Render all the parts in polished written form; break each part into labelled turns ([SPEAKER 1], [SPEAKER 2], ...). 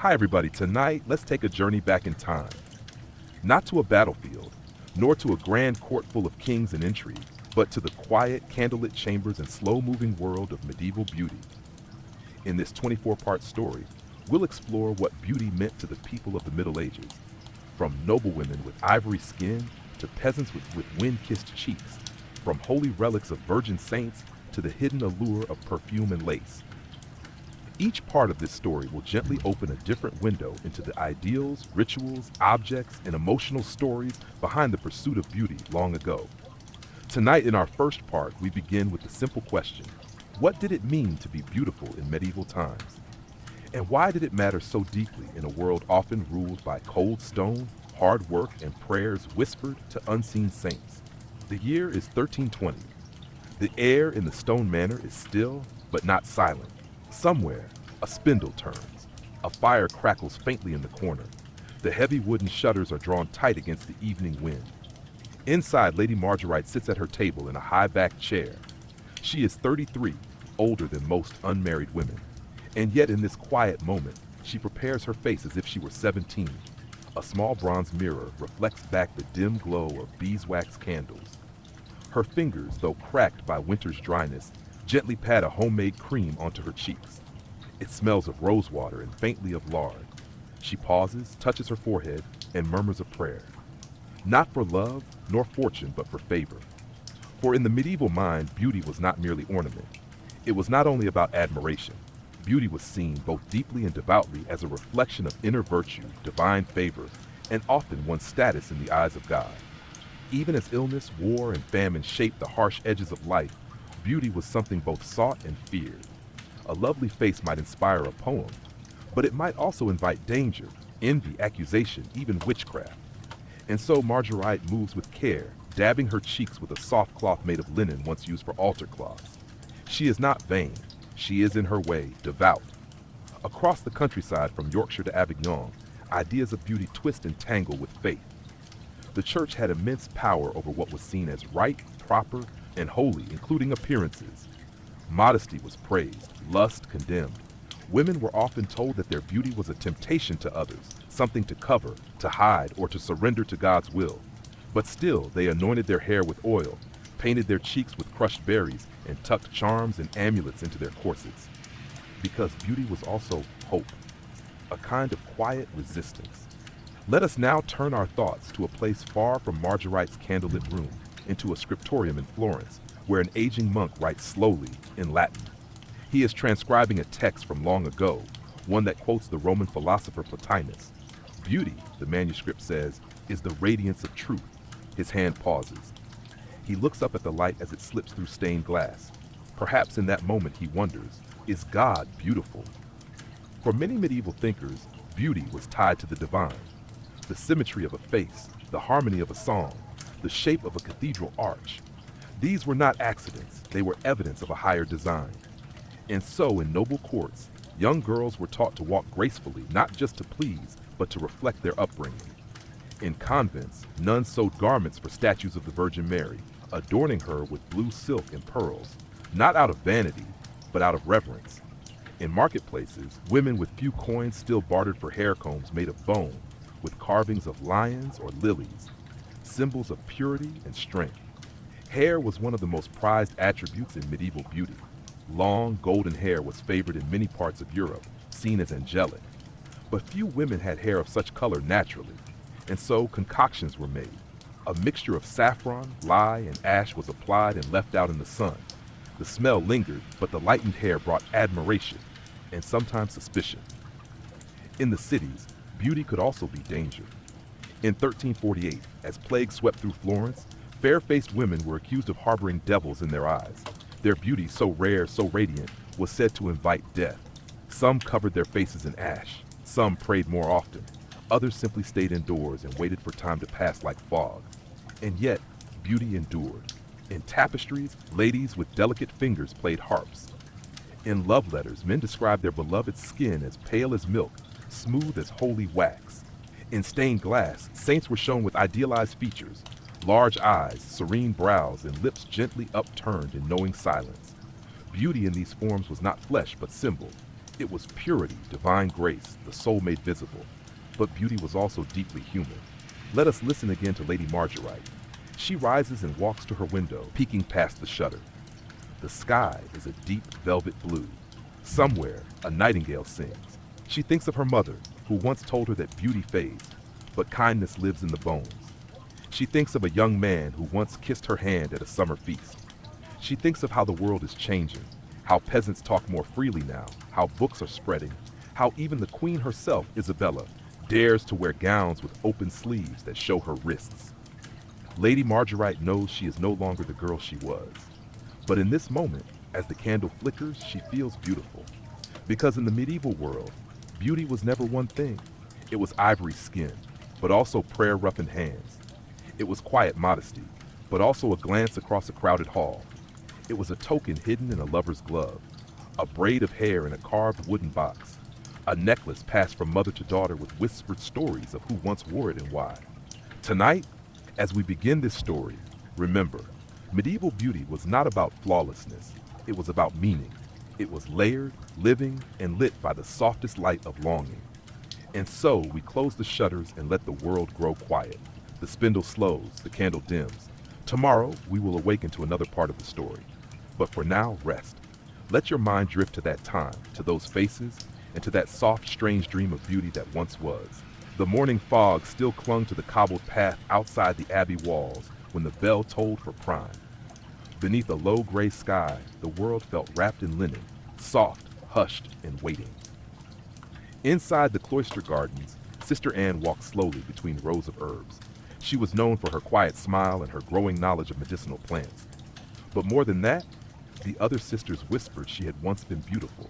[SPEAKER 1] Hi, everybody. Tonight, let's take a journey back in time. Not to a battlefield, nor to a grand court full of kings and intrigue, but to the quiet, candlelit chambers and slow-moving world of medieval beauty. In this 24-part story, we'll explore what beauty meant to the people of the Middle Ages, from noblewomen with ivory skin to peasants with wind-kissed cheeks, from holy relics of virgin saints to the hidden allure of perfume and lace. Each part of this story will gently open a different window into the ideals, rituals, objects, and emotional stories behind the pursuit of beauty long ago. Tonight, in our first part, we begin with the simple question: what did it mean to be beautiful in medieval times? And why did it matter so deeply in a world often ruled by cold stone, hard work, and prayers whispered to unseen saints? The year is 1320. The air in the stone manor is still, but not silent. Somewhere, a spindle turns. A fire crackles faintly in the corner. The heavy wooden shutters are drawn tight against the evening wind. Inside, Lady Marguerite sits at her table in a high-backed chair. She is 33, older than most unmarried women. And yet in this quiet moment, she prepares her face as if she were 17. A small bronze mirror reflects back the dim glow of beeswax candles. Her fingers, though cracked by winter's dryness, gently pat a homemade cream onto her cheeks. It smells of rosewater and faintly of lard. She pauses, touches her forehead, and murmurs a prayer. Not for love, nor fortune, but for favor. For in the medieval mind, beauty was not merely ornament. It was not only about admiration. Beauty was seen both deeply and devoutly as a reflection of inner virtue, divine favor, and often one's status in the eyes of God. Even as illness, war, and famine shaped the harsh edges of life, beauty was something both sought and feared. A lovely face might inspire a poem, but it might also invite danger, envy, accusation, even witchcraft. And so Marguerite moves with care, dabbing her cheeks with a soft cloth made of linen once used for altar cloths. She is not vain. She is, in her way, devout. Across the countryside from Yorkshire to Avignon, ideas of beauty twist and tangle with faith. The church had immense power over what was seen as right, proper, and holy, including appearances. Modesty was praised, lust condemned. Women were often told that their beauty was a temptation to others, something to cover, to hide, or to surrender to God's will. But still, they anointed their hair with oil, painted their cheeks with crushed berries, and tucked charms and amulets into their corsets. Because beauty was also hope, a kind of quiet resistance. Let us now turn our thoughts to a place far from Marguerite's candlelit room, into a scriptorium in Florence, where an aging monk writes slowly in Latin. He is transcribing a text from long ago, one that quotes the Roman philosopher Plotinus. Beauty, the manuscript says, is the radiance of truth. His hand pauses. He looks up at the light as it slips through stained glass. Perhaps in that moment he wonders, is God beautiful? For many medieval thinkers, beauty was tied to the divine. The symmetry of a face, the harmony of a song, the shape of a cathedral arch. These were not accidents, they were evidence of a higher design. And so in noble courts, young girls were taught to walk gracefully, not just to please, but to reflect their upbringing. In convents, nuns sewed garments for statues of the Virgin Mary, adorning her with blue silk and pearls, not out of vanity, but out of reverence. In marketplaces, women with few coins still bartered for hair combs made of bone, with carvings of lions or lilies, symbols of purity and strength. Hair was one of the most prized attributes in medieval beauty. Long, golden hair was favored in many parts of Europe, seen as angelic. But few women had hair of such color naturally, and so concoctions were made. A mixture of saffron, lye, and ash was applied and left out in the sun. The smell lingered, but the lightened hair brought admiration, and sometimes suspicion. In the cities, beauty could also be danger. In 1348, as plague swept through Florence, fair-faced women were accused of harboring devils in their eyes. Their beauty, so rare, so radiant, was said to invite death. Some covered their faces in ash. Some prayed more often. Others simply stayed indoors and waited for time to pass like fog. And yet, beauty endured. In tapestries, ladies with delicate fingers played harps. In love letters, men described their beloved's skin as pale as milk, smooth as holy wax. In stained glass, saints were shown with idealized features, large eyes, serene brows, and lips gently upturned in knowing silence. Beauty in these forms was not flesh but symbol. It was purity, divine grace, the soul made visible. But beauty was also deeply human. Let us listen again to Lady Marguerite. She rises and walks to her window, peeking past the shutter. The sky is a deep velvet blue. Somewhere, a nightingale sings. She thinks of her mother, who once told her that beauty fades, but kindness lives in the bones. She thinks of a young man who once kissed her hand at a summer feast. She thinks of how the world is changing, how peasants talk more freely now, how books are spreading, how even the queen herself, Isabella, dares to wear gowns with open sleeves that show her wrists. Lady Marguerite knows she is no longer the girl she was. But in this moment, as the candle flickers, she feels beautiful. Because in the medieval world, beauty was never one thing. It was ivory skin, but also prayer-roughened hands. It was quiet modesty, but also a glance across a crowded hall. It was a token hidden in a lover's glove, a braid of hair in a carved wooden box, a necklace passed from mother to daughter with whispered stories of who once wore it and why. Tonight, as we begin this story, remember, medieval beauty was not about flawlessness. It was about meaning. It was layered, living, and lit by the softest light of longing. And so we close the shutters and let the world grow quiet. The spindle slows, the candle dims. Tomorrow, we will awaken to another part of the story. But for now, rest. Let your mind drift to that time, to those faces, and to that soft, strange dream of beauty that once was. The morning fog still clung to the cobbled path outside the abbey walls when the bell tolled for prime. Beneath a low gray sky, the world felt wrapped in linen, soft, hushed, and waiting. Inside the cloister gardens, Sister Anne walked slowly between rows of herbs. She was known for her quiet smile and her growing knowledge of medicinal plants. But more than that, the other sisters whispered she had once been beautiful.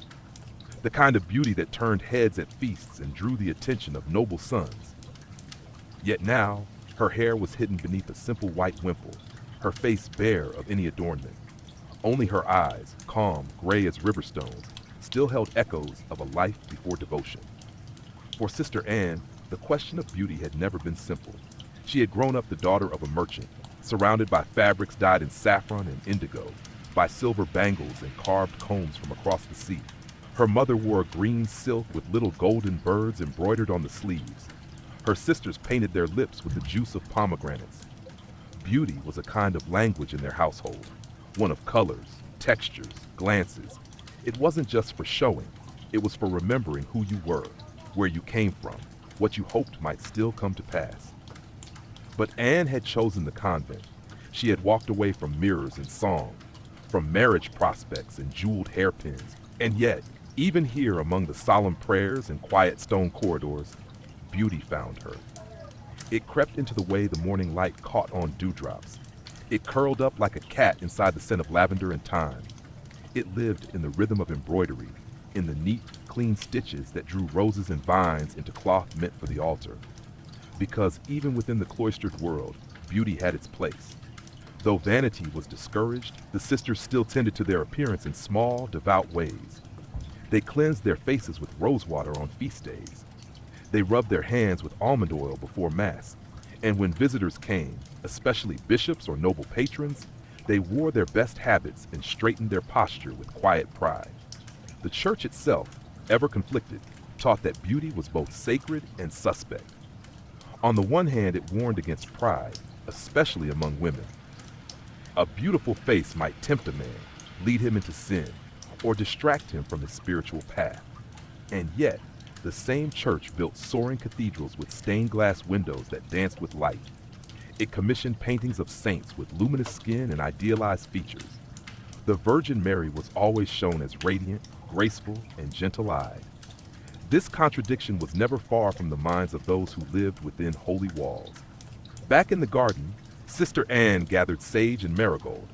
[SPEAKER 1] The kind of beauty that turned heads at feasts and drew the attention of noble sons. Yet now, her hair was hidden beneath a simple white wimple, her face bare of any adornment. Only her eyes, calm, gray as river stones, still held echoes of a life before devotion. For Sister Anne, the question of beauty had never been simple. She had grown up the daughter of a merchant, surrounded by fabrics dyed in saffron and indigo, by silver bangles and carved combs from across the sea. Her mother wore a green silk with little golden birds embroidered on the sleeves. Her sisters painted their lips with the juice of pomegranates. Beauty was a kind of language in their household, one of colors, textures, glances. It wasn't just for showing, it was for remembering who you were, where you came from, what you hoped might still come to pass. But Anne had chosen the convent. She had walked away from mirrors and song, from marriage prospects and jeweled hairpins, and yet, even here among the solemn prayers and quiet stone corridors, beauty found her. It crept into the way the morning light caught on dewdrops. It curled up like a cat inside the scent of lavender and thyme. It lived in the rhythm of embroidery, in the neat, clean stitches that drew roses and vines into cloth meant for the altar. Because even within the cloistered world, beauty had its place. Though vanity was discouraged, the sisters still tended to their appearance in small, devout ways. They cleansed their faces with rosewater on feast days. They rubbed their hands with almond oil before Mass. And when visitors came, especially bishops or noble patrons, they wore their best habits and straightened their posture with quiet pride. The church itself, ever conflicted, taught that beauty was both sacred and suspect. On the one hand, it warned against pride, especially among women. A beautiful face might tempt a man, lead him into sin, or distract him from his spiritual path. And yet, the same church built soaring cathedrals with stained glass windows that danced with light. It commissioned paintings of saints with luminous skin and idealized features. The Virgin Mary was always shown as radiant, graceful, and gentle-eyed. This contradiction was never far from the minds of those who lived within holy walls. Back in the garden, Sister Anne gathered sage and marigold.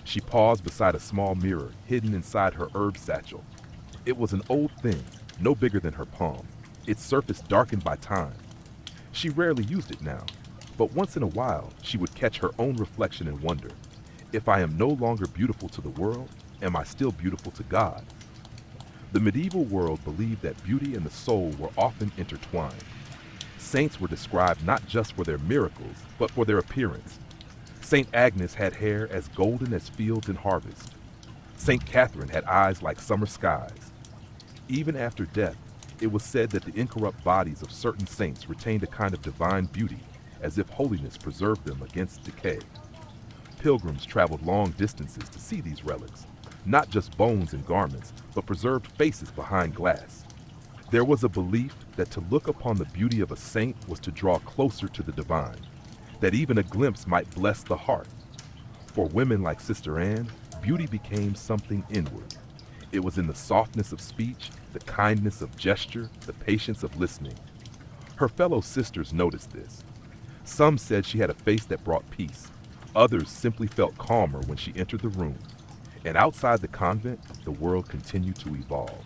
[SPEAKER 1] She paused beside a small mirror hidden inside her herb satchel. It was an old thing, no bigger than her palm, its surface darkened by time. She rarely used it now, but once in a while she would catch her own reflection and wonder, if I am no longer beautiful to the world, am I still beautiful to God? The medieval world believed that beauty and the soul were often intertwined. Saints were described not just for their miracles, but for their appearance. Saint Agnes had hair as golden as fields in harvest. Saint Catherine had eyes like summer skies. Even after death, it was said that the incorrupt bodies of certain saints retained a kind of divine beauty, as if holiness preserved them against decay. Pilgrims traveled long distances to see these relics, not just bones and garments, but preserved faces behind glass. There was a belief that to look upon the beauty of a saint was to draw closer to the divine, that even a glimpse might bless the heart. For women like Sister Anne, beauty became something inward. It was in the softness of speech, the kindness of gesture, the patience of listening. Her fellow sisters noticed this. Some said she had a face that brought peace. Others simply felt calmer when she entered the room. And outside the convent, the world continued to evolve.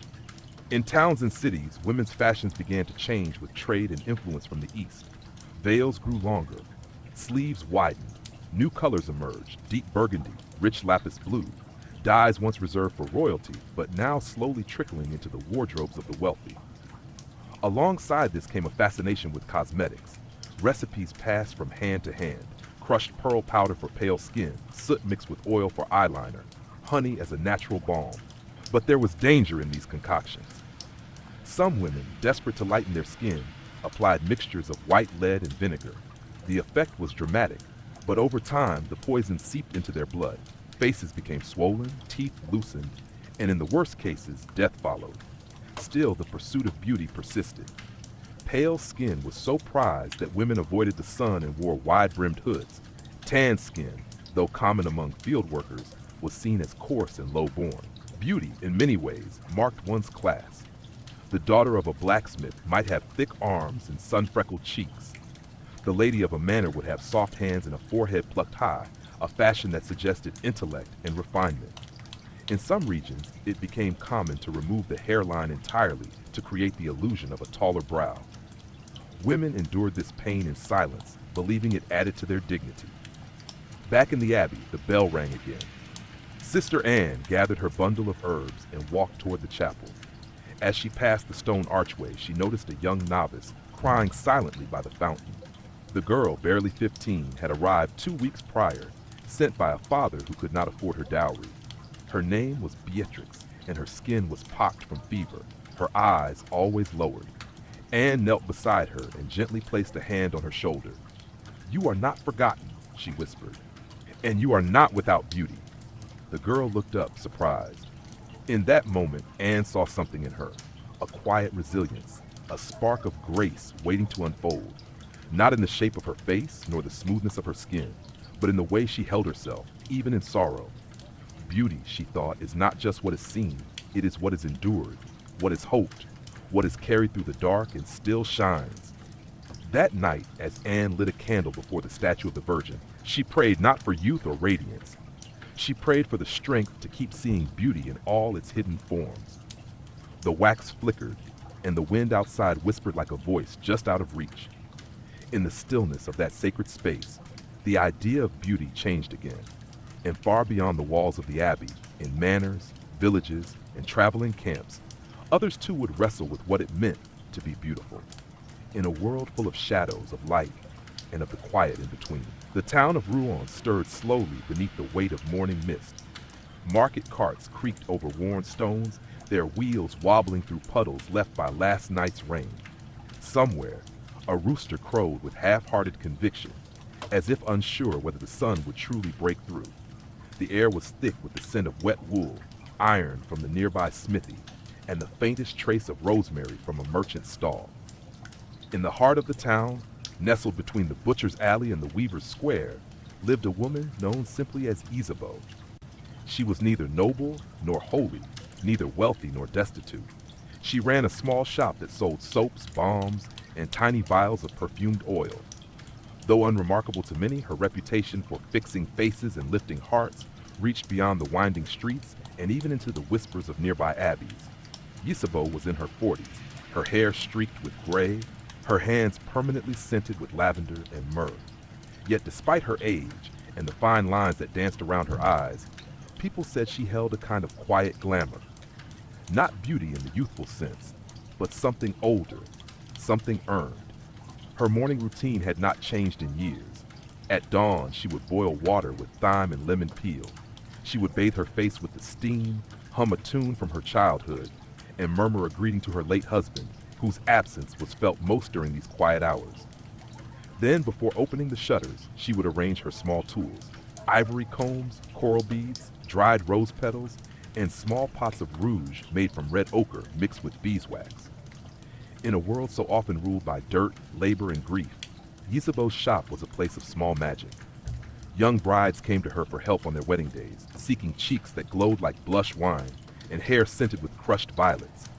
[SPEAKER 1] In towns and cities, women's fashions began to change with trade and influence from the east. Veils grew longer, sleeves widened, new colors emerged, deep burgundy, rich lapis blue, dyes once reserved for royalty, but now slowly trickling into the wardrobes of the wealthy. Alongside this came a fascination with cosmetics. Recipes passed from hand to hand, crushed pearl powder for pale skin, soot mixed with oil for eyeliner, honey as a natural balm. But there was danger in these concoctions. Some women, desperate to lighten their skin, applied mixtures of white lead and vinegar. The effect was dramatic, but over time the poison seeped into their blood. Faces became swollen, teeth loosened, and in the worst cases, death followed. Still, the pursuit of beauty persisted. Pale skin was so prized that women avoided the sun and wore wide-brimmed hoods. Tan skin, though common among field workers, was seen as coarse and low-born. Beauty, in many ways, marked one's class. The daughter of a blacksmith might have thick arms and sun-freckled cheeks. The lady of a manor would have soft hands and a forehead plucked high, a fashion that suggested intellect and refinement. In some regions, it became common to remove the hairline entirely to create the illusion of a taller brow. Women endured this pain in silence, believing it added to their dignity. Back in the abbey, the bell rang again. Sister Anne gathered her bundle of herbs and walked toward the chapel. As she passed the stone archway, she noticed a young novice crying silently by the fountain. The girl, barely 15, had arrived 2 weeks prior, sent by a father who could not afford her dowry. Her name was Beatrix, and her skin was pocked from fever, her eyes always lowered. Anne knelt beside her and gently placed a hand on her shoulder. "You are not forgotten," she whispered, "and you are not without beauty." The girl looked up, surprised. In that moment, Anne saw something in her, a quiet resilience, a spark of grace waiting to unfold, not in the shape of her face nor the smoothness of her skin, but in the way she held herself, even in sorrow. Beauty, she thought, is not just what is seen, it is what is endured, what is hoped, what is carried through the dark and still shines. That night, as Anne lit a candle before the statue of the Virgin, she prayed not for youth or radiance. She prayed for the strength to keep seeing beauty in all its hidden forms. The wax flickered, and the wind outside whispered like a voice just out of reach. In the stillness of that sacred space, the idea of beauty changed again, and far beyond the walls of the abbey, in manors, villages, and traveling camps, others too would wrestle with what it meant to be beautiful. In a world full of shadows, of light, and of the quiet in between, the town of Rouen stirred slowly beneath the weight of morning mist. Market carts creaked over worn stones, their wheels wobbling through puddles left by last night's rain. Somewhere, a rooster crowed with half-hearted conviction, as if unsure whether the sun would truly break through. The air was thick with the scent of wet wool, iron from the nearby smithy, and the faintest trace of rosemary from a merchant's stall. In the heart of the town, nestled between the butcher's alley and the weaver's square, lived a woman known simply as Isabeau. She was neither noble nor holy, neither wealthy nor destitute. She ran a small shop that sold soaps, balms, and tiny vials of perfumed oil. Though unremarkable to many, her reputation for fixing faces and lifting hearts reached beyond the winding streets and even into the whispers of nearby abbeys. Isabeau was in her 40s, her hair streaked with gray, her hands permanently scented with lavender and myrrh. Yet despite her age and the fine lines that danced around her eyes, people said she held a kind of quiet glamour. Not beauty in the youthful sense, but something older, something earned. Her morning routine had not changed in years. At dawn, she would boil water with thyme and lemon peel. She would bathe her face with the steam, hum a tune from her childhood, and murmur a greeting to her late husband, whose absence was felt most during these quiet hours. Then, before opening the shutters, she would arrange her small tools: ivory combs, coral beads, dried rose petals, and small pots of rouge made from red ochre mixed with beeswax. In a world so often ruled by dirt, labor, and grief, Ysabeau's shop was a place of small magic. Young brides came to her for help on their wedding days, seeking cheeks that glowed like blush wine and hair scented with crushed violets.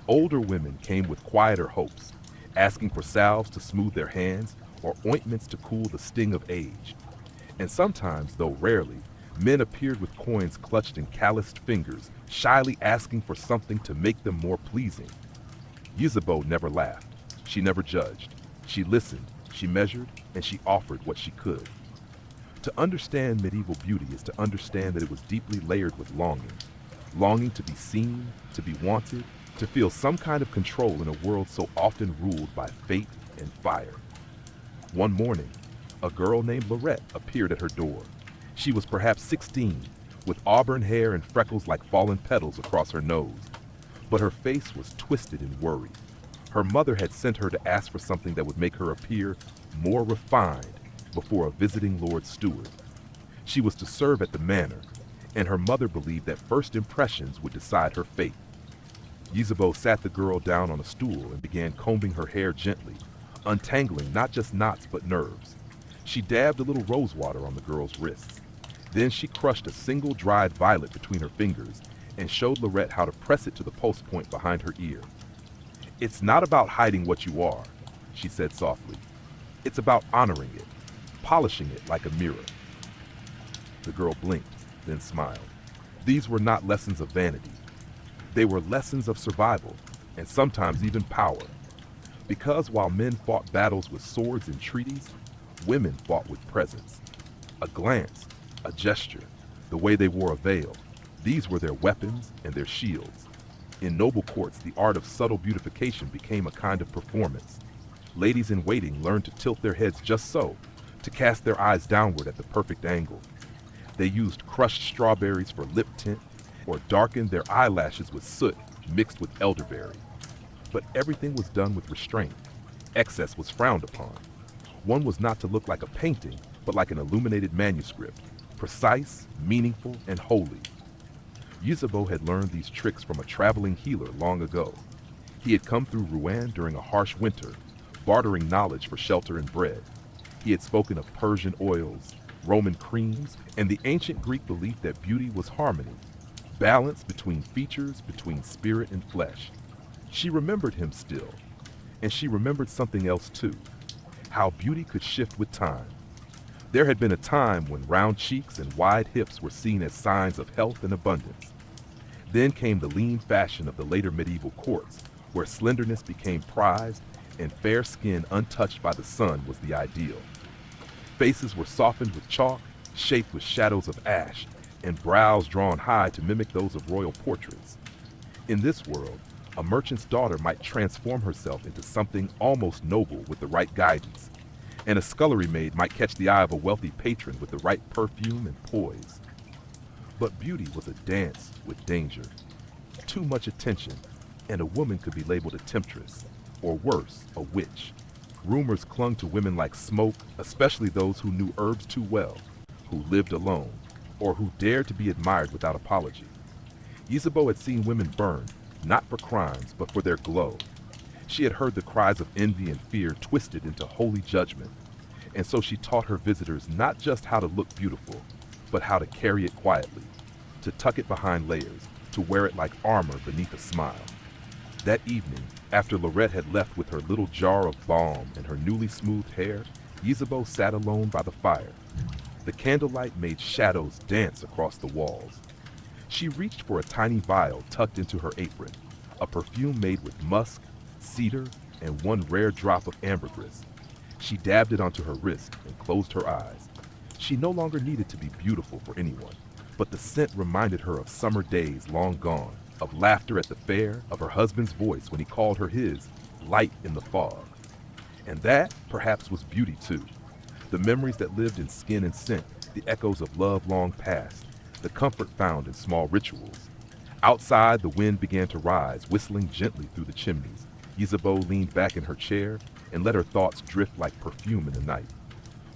[SPEAKER 1] Older women came with quieter hopes, asking for salves to smooth their hands or ointments to cool the sting of age. And sometimes, though rarely, men appeared with coins clutched in calloused fingers, shyly asking for something to make them more pleasing. Ysabeau never laughed. She never judged. She listened, she measured, and she offered what she could. To understand medieval beauty is to understand that it was deeply layered with longing. Longing to be seen, to be wanted, to feel some kind of control in a world so often ruled by fate and fire. One morning, a girl named Lorette appeared at her door. She was perhaps 16, with auburn hair and freckles like fallen petals across her nose. But her face was twisted in worry. Her mother had sent her to ask for something that would make her appear more refined before a visiting Lord Steward. She was to serve at the manor, and her mother believed that first impressions would decide her fate. Ysabeau sat the girl down on a stool and began combing her hair gently, untangling not just knots but nerves. She dabbed a little rose water on the girl's wrists. Then she crushed a single dried violet between her fingers and showed Lorette how to press it to the pulse point behind her ear. "It's not about hiding what you are," she said softly. "It's about honoring it, polishing it like a mirror." The girl blinked, then smiled. These were not lessons of vanity. They were lessons of survival, and sometimes even power. Because while men fought battles with swords and treaties, women fought with presence. A glance, a gesture, the way they wore a veil, these were their weapons and their shields. In noble courts, the art of subtle beautification became a kind of performance. Ladies in waiting learned to tilt their heads just so, to cast their eyes downward at the perfect angle. They used crushed strawberries for lip tint, or darkened their eyelashes with soot mixed with elderberry. But everything was done with restraint. Excess was frowned upon. One was not to look like a painting, but like an illuminated manuscript, precise, meaningful, and holy. Ysabeau had learned these tricks from a traveling healer long ago. He had come through Rouen during a harsh winter, bartering knowledge for shelter and bread. He had spoken of Persian oils, Roman creams, and the ancient Greek belief that beauty was harmony, balance between features, between spirit and flesh. She remembered him still, and she remembered something else too, how beauty could shift with time. There had been a time when round cheeks and wide hips were seen as signs of health and abundance. Then came the lean fashion of the later medieval courts, where slenderness became prized and fair skin untouched by the sun was the ideal. Faces were softened with chalk, shaped with shadows of ash, and brows drawn high to mimic those of royal portraits. In this world, a merchant's daughter might transform herself into something almost noble with the right guidance, and a scullery maid might catch the eye of a wealthy patron with the right perfume and poise. But beauty was a dance with danger. Too much attention, and a woman could be labeled a temptress, or worse, a witch. Rumors clung to women like smoke, especially those who knew herbs too well, who lived alone, or who dared to be admired without apology. Ysabeau had seen women burned, not for crimes, but for their glow. She had heard the cries of envy and fear twisted into holy judgment, and so she taught her visitors not just how to look beautiful, but how to carry it quietly, to tuck it behind layers, to wear it like armor beneath a smile. That evening, after Lorette had left with her little jar of balm and her newly smoothed hair, Ysabeau sat alone by the fire. The candlelight made shadows dance across the walls. She reached for a tiny vial tucked into her apron, a perfume made with musk, cedar, and one rare drop of ambergris. She dabbed it onto her wrist and closed her eyes. She no longer needed to be beautiful for anyone, but the scent reminded her of summer days long gone, of laughter at the fair, of her husband's voice when he called her his, light in the fog. And that, perhaps, was beauty too. The memories that lived in skin and scent, the echoes of love long past, the comfort found in small rituals. Outside, the wind began to rise, whistling gently through the chimneys. Isabeau leaned back in her chair and let her thoughts drift like perfume in the night.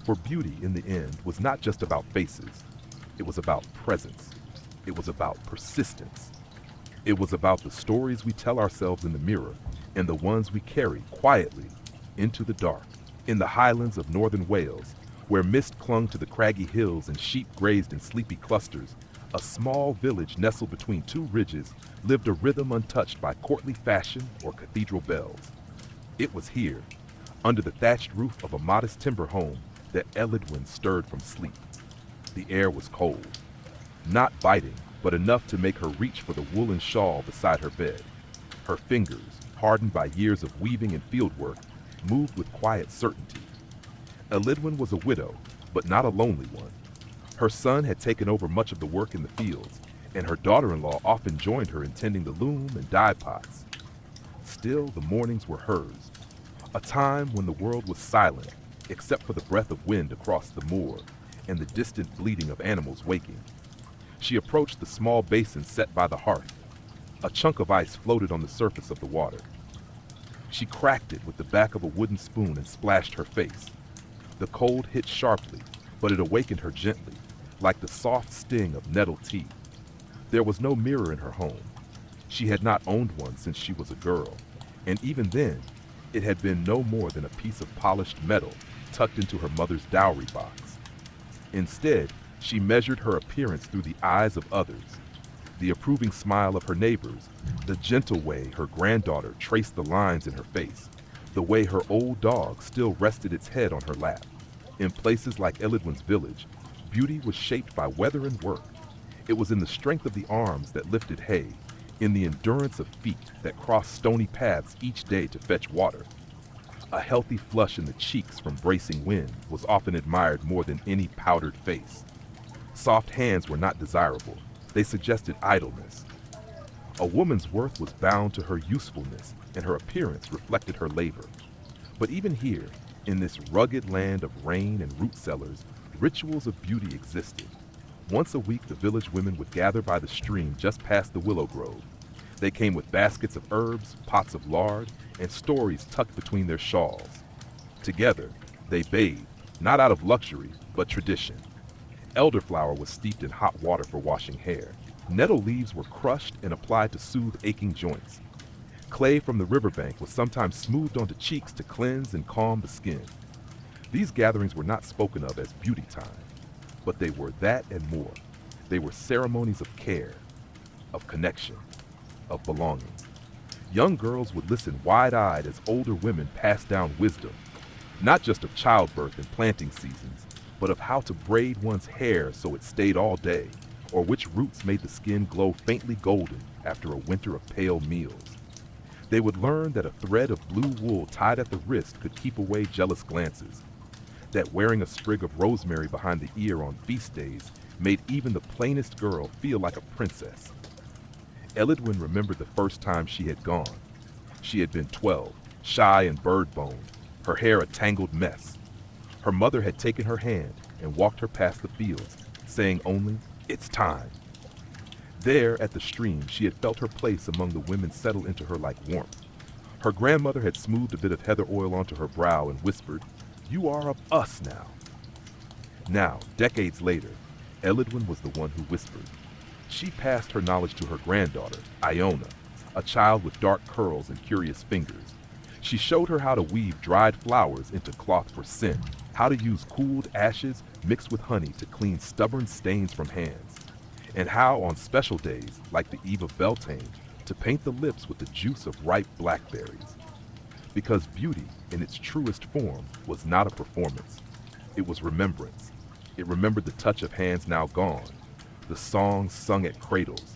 [SPEAKER 1] For beauty, in the end, was not just about faces. It was about presence. It was about persistence. It was about the stories we tell ourselves in the mirror and the ones we carry quietly into the dark. In the highlands of northern Wales, where mist clung to the craggy hills and sheep grazed in sleepy clusters, a small village nestled between two ridges lived a rhythm untouched by courtly fashion or cathedral bells. It was here, under the thatched roof of a modest timber home, that Elidwin stirred from sleep. The air was cold, not biting, but enough to make her reach for the woolen shawl beside her bed. Her fingers, hardened by years of weaving and fieldwork, moved with quiet certainty. Elidwin was a widow, but not a lonely one. Her son had taken over much of the work in the fields, and her daughter-in-law often joined her in tending the loom and dye pots. Still, the mornings were hers, a time when the world was silent, except for the breath of wind across the moor and the distant bleating of animals waking. She approached the small basin set by the hearth. A chunk of ice floated on the surface of the water. She cracked it with the back of a wooden spoon and splashed her face. The cold hit sharply, but it awakened her gently, like the soft sting of nettle tea. There was no mirror in her home. She had not owned one since she was a girl, and even then, it had been no more than a piece of polished metal tucked into her mother's dowry box. Instead, she measured her appearance through the eyes of others, the approving smile of her neighbors, the gentle way her granddaughter traced the lines in her face, the way her old dog still rested its head on her lap. In places like Elidwin's village, beauty was shaped by weather and work. It was in the strength of the arms that lifted hay, in the endurance of feet that crossed stony paths each day to fetch water. A healthy flush in the cheeks from bracing wind was often admired more than any powdered face. Soft hands were not desirable. They suggested idleness. A woman's worth was bound to her usefulness, and her appearance reflected her labor. But even here, in this rugged land of rain and root cellars, rituals of beauty existed. Once a week, the village women would gather by the stream just past the willow grove. They came with baskets of herbs, pots of lard, and stories tucked between their shawls. Together, they bathed, not out of luxury, but tradition. Elderflower was steeped in hot water for washing hair. Nettle leaves were crushed and applied to soothe aching joints. Clay from the riverbank was sometimes smoothed onto cheeks to cleanse and calm the skin. These gatherings were not spoken of as beauty time, but they were that and more. They were ceremonies of care, of connection, of belonging. Young girls would listen wide-eyed as older women passed down wisdom, not just of childbirth and planting seasons, but of how to braid one's hair so it stayed all day, or which roots made the skin glow faintly golden after a winter of pale meals. They would learn that a thread of blue wool tied at the wrist could keep away jealous glances, that wearing a sprig of rosemary behind the ear on feast days made even the plainest girl feel like a princess. Elidwin remembered the first time she had gone. She had been 12, shy and bird-boned, her hair a tangled mess. Her mother had taken her hand and walked her past the fields, saying only, "It's time." There, at the stream, she had felt her place among the women settle into her like warmth. Her grandmother had smoothed a bit of heather oil onto her brow and whispered, "You are of us now." Now, decades later, Elidwin was the one who whispered. She passed her knowledge to her granddaughter, Iona, a child with dark curls and curious fingers. She showed her how to weave dried flowers into cloth for scent, how to use cooled ashes mixed with honey to clean stubborn stains from hands, and how on special days, like the eve of Beltane, to paint the lips with the juice of ripe blackberries. Because beauty, in its truest form, was not a performance. It was remembrance. It remembered the touch of hands now gone, the songs sung at cradles,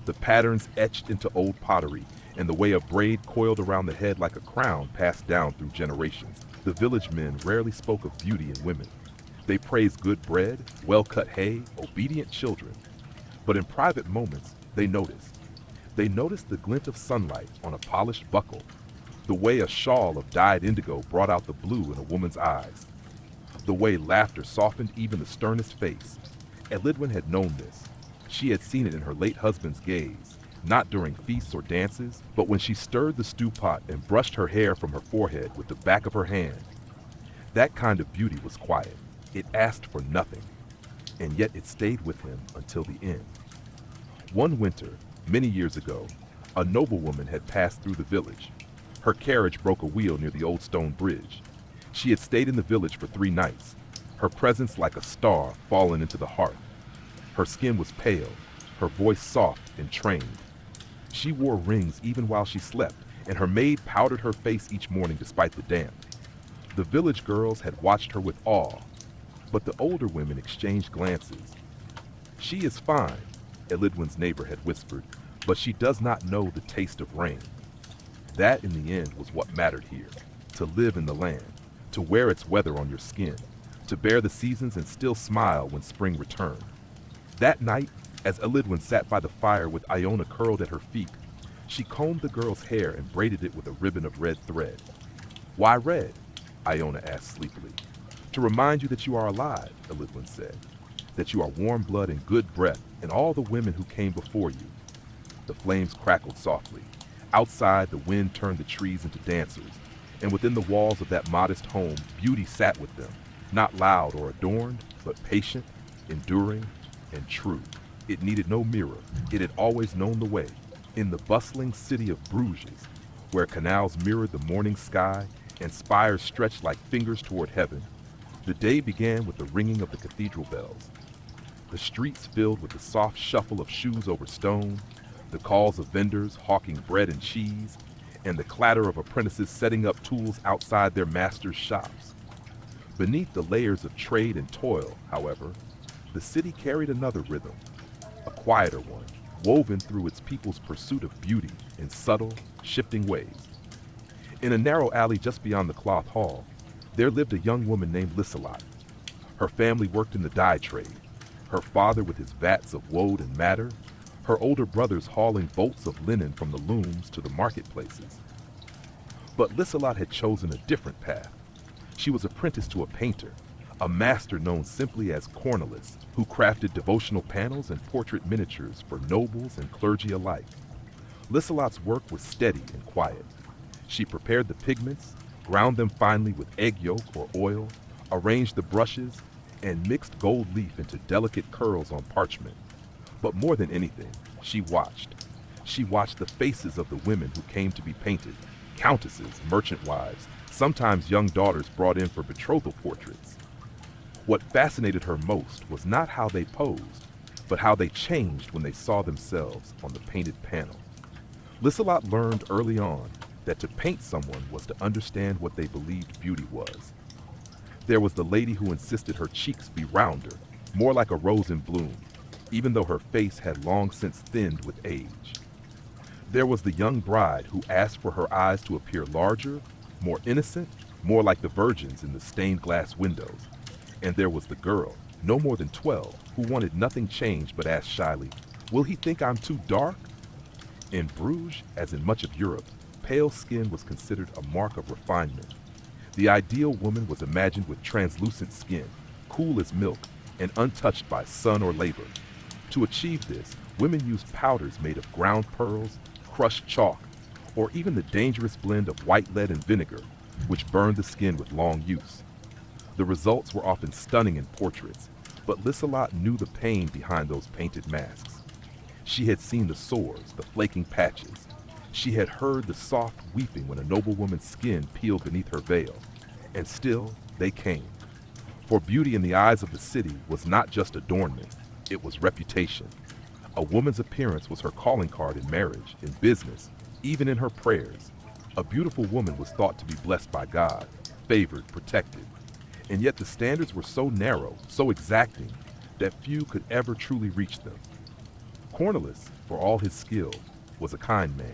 [SPEAKER 1] the patterns etched into old pottery, and the way a braid coiled around the head like a crown passed down through generations. The village men rarely spoke of beauty in women. They praised good bread, well-cut hay, obedient children. But in private moments, they noticed. They noticed the glint of sunlight on a polished buckle, the way a shawl of dyed indigo brought out the blue in a woman's eyes, the way laughter softened even the sternest face. Elidwin had known this. She had seen it in her late husband's gaze, not during feasts or dances, but when she stirred the stew pot and brushed her hair from her forehead with the back of her hand. That kind of beauty was quiet. It asked for nothing, and yet it stayed with him until the end. One winter, many years ago, a noblewoman had passed through the village. Her carriage broke a wheel near the old stone bridge. She had stayed in the village for 3 nights, her presence like a star fallen into the hearth. Her skin was pale, her voice soft and trained. She wore rings even while she slept, and her maid powdered her face each morning despite the damp. The village girls had watched her with awe, but the older women exchanged glances. "She is fine," Elidwin's neighbor had whispered, "but she does not know the taste of rain." That, in the end, was what mattered here: to live in the land, to wear its weather on your skin, to bear the seasons and still smile when spring returned. That night, as Elidwin sat by the fire with Iona curled at her feet, she combed the girl's hair and braided it with a ribbon of red thread. "Why red?" Iona asked sleepily. "To remind you that you are alive," Elidwin said, "that you are warm blood and good breath, and all the women who came before you." The flames crackled softly. Outside, the wind turned the trees into dancers, and within the walls of that modest home, beauty sat with them, not loud or adorned, but patient, enduring, and true. It needed no mirror. It had always known the way. In the bustling city of Bruges, where canals mirrored the morning sky and spires stretched like fingers toward heaven, the day began with the ringing of the cathedral bells. The streets filled with the soft shuffle of shoes over stone, the calls of vendors hawking bread and cheese, and the clatter of apprentices setting up tools outside their masters' shops. Beneath the layers of trade and toil, however, the city carried another rhythm, a quieter one, woven through its people's pursuit of beauty in subtle, shifting ways. In a narrow alley just beyond the cloth hall, there lived a young woman named Lissalot. Her family worked in the dye trade, her father with his vats of woad and madder, her older brothers hauling bolts of linen from the looms to the marketplaces. But Lissalot had chosen a different path. She was apprenticed to a painter, a master known simply as Cornelis, who crafted devotional panels and portrait miniatures for nobles and clergy alike. Lissalot's work was steady and quiet. She prepared the pigments, ground them finely with egg yolk or oil, arranged the brushes, and mixed gold leaf into delicate curls on parchment. But more than anything, she watched. She watched the faces of the women who came to be painted, countesses, merchant wives, sometimes young daughters brought in for betrothal portraits. What fascinated her most was not how they posed, but how they changed when they saw themselves on the painted panel. Lissalot learned early on that to paint someone was to understand what they believed beauty was. There was the lady who insisted her cheeks be rounder, more like a rose in bloom, even though her face had long since thinned with age. There was the young bride who asked for her eyes to appear larger, more innocent, more like the virgins in the stained glass windows. And there was the girl, no more than 12, who wanted nothing changed but asked shyly, "Will he think I'm too dark?" In Bruges, as in much of Europe, pale skin was considered a mark of refinement. The ideal woman was imagined with translucent skin, cool as milk, and untouched by sun or labor. To achieve this, women used powders made of ground pearls, crushed chalk, or even the dangerous blend of white lead and vinegar, which burned the skin with long use. The results were often stunning in portraits, but Lissalot knew the pain behind those painted masks. She had seen the sores, the flaking patches. She had heard the soft weeping when a noblewoman's skin peeled beneath her veil. And still, they came. For beauty in the eyes of the city was not just adornment, it was reputation. A woman's appearance was her calling card in marriage, in business, even in her prayers. A beautiful woman was thought to be blessed by God, favored, protected. And yet the standards were so narrow, so exacting, that few could ever truly reach them. Cornelis, for all his skill, was a kind man.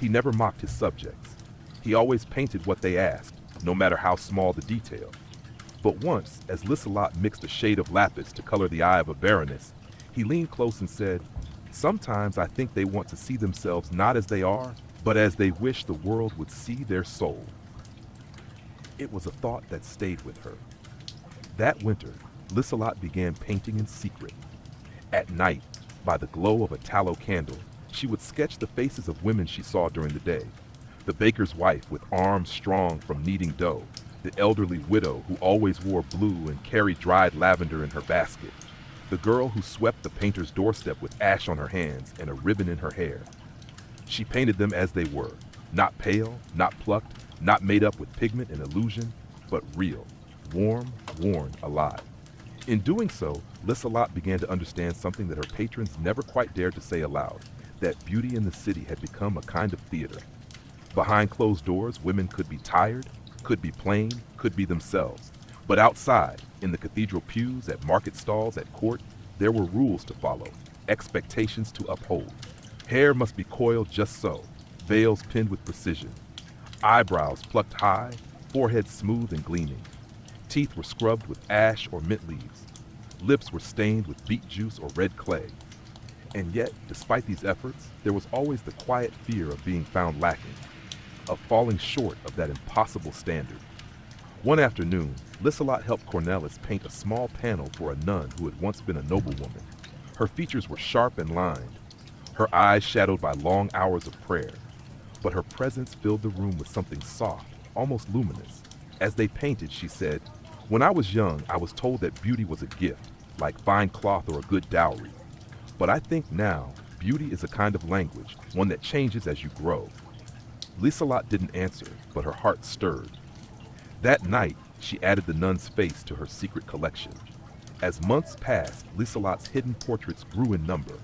[SPEAKER 1] He never mocked his subjects. He always painted what they asked, no matter how small the detail. But once, as Lissalot mixed a shade of lapis to color the eye of a baroness, he leaned close and said, "Sometimes I think they want to see themselves not as they are, but as they wish the world would see their soul." It was a thought that stayed with her. That winter, Lissalot began painting in secret. At night, by the glow of a tallow candle, She would sketch the faces of women she saw during the day. The baker's wife with arms strong from kneading dough, the elderly widow who always wore blue and carried dried lavender in her basket, the girl who swept the painter's doorstep with ash on her hands and a ribbon in her hair. She painted them as they were, not pale, not plucked, not made up with pigment and illusion, but real, warm, worn, alive. In doing so, Lissalot began to understand something that her patrons never quite dared to say aloud, that beauty in the city had become a kind of theater. Behind closed doors, women could be tired, could be plain, could be themselves. But outside, in the cathedral pews, at market stalls, at court, there were rules to follow, expectations to uphold. Hair must be coiled just so, veils pinned with precision, eyebrows plucked high, forehead smooth and gleaming. Teeth were scrubbed with ash or mint leaves. Lips were stained with beet juice or red clay. And yet, despite these efforts, there was always the quiet fear of being found lacking, of falling short of that impossible standard. One afternoon, Lissalot helped Cornelis paint a small panel for a nun who had once been a noblewoman. Her features were sharp and lined, her eyes shadowed by long hours of prayer. But her presence filled the room with something soft, almost luminous. As they painted, she said, "When I was young, I was told that beauty was a gift, like fine cloth or a good dowry. But I think now, beauty is a kind of language, one that changes as you grow." Lissalot didn't answer, but her heart stirred. That night, she added the nun's face to her secret collection. As months passed, Lissalot's hidden portraits grew in number.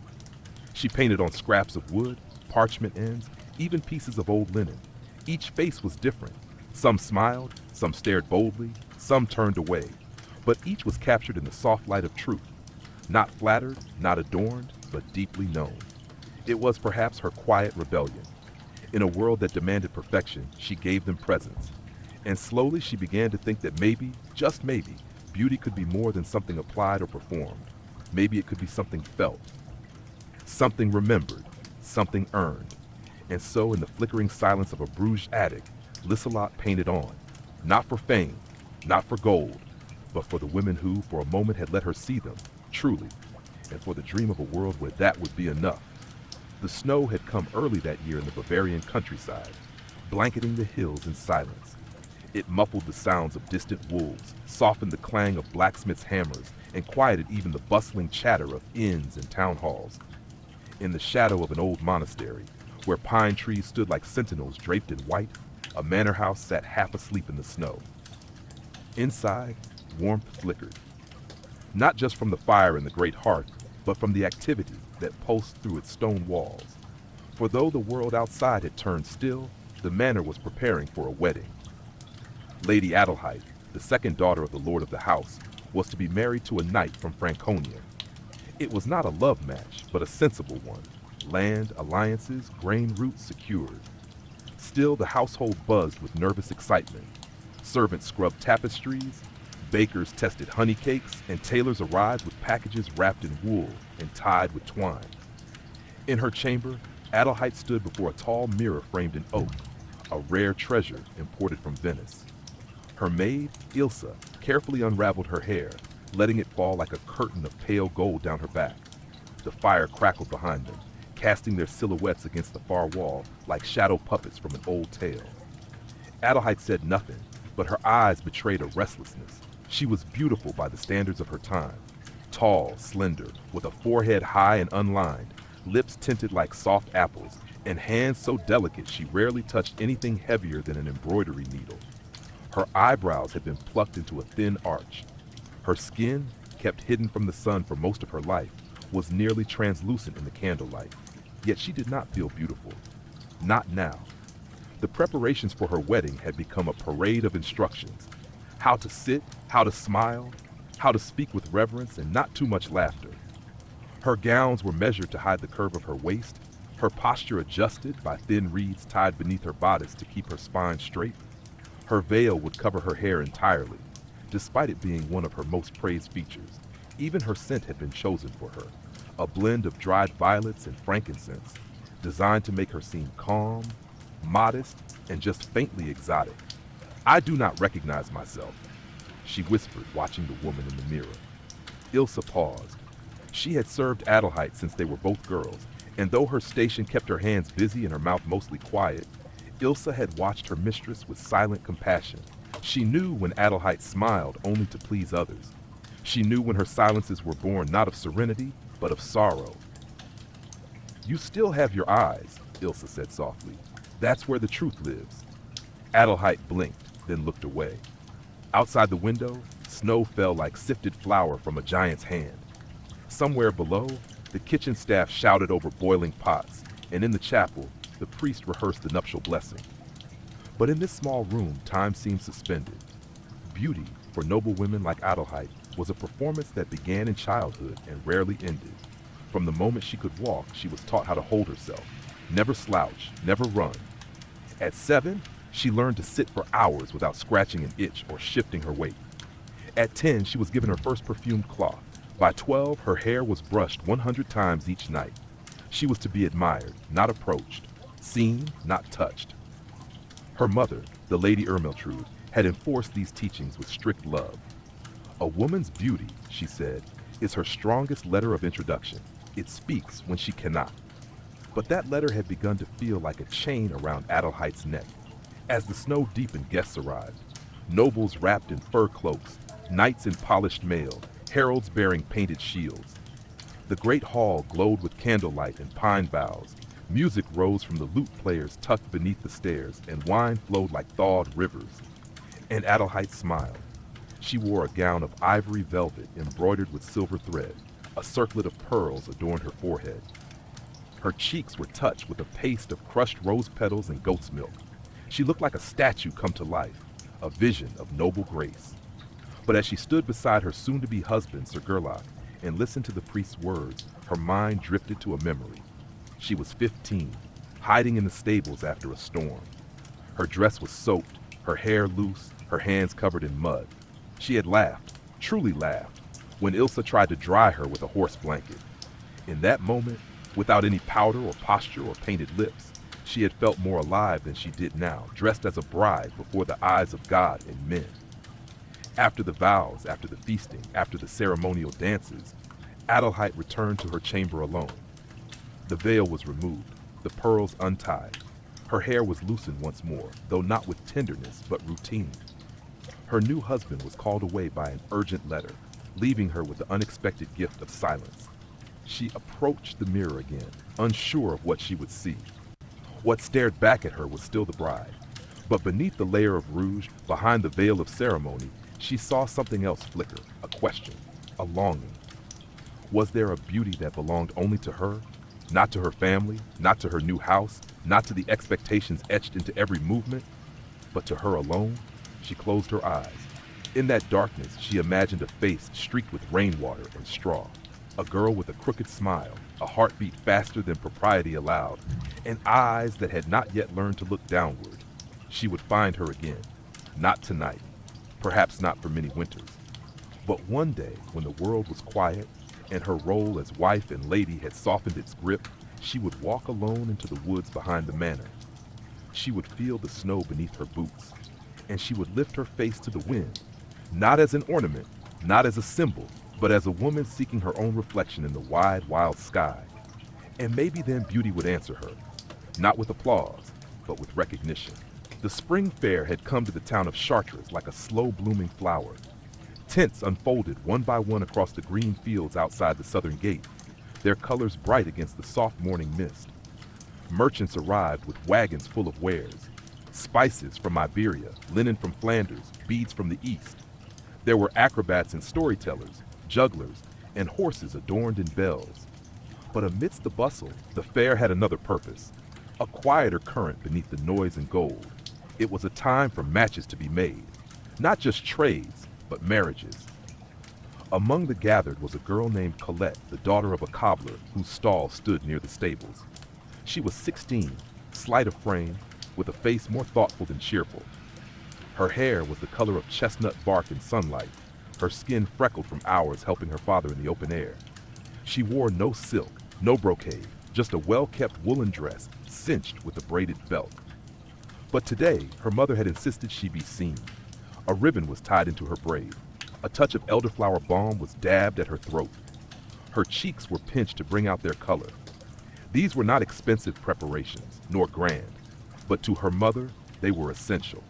[SPEAKER 1] She painted on scraps of wood, parchment ends, even pieces of old linen. Each face was different. Some smiled, some stared boldly, some turned away. But each was captured in the soft light of truth. Not flattered, not adorned, but deeply known. It was perhaps her quiet rebellion. In a world that demanded perfection, she gave them presence. And slowly she began to think that maybe, just maybe, beauty could be more than something applied or performed. Maybe it could be something felt, something remembered, something earned. And so in the flickering silence of a Bruges attic, Lissalot painted on, not for fame, not for gold, but for the women who, for a moment, had let her see them, truly, and for the dream of a world where that would be enough. The snow had come early that year in the Bavarian countryside, blanketing the hills in silence. It muffled the sounds of distant wolves, softened the clang of blacksmiths' hammers, and quieted even the bustling chatter of inns and town halls. In the shadow of an old monastery, where pine trees stood like sentinels draped in white, a manor house sat half asleep in the snow. Inside, warmth flickered, not just from the fire in the great hearth, but from the activity that pulsed through its stone walls. For though the world outside had turned still, the manor was preparing for a wedding. Lady Adelheid, the second daughter of the lord of the house, was to be married to a knight from Franconia. It was not a love match, but a sensible one. Land, alliances, grain routes secured. Still, the household buzzed with nervous excitement. Servants scrubbed tapestries, bakers tested honey cakes, and tailors arrived with packages wrapped in wool and tied with twine. In her chamber, Adelheid stood before a tall mirror framed in oak, a rare treasure imported from Venice. Her maid, Ilsa, carefully unraveled her hair, letting it fall like a curtain of pale gold down her back. The fire crackled behind them, casting their silhouettes against the far wall like shadow puppets from an old tale. Adelheid said nothing, but her eyes betrayed a restlessness. She was beautiful by the standards of her time. Tall, slender, with a forehead high and unlined, lips tinted like soft apples, and hands so delicate she rarely touched anything heavier than an embroidery needle. Her eyebrows had been plucked into a thin arch. Her skin, kept hidden from the sun for most of her life, was nearly translucent in the candlelight. Yet she did not feel beautiful. Not now. The preparations for her wedding had become a parade of instructions. How to sit, how to smile, how to speak with reverence and not too much laughter. Her gowns were measured to hide the curve of her waist, her posture adjusted by thin reeds tied beneath her bodice to keep her spine straight. Her veil would cover her hair entirely, despite it being one of her most praised features. Even her scent had been chosen for her, a blend of dried violets and frankincense, designed to make her seem calm, modest, and just faintly exotic. "I do not recognize myself," she whispered, watching the woman in the mirror. Ilsa paused. She had served Adelheid since they were both girls, And though her station kept her hands busy and her mouth mostly quiet, Ilsa had watched her mistress with silent compassion. She knew when Adelheid smiled only to please others. She knew when her silences were born not of serenity, but of sorrow. "You still have your eyes," Ilsa said softly. "That's where the truth lives." Adelheid blinked, then looked away. Outside the window, snow fell like sifted flour from a giant's hand. Somewhere below, the kitchen staff shouted over boiling pots, and in the chapel, the priest rehearsed the nuptial blessing. But in this small room, time seemed suspended. Beauty, for noble women like Adelheid, was a performance that began in childhood and rarely ended. From the moment she could walk, she was taught how to hold herself, never slouch, never run. At 7, she learned to sit for hours without scratching an itch or shifting her weight. At 10, she was given her first perfumed cloth. By 12, her hair was brushed 100 times each night. She was to be admired, not approached, seen, not touched. Her mother, the Lady Ermeltrude, had enforced these teachings with strict love. "A woman's beauty," she said, "is her strongest letter of introduction. It speaks when she cannot." But that letter had begun to feel like a chain around Adelheid's neck. As the snow deepened, guests arrived. Nobles wrapped in fur cloaks, knights in polished mail, heralds bearing painted shields. The great hall glowed with candlelight and pine boughs. Music rose from the lute players tucked beneath the stairs, and wine flowed like thawed rivers. And Adelheid smiled. She wore a gown of ivory velvet embroidered with silver thread. A circlet of pearls adorned her forehead. Her cheeks were touched with a paste of crushed rose petals and goat's milk. She looked like a statue come to life, a vision of noble grace. But as she stood beside her soon-to-be husband, Sir Gerlach, and listened to the priest's words, her mind drifted to a memory. She was 15, hiding in the stables after a storm. Her dress was soaked, her hair loose, her hands covered in mud. She had laughed, truly laughed, when Ilsa tried to dry her with a horse blanket. In that moment, without any powder or posture or painted lips, she had felt more alive than she did now, dressed as a bride before the eyes of God and men. After the vows, after the feasting, after the ceremonial dances, Adelheid returned to her chamber alone. The veil was removed, the pearls untied. Her hair was loosened once more, though not with tenderness, but routine. Her new husband was called away by an urgent letter, leaving her with the unexpected gift of silence. She approached the mirror again, unsure of what she would see. What stared back at her was still the bride. But beneath the layer of rouge, behind the veil of ceremony, she saw something else flicker, a question, a longing. Was there a beauty that belonged only to her? Not to her family, not to her new house, not to the expectations etched into every movement, but to her alone? She closed her eyes. In that darkness, she imagined a face streaked with rainwater and straw, a girl with a crooked smile, a heartbeat faster than propriety allowed, and eyes that had not yet learned to look downward. She would find her again, not tonight, perhaps not for many winters, but one day when the world was quiet and her role as wife and lady had softened its grip, she would walk alone into the woods behind the manor. She would feel the snow beneath her boots, and she would lift her face to the wind, not as an ornament, not as a symbol, but as a woman seeking her own reflection in the wide, wild sky. And maybe then beauty would answer her, not with applause, but with recognition. The spring fair had come to the town of Chartres like a slow-blooming flower. Tents unfolded one by one across the green fields outside the southern gate, their colors bright against the soft morning mist. Merchants arrived with wagons full of wares, spices from Iberia, linen from Flanders, beads from the east. There were acrobats and storytellers, jugglers, and horses adorned in bells. But amidst the bustle, the fair had another purpose, a quieter current beneath the noise and gold. It was a time for matches to be made, not just trades, but marriages. Among the gathered was a girl named Colette, the daughter of a cobbler whose stall stood near the stables. She was 16, slight of frame, with a face more thoughtful than cheerful. Her hair was the color of chestnut bark in sunlight, her skin freckled from hours helping her father in the open air. She wore no silk, no brocade, just a well-kept woolen dress, cinched with a braided belt. But today, her mother had insisted she be seen. A ribbon was tied into her braid. A touch of elderflower balm was dabbed at her throat. Her cheeks were pinched to bring out their color. These were not expensive preparations, nor grand, but to her mother, they were essential.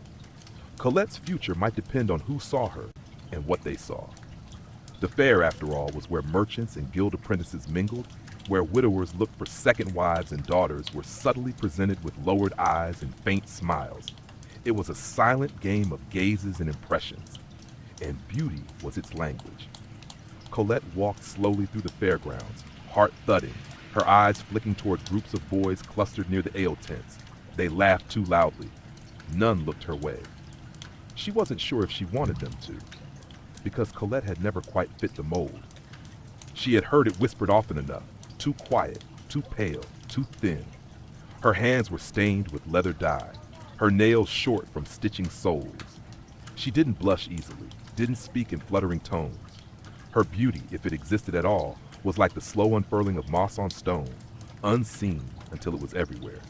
[SPEAKER 1] Colette's future might depend on who saw her and what they saw. The fair, after all, was where merchants and guild apprentices mingled, where widowers looked for second wives and daughters were subtly presented with lowered eyes and faint smiles. It was a silent game of gazes and impressions, and beauty was its language. Colette walked slowly through the fairgrounds, heart thudding, her eyes flicking toward groups of boys clustered near the ale tents. They laughed too loudly. None looked her way. She wasn't sure if she wanted them to, because Colette had never quite fit the mold. She had heard it whispered often enough, too quiet, too pale, too thin. Her hands were stained with leather dye, her nails short from stitching soles. She didn't blush easily, didn't speak in fluttering tones. Her beauty, if it existed at all, was like the slow unfurling of moss on stone, unseen until it was everywhere.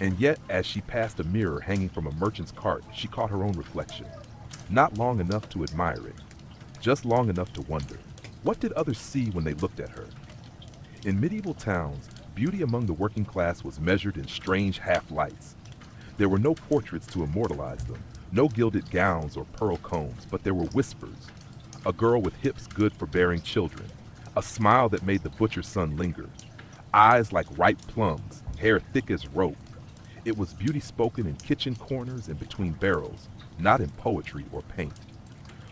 [SPEAKER 1] And yet, as she passed a mirror hanging from a merchant's cart, she caught her own reflection. Not long enough to admire it, just long enough to wonder, what did others see when they looked at her? In medieval towns, beauty among the working class was measured in strange half-lights. There were no portraits to immortalize them, no gilded gowns or pearl combs, but there were whispers. A girl with hips good for bearing children, a smile that made the butcher's son linger, eyes like ripe plums, hair thick as rope. It was beauty spoken in kitchen corners and between barrels, not in poetry or paint.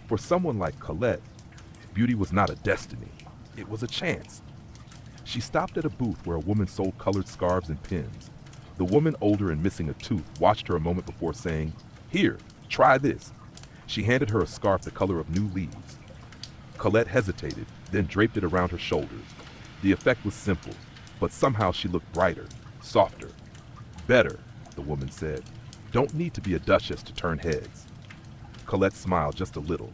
[SPEAKER 1] For someone like Colette, beauty was not a destiny, it was a chance. She stopped at a booth where a woman sold colored scarves and pins. The woman, older and missing a tooth, watched her a moment before saying, "Here, try this." She handed her a scarf the color of new leaves. Colette hesitated, then draped it around her shoulders. The effect was simple, but somehow she looked brighter, softer. "Better," the woman said. "Don't need to be a duchess to turn heads." Colette smiled just a little.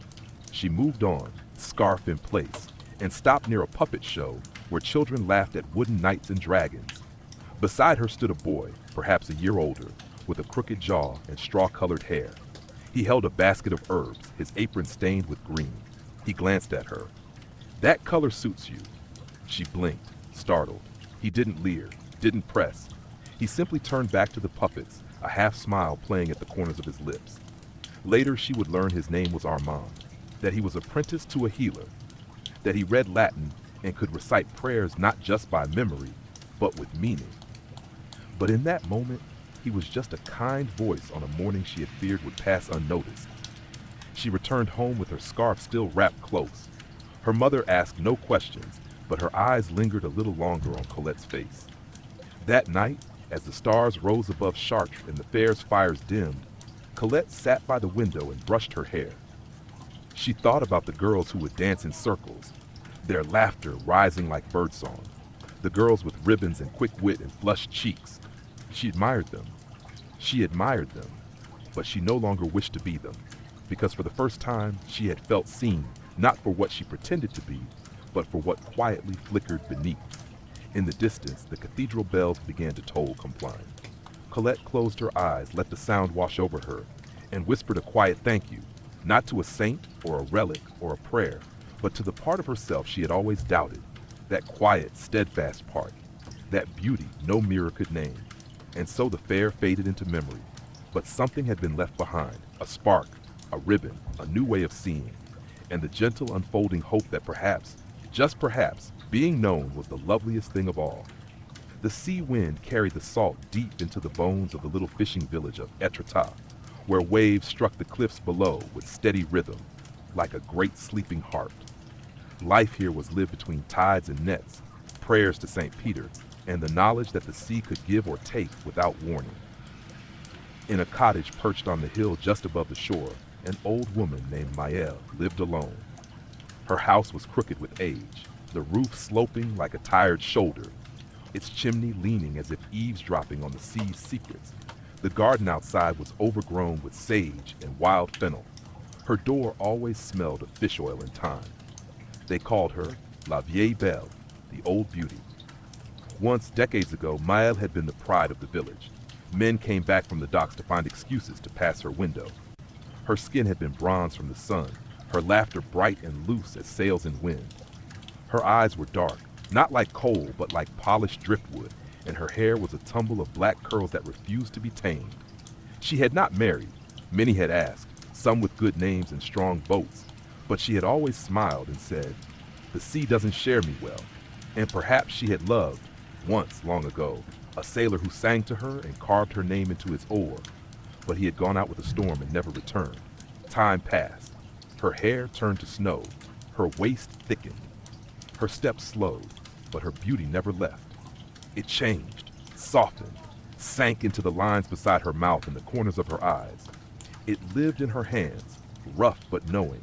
[SPEAKER 1] She moved on, scarf in place, and stopped near a puppet show where children laughed at wooden knights and dragons. Beside her stood a boy, perhaps a year older, with a crooked jaw and straw-colored hair. He held a basket of herbs, his apron stained with green. He glanced at her. "That color suits you." She blinked, startled. He didn't leer, didn't press. He simply turned back to the puppets, a half-smile playing at the corners of his lips. Later she would learn his name was Armand, that he was apprenticed to a healer, that he read Latin and could recite prayers not just by memory, but with meaning. But in that moment, he was just a kind voice on a morning she had feared would pass unnoticed. She returned home with her scarf still wrapped close. Her mother asked no questions, but her eyes lingered a little longer on Colette's face. That night, as the stars rose above Chartres and the fair's fires dimmed, Colette sat by the window and brushed her hair. She thought about the girls who would dance in circles, their laughter rising like birdsong, the girls with ribbons and quick wit and flushed cheeks. She admired them. She admired them, but she no longer wished to be them, because for the first time she had felt seen, not for what she pretended to be, but for what quietly flickered beneath. In the distance, the cathedral bells began to toll compline. Colette closed her eyes, let the sound wash over her, and whispered a quiet thank you, not to a saint or a relic or a prayer, but to the part of herself she had always doubted, that quiet, steadfast part, that beauty no mirror could name. And so the fair faded into memory, but something had been left behind, a spark, a ribbon, a new way of seeing, and the gentle unfolding hope that perhaps, just perhaps, being known was the loveliest thing of all. The sea wind carried the salt deep into the bones of the little fishing village of Etretat, where waves struck the cliffs below with steady rhythm, like a great sleeping heart. Life here was lived between tides and nets, prayers to St. Peter, and the knowledge that the sea could give or take without warning. In a cottage perched on the hill just above the shore, an old woman named Maëlle lived alone. Her house was crooked with age, the roof sloping like a tired shoulder, its chimney leaning as if eavesdropping on the sea's secrets. The garden outside was overgrown with sage and wild fennel. Her door always smelled of fish oil and thyme. They called her La Vieille Belle, the old beauty. Once, decades ago, Maëlle had been the pride of the village. Men came back from the docks to find excuses to pass her window. Her skin had been bronzed from the sun, her laughter bright and loose as sails in wind. Her eyes were dark, not like coal, but like polished driftwood, and her hair was a tumble of black curls that refused to be tamed. She had not married, many had asked, some with good names and strong votes, but she had always smiled and said, "The sea doesn't share me well." And perhaps she had loved, once long ago, a sailor who sang to her and carved her name into his oar, but he had gone out with a storm and never returned. Time passed. Her hair turned to snow, her waist thickened. Her steps slowed, but her beauty never left. It changed, softened, sank into the lines beside her mouth and the corners of her eyes. It lived in her hands, rough but knowing,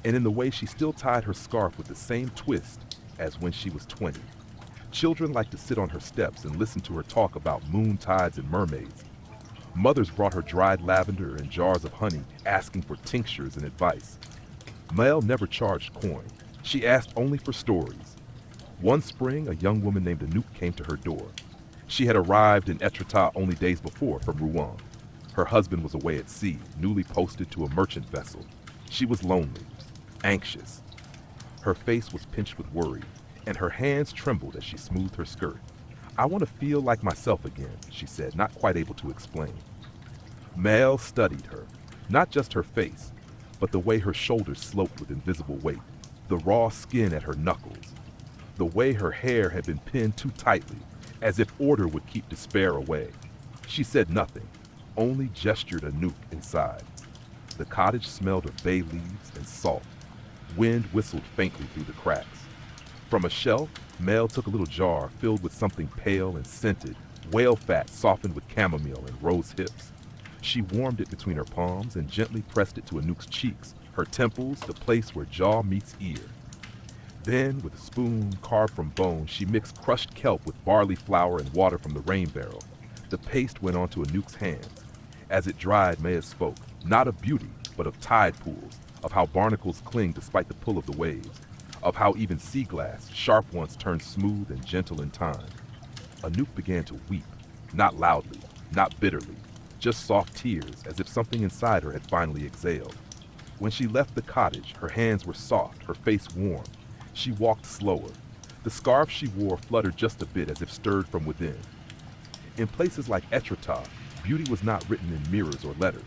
[SPEAKER 1] and in the way she still tied her scarf with the same twist as when she was 20. Children liked to sit on her steps and listen to her talk about moon tides and mermaids. Mothers brought her dried lavender and jars of honey, asking for tinctures and advice. Mael never charged coin. She asked only for stories. One spring, a young woman named Anouk came to her door. She had arrived in Etretat only days before from Rouen. Her husband was away at sea, newly posted to a merchant vessel. She was lonely, anxious. Her face was pinched with worry, and her hands trembled as she smoothed her skirt. "I want to feel like myself again," she said, not quite able to explain. Mael studied her, not just her face, but the way her shoulders sloped with invisible weight, the raw skin at her knuckles, the way her hair had been pinned too tightly, as if order would keep despair away. She said nothing, only gestured Anouk inside. The cottage smelled of bay leaves and salt. Wind whistled faintly through the cracks. From a shelf, Mael took a little jar filled with something pale and scented, whale fat softened with chamomile and rose hips. She warmed it between her palms and gently pressed it to Anouk's cheeks, her temples, the place where jaw meets ear. Then, with a spoon carved from bone, she mixed crushed kelp with barley flour and water from the rain barrel. The paste went onto Anouk's hands. As it dried, Maya spoke, not of beauty, but of tide pools, of how barnacles cling despite the pull of the waves, of how even sea glass, sharp once, turns smooth and gentle in time. Anouk began to weep, not loudly, not bitterly, just soft tears, as if something inside her had finally exhaled. When she left the cottage, her hands were soft, her face warm. She walked slower. The scarf she wore fluttered just a bit as if stirred from within. In places like Etretat, beauty was not written in mirrors or letters.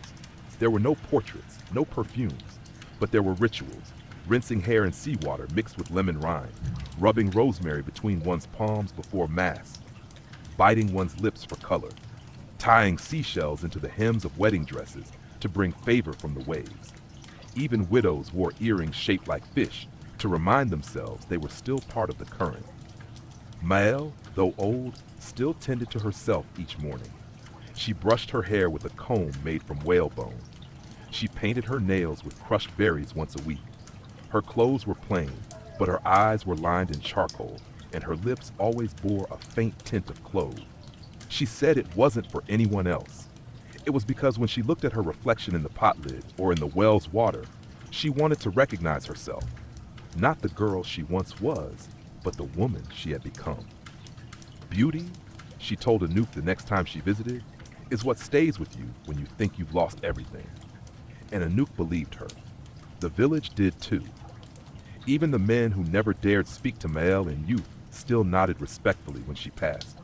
[SPEAKER 1] There were no portraits, no perfumes, but there were rituals, rinsing hair in seawater mixed with lemon rind, rubbing rosemary between one's palms before Mass, biting one's lips for color, tying seashells into the hems of wedding dresses to bring favor from the waves. Even widows wore earrings shaped like fish to remind themselves they were still part of the current. Mael, though old, still tended to herself each morning. She brushed her hair with a comb made from whalebone. She painted her nails with crushed berries once a week. Her clothes were plain, but her eyes were lined in charcoal, and her lips always bore a faint tint of clove. She said it wasn't for anyone else. It was because when she looked at her reflection in the pot lid or in the well's water, she wanted to recognize herself. Not the girl she once was, but the woman she had become. Beauty, she told Anouk the next time she visited, is what stays with you when you think you've lost everything. And Anouk believed her. The village did too. Even the men who never dared speak to Mael in youth still nodded respectfully when she passed.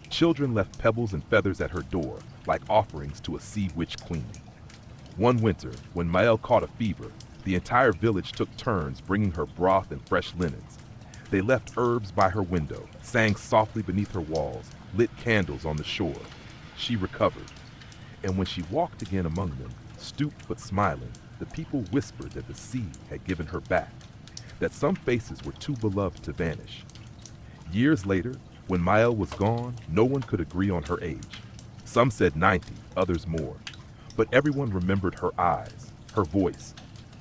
[SPEAKER 1] Children left pebbles and feathers at her door, like offerings to a sea witch queen. One winter, when Mael caught a fever, the entire village took turns bringing her broth and fresh linens. They left herbs by her window, sang softly beneath her walls, lit candles on the shore. She recovered. And when she walked again among them, stooped but smiling, the people whispered that the sea had given her back, that some faces were too beloved to vanish. Years later, when Mael was gone, no one could agree on her age. Some said 90, others more. But everyone remembered her eyes, her voice,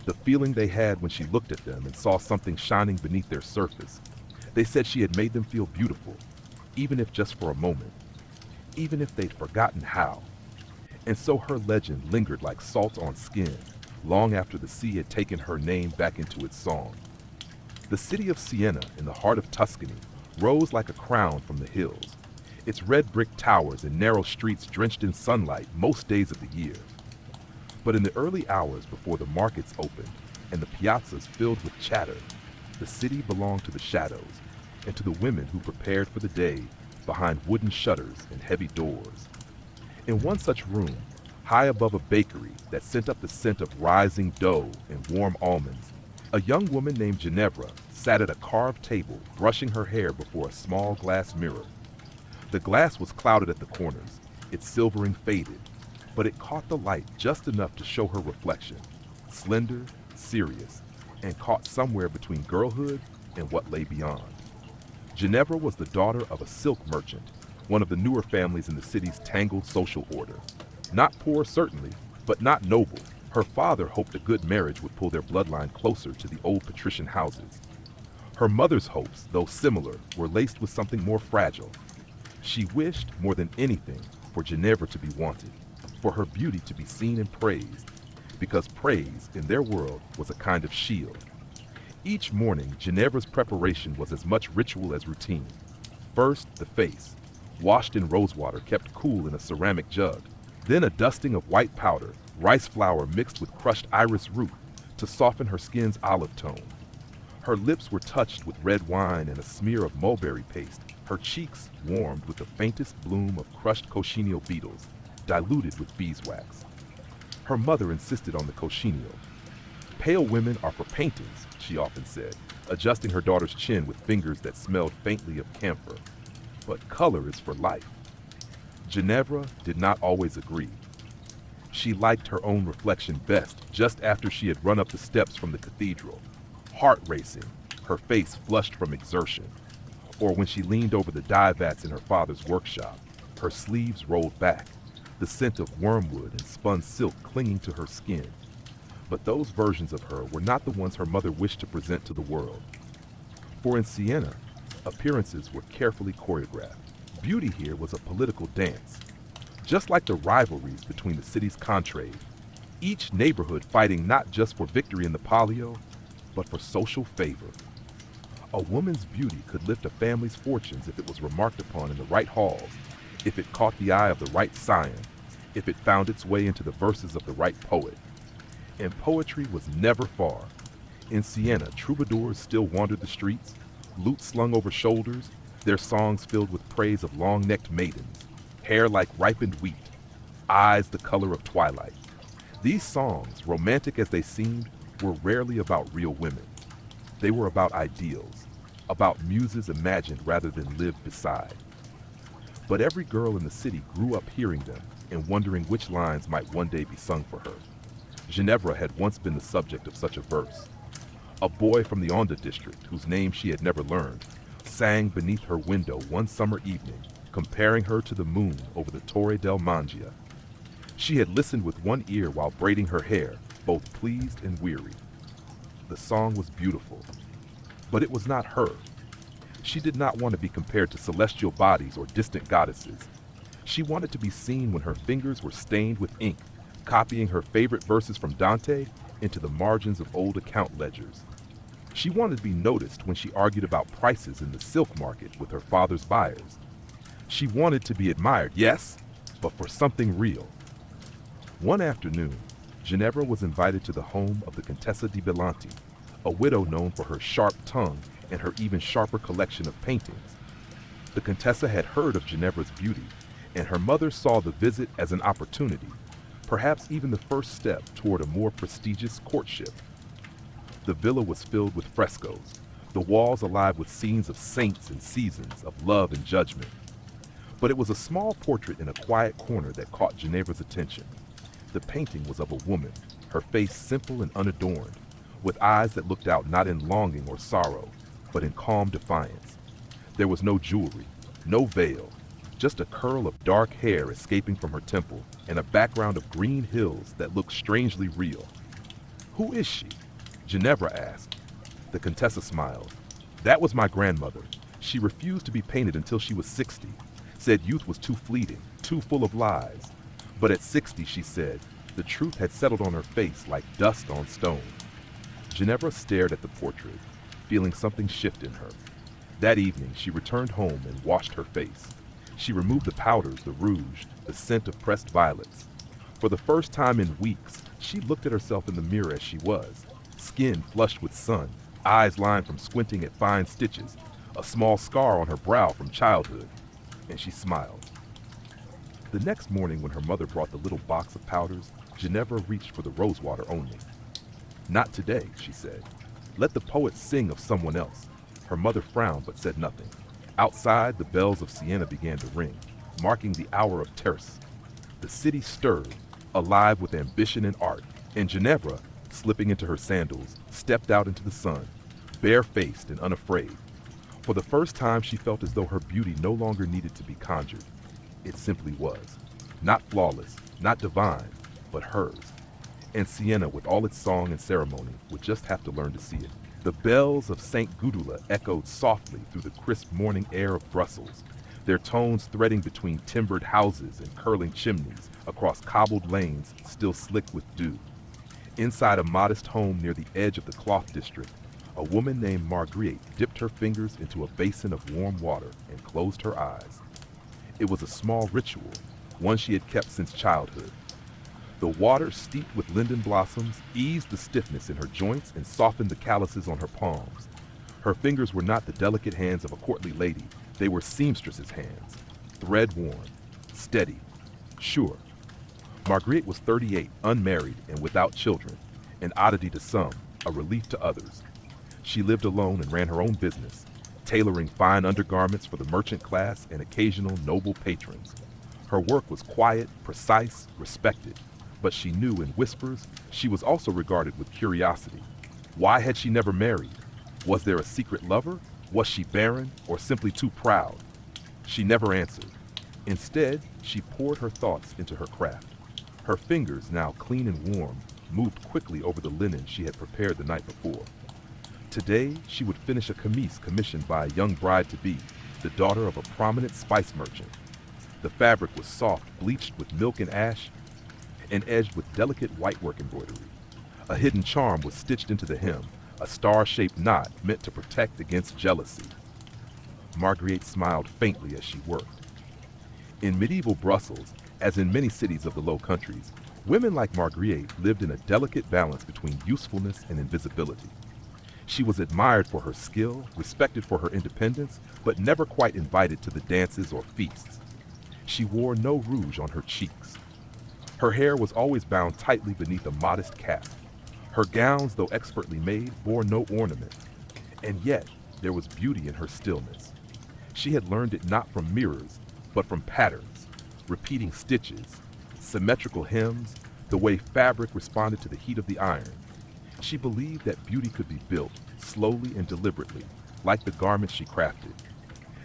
[SPEAKER 1] the feeling they had when she looked at them and saw something shining beneath their surface. They said she had made them feel beautiful, even if just for a moment, even if they'd forgotten how. And so her legend lingered like salt on skin, long after the sea had taken her name back into its song. The city of Siena, in the heart of Tuscany, rose like a crown from the hills, its red brick towers and narrow streets drenched in sunlight most days of the year. But in the early hours before the markets opened and the piazzas filled with chatter, the city belonged to the shadows and to the women who prepared for the day behind wooden shutters and heavy doors. In one such room, high above a bakery that sent up the scent of rising dough and warm almonds, a young woman named Ginevra sat at a carved table brushing her hair before a small glass mirror. The glass was clouded at the corners, its silvering faded, but it caught the light just enough to show her reflection, slender, serious, and caught somewhere between girlhood and what lay beyond. Ginevra was the daughter of a silk merchant, one of the newer families in the city's tangled social order. Not poor, certainly, but not noble. Her father hoped a good marriage would pull their bloodline closer to the old patrician houses. Her mother's hopes, though similar, were laced with something more fragile. She wished, more than anything, for Ginevra to be wanted, for her beauty to be seen and praised, because praise, in their world, was a kind of shield. Each morning, Ginevra's preparation was as much ritual as routine. First, the face, washed in rosewater kept cool in a ceramic jug, then a dusting of white powder, rice flour mixed with crushed iris root to soften her skin's olive tone. Her lips were touched with red wine and a smear of mulberry paste, her cheeks warmed with the faintest bloom of crushed cochineal beetles, diluted with beeswax. Her mother insisted on the cochineal. "Pale women are for paintings," she often said, adjusting her daughter's chin with fingers that smelled faintly of camphor. "But color is for life." Ginevra did not always agree. She liked her own reflection best just after she had run up the steps from the cathedral, heart racing, her face flushed from exertion, or when she leaned over the dye vats in her father's workshop, her sleeves rolled back, the scent of wormwood and spun silk clinging to her skin. But those versions of her were not the ones her mother wished to present to the world. For in Siena, appearances were carefully choreographed. Beauty here was a political dance. Just like the rivalries between the city's contrave, each neighborhood fighting not just for victory in the palio, but for social favor. A woman's beauty could lift a family's fortunes if it was remarked upon in the right halls, if it caught the eye of the right scion, if it found its way into the verses of the right poet. And poetry was never far. In Siena, troubadours still wandered the streets, lutes slung over shoulders, their songs filled with praise of long-necked maidens, hair like ripened wheat, eyes the color of twilight. These songs, romantic as they seemed, were rarely about real women. They were about ideals, about muses imagined rather than lived beside. But every girl in the city grew up hearing them and wondering which lines might one day be sung for her. Ginevra had once been the subject of such a verse. A boy from the Onda district, whose name she had never learned, sang beneath her window one summer evening, comparing her to the moon over the Torre del Mangia. She had listened with one ear while braiding her hair, both pleased and weary. The song was beautiful, but it was not her. She did not want to be compared to celestial bodies or distant goddesses. She wanted to be seen when her fingers were stained with ink, copying her favorite verses from Dante into the margins of old account ledgers. She wanted to be noticed when she argued about prices in the silk market with her father's buyers. She wanted to be admired, yes, but for something real. One afternoon, Ginevra was invited to the home of the Contessa di Bellanti, a widow known for her sharp tongue and her even sharper collection of paintings. The Contessa had heard of Ginevra's beauty, and her mother saw the visit as an opportunity, perhaps even the first step toward a more prestigious courtship. The villa was filled with frescoes, the walls alive with scenes of saints and seasons, of love and judgment. But it was a small portrait in a quiet corner that caught Ginevra's attention. The painting was of a woman, her face simple and unadorned, with eyes that looked out not in longing or sorrow, but in calm defiance. There was no jewelry, no veil, just a curl of dark hair escaping from her temple and a background of green hills that looked strangely real. "Who is she?" Ginevra asked. The Contessa smiled. "That was my grandmother. She refused to be painted until she was 60, said youth was too fleeting, too full of lies. But at 60, she said, the truth had settled on her face like dust on stone." Ginevra stared at the portrait, feeling something shift in her. That evening, she returned home and washed her face. She removed the powders, the rouge, the scent of pressed violets. For the first time in weeks, she looked at herself in the mirror as she was, skin flushed with sun, eyes lined from squinting at fine stitches, a small scar on her brow from childhood. and she smiled. The next morning when her mother brought the little box of powders, Ginevra reached for the rosewater only. "Not today," she said. "Let the poets sing of someone else." Her mother frowned but said nothing. Outside, the bells of Siena began to ring, marking the hour of terce. The city stirred, alive with ambition and art, and Ginevra, slipping into her sandals, stepped out into the sun, bare-faced and unafraid. For the first time she felt as though her beauty no longer needed to be conjured. It simply was. Not flawless, not divine, but hers. And Siena, with all its song and ceremony, would just have to learn to see it. The bells of St. Gudula echoed softly through the crisp morning air of Brussels, their tones threading between timbered houses and curling chimneys across cobbled lanes still slick with dew. Inside a modest home near the edge of the cloth district, a woman named Marguerite dipped her fingers into a basin of warm water and closed her eyes. It was a small ritual, one she had kept since childhood. The water, steeped with linden blossoms, eased the stiffness in her joints and softened the calluses on her palms. Her fingers were not the delicate hands of a courtly lady, they were seamstress's hands, thread-worn, steady, sure. Marguerite was 38, unmarried and without children, an oddity to some, a relief to others. She lived alone and ran her own business, tailoring fine undergarments for the merchant class and occasional noble patrons. Her work was quiet, precise, respected, but she knew in whispers she was also regarded with curiosity. Why had she never married? Was there a secret lover? Was she barren or simply too proud? She never answered. Instead, she poured her thoughts into her craft. Her fingers, now clean and warm, moved quickly over the linen she had prepared the night before. Today, she would finish a camise commissioned by a young bride-to-be, the daughter of a prominent spice merchant. The fabric was soft, bleached with milk and ash, and edged with delicate whitework embroidery. A hidden charm was stitched into the hem, a star-shaped knot meant to protect against jealousy. Marguerite smiled faintly as she worked. In medieval Brussels, as in many cities of the Low Countries, women like Marguerite lived in a delicate balance between usefulness and invisibility. She was admired for her skill, respected for her independence, but never quite invited to the dances or feasts. She wore no rouge on her cheeks. Her hair was always bound tightly beneath a modest cap. Her gowns, though expertly made, bore no ornament. And yet, there was beauty in her stillness. She had learned it not from mirrors, but from patterns, repeating stitches, symmetrical hems, the way fabric responded to the heat of the iron. She believed that beauty could be built, slowly and deliberately, like the garments she crafted.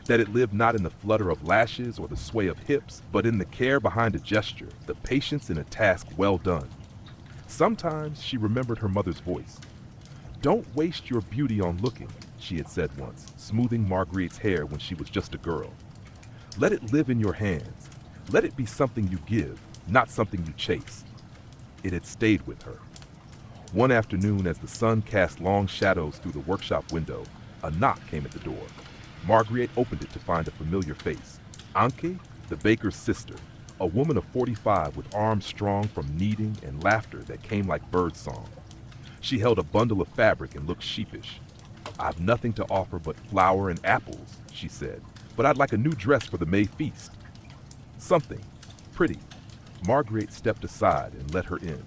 [SPEAKER 1] That it lived not in the flutter of lashes or the sway of hips, but in the care behind a gesture, the patience in a task well done. Sometimes she remembered her mother's voice. "Don't waste your beauty on looking," she had said once, smoothing Marguerite's hair when she was just a girl. "Let it live in your hands. Let it be something you give, not something you chase." It had stayed with her. One afternoon, as the sun cast long shadows through the workshop window, a knock came at the door. Marguerite opened it to find a familiar face. Anke, the baker's sister, a woman of 45 with arms strong from kneading and laughter that came like birdsong. She held a bundle of fabric and looked sheepish. "I've nothing to offer but flour and apples," she said, "but I'd like a new dress for the May feast." "Something pretty." Marguerite stepped aside and let her in.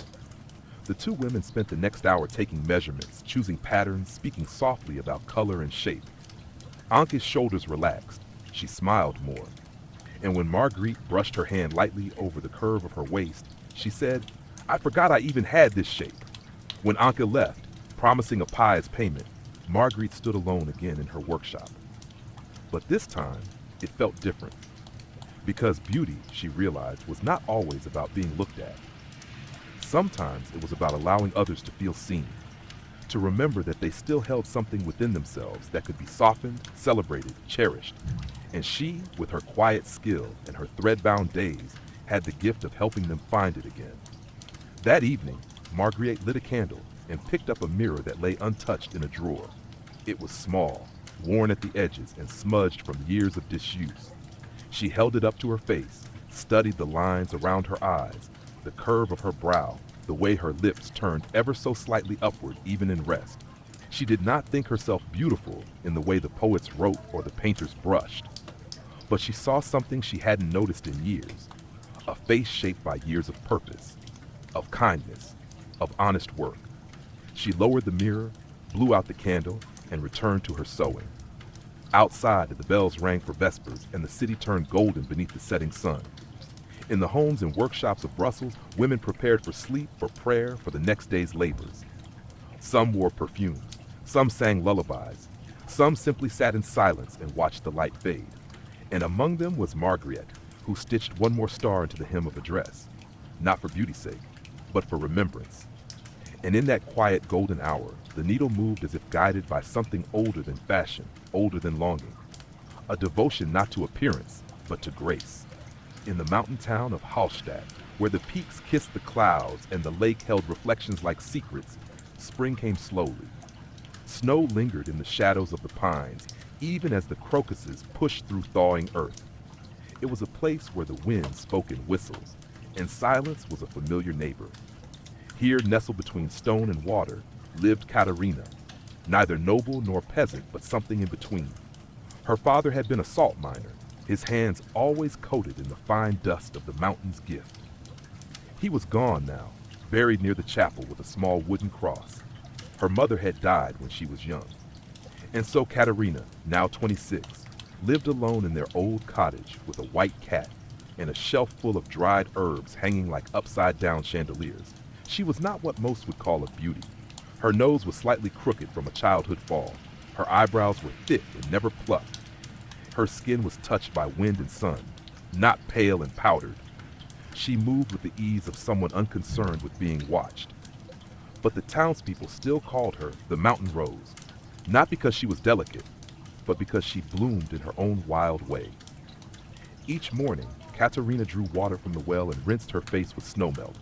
[SPEAKER 1] The two women spent the next hour taking measurements, choosing patterns, speaking softly about color and shape. Anke's shoulders relaxed. She smiled more. And when Marguerite brushed her hand lightly over the curve of her waist, she said, "I forgot I even had this shape." When Anke left, promising a pie as payment, Marguerite stood alone again in her workshop. But this time, it felt different. Because beauty, she realized, was not always about being looked at. Sometimes it was about allowing others to feel seen, to remember that they still held something within themselves that could be softened, celebrated, cherished. And she, with her quiet skill and her thread-bound days, had the gift of helping them find it again. That evening, Marguerite lit a candle and picked up a mirror that lay untouched in a drawer. It was small, worn at the edges and smudged from years of disuse. She held it up to her face, studied the lines around her eyes, the curve of her brow, the way her lips turned ever so slightly upward even in rest. She did not think herself beautiful in the way the poets wrote or the painters brushed, But she saw something she hadn't noticed in years, a face shaped by years of purpose, of kindness, of honest work. She lowered the mirror, blew out the candle, and returned to her sewing. Outside, the bells rang for vespers, and the city turned golden beneath the setting sun. In the homes and workshops of Brussels, women prepared for sleep, for prayer, for the next day's labors. Some wore perfumes, some sang lullabies, some simply sat in silence and watched the light fade. And among them was Margaret, who stitched one more star into the hem of a dress, not for beauty's sake, but for remembrance. And in that quiet golden hour, the needle moved as if guided by something older than fashion, older than longing. A devotion not to appearance, but to grace. In the mountain town of Hallstatt, where the peaks kissed the clouds and the lake held reflections like secrets, spring came slowly. Snow lingered in the shadows of the pines, even as the crocuses pushed through thawing earth. It was a place where the wind spoke in whistles, and silence was a familiar neighbor. Here, nestled between stone and water, lived Katerina, neither noble nor peasant, but something in between. Her father had been a salt miner, his hands always coated in the fine dust of the mountain's gift. He was gone now, buried near the chapel with a small wooden cross. Her mother had died when she was young. And so Katerina, now 26, lived alone in their old cottage with a white cat and a shelf full of dried herbs hanging like upside-down chandeliers. She was not what most would call a beauty. Her nose was slightly crooked from a childhood fall. Her eyebrows were thick and never plucked. Her skin was touched by wind and sun, not pale and powdered. She moved with the ease of someone unconcerned with being watched. But the townspeople still called her the Mountain Rose, not because she was delicate, but because she bloomed in her own wild way. Each morning, Katerina drew water from the well and rinsed her face with snowmelt.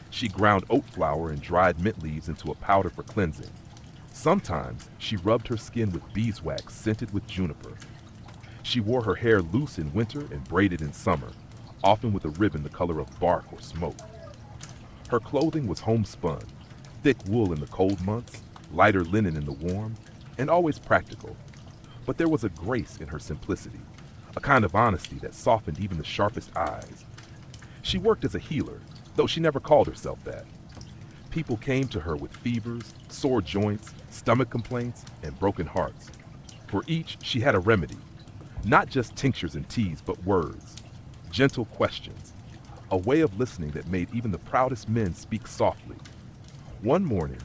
[SPEAKER 1] She ground oat flour and dried mint leaves into a powder for cleansing. Sometimes she rubbed her skin with beeswax scented with juniper. She wore her hair loose in winter and braided in summer, often with a ribbon the color of bark or smoke. Her clothing was homespun, thick wool in the cold months, lighter linen in the warm, and always practical. But there was a grace in her simplicity, a kind of honesty that softened even the sharpest eyes. She worked as a healer, though she never called herself that. People came to her with fevers, sore joints, stomach complaints, and broken hearts. For each, she had a remedy. Not just tinctures and teas, but words, gentle questions, a way of listening that made even the proudest men speak softly. One morning,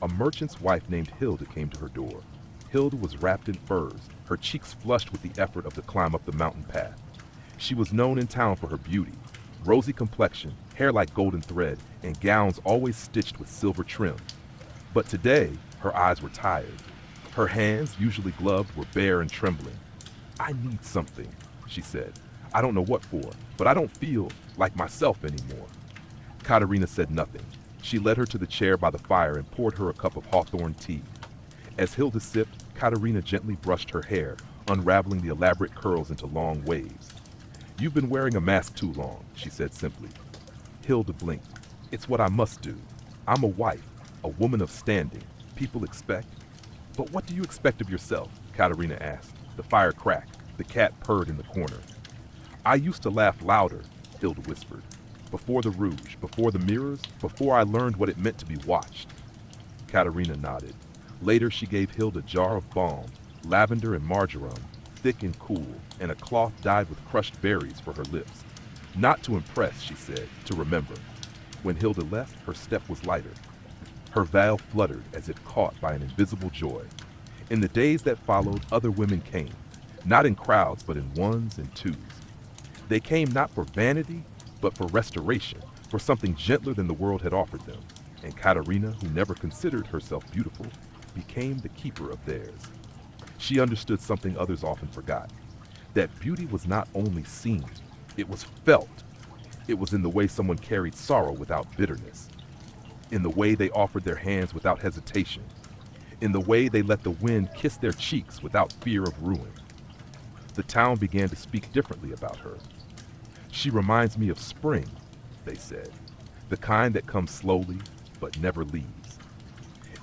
[SPEAKER 1] a merchant's wife named Hilda came to her door. Hilda was wrapped in furs, her cheeks flushed with the effort of the climb up the mountain path. She was known in town for her beauty, rosy complexion, hair like golden thread, and gowns always stitched with silver trim. But today, her eyes were tired. Her hands, usually gloved, were bare and trembling. "I need something," she said. "I don't know what for, but I don't feel like myself anymore." Katerina said nothing. She led her to the chair by the fire and poured her a cup of hawthorn tea. As Hilda sipped, Katerina gently brushed her hair, unraveling the elaborate curls into long waves. "You've been wearing a mask too long," she said simply. Hilda blinked. "It's what I must do. I'm a wife, a woman of standing. People expect." "But what do you expect of yourself?" Katerina asked. The fire cracked. The cat purred in the corner. "I used to laugh louder," Hilda whispered. "Before the rouge, before the mirrors, before I learned what it meant to be watched." Katerina nodded. Later, she gave Hilda a jar of balm, lavender and marjoram, thick and cool, and a cloth dyed with crushed berries for her lips. "Not to impress," she said, "to remember." When Hilda left, her step was lighter. Her veil fluttered as if caught by an invisible joy. In the days that followed, other women came, not in crowds, but in ones and twos. They came not for vanity, but for restoration, for something gentler than the world had offered them. And Katerina, who never considered herself beautiful, became the keeper of theirs. She understood something others often forgot, that beauty was not only seen, it was felt. It was in the way someone carried sorrow without bitterness, in the way they offered their hands without hesitation, in the way they let the wind kiss their cheeks without fear of ruin. The town began to speak differently about her. "She reminds me of spring," they said, "the kind that comes slowly but never leaves."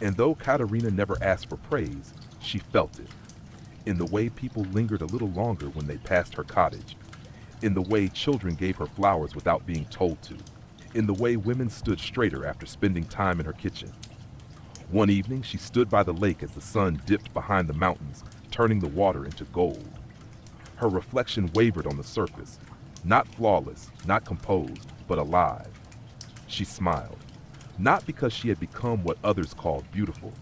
[SPEAKER 1] And though Katerina never asked for praise, she felt it. in the way people lingered a little longer when they passed her cottage, in the way children gave her flowers without being told to, in the way women stood straighter after spending time in her kitchen. One evening, she stood by the lake as the sun dipped behind the mountains, turning the water into gold. Her reflection wavered on the surface, not flawless, not composed, but alive. She smiled, not because she had become what others called beautiful,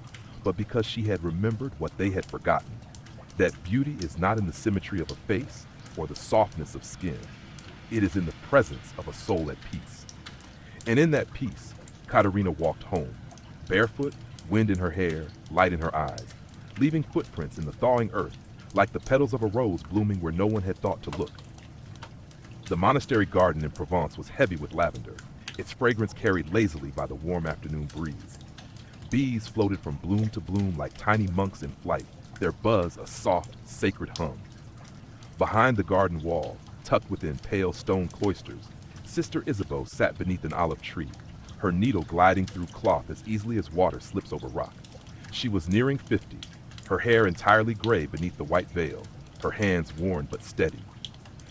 [SPEAKER 1] but because she had remembered what they had forgotten, that beauty is not in the symmetry of a face or the softness of skin. It is in the presence of a soul at peace. And in that peace, Katerina walked home, barefoot, wind in her hair, light in her eyes, leaving footprints in the thawing earth, like the petals of a rose blooming where no one had thought to look. The monastery garden in Provence was heavy with lavender, its fragrance carried lazily by the warm afternoon breeze. Bees floated from bloom to bloom like tiny monks in flight, their buzz a soft, sacred hum. Behind the garden wall, tucked within pale stone cloisters, Sister Isabeau sat beneath an olive tree, her needle gliding through cloth as easily as water slips over rock. She was nearing 50, her hair entirely gray beneath the white veil, her hands worn but steady.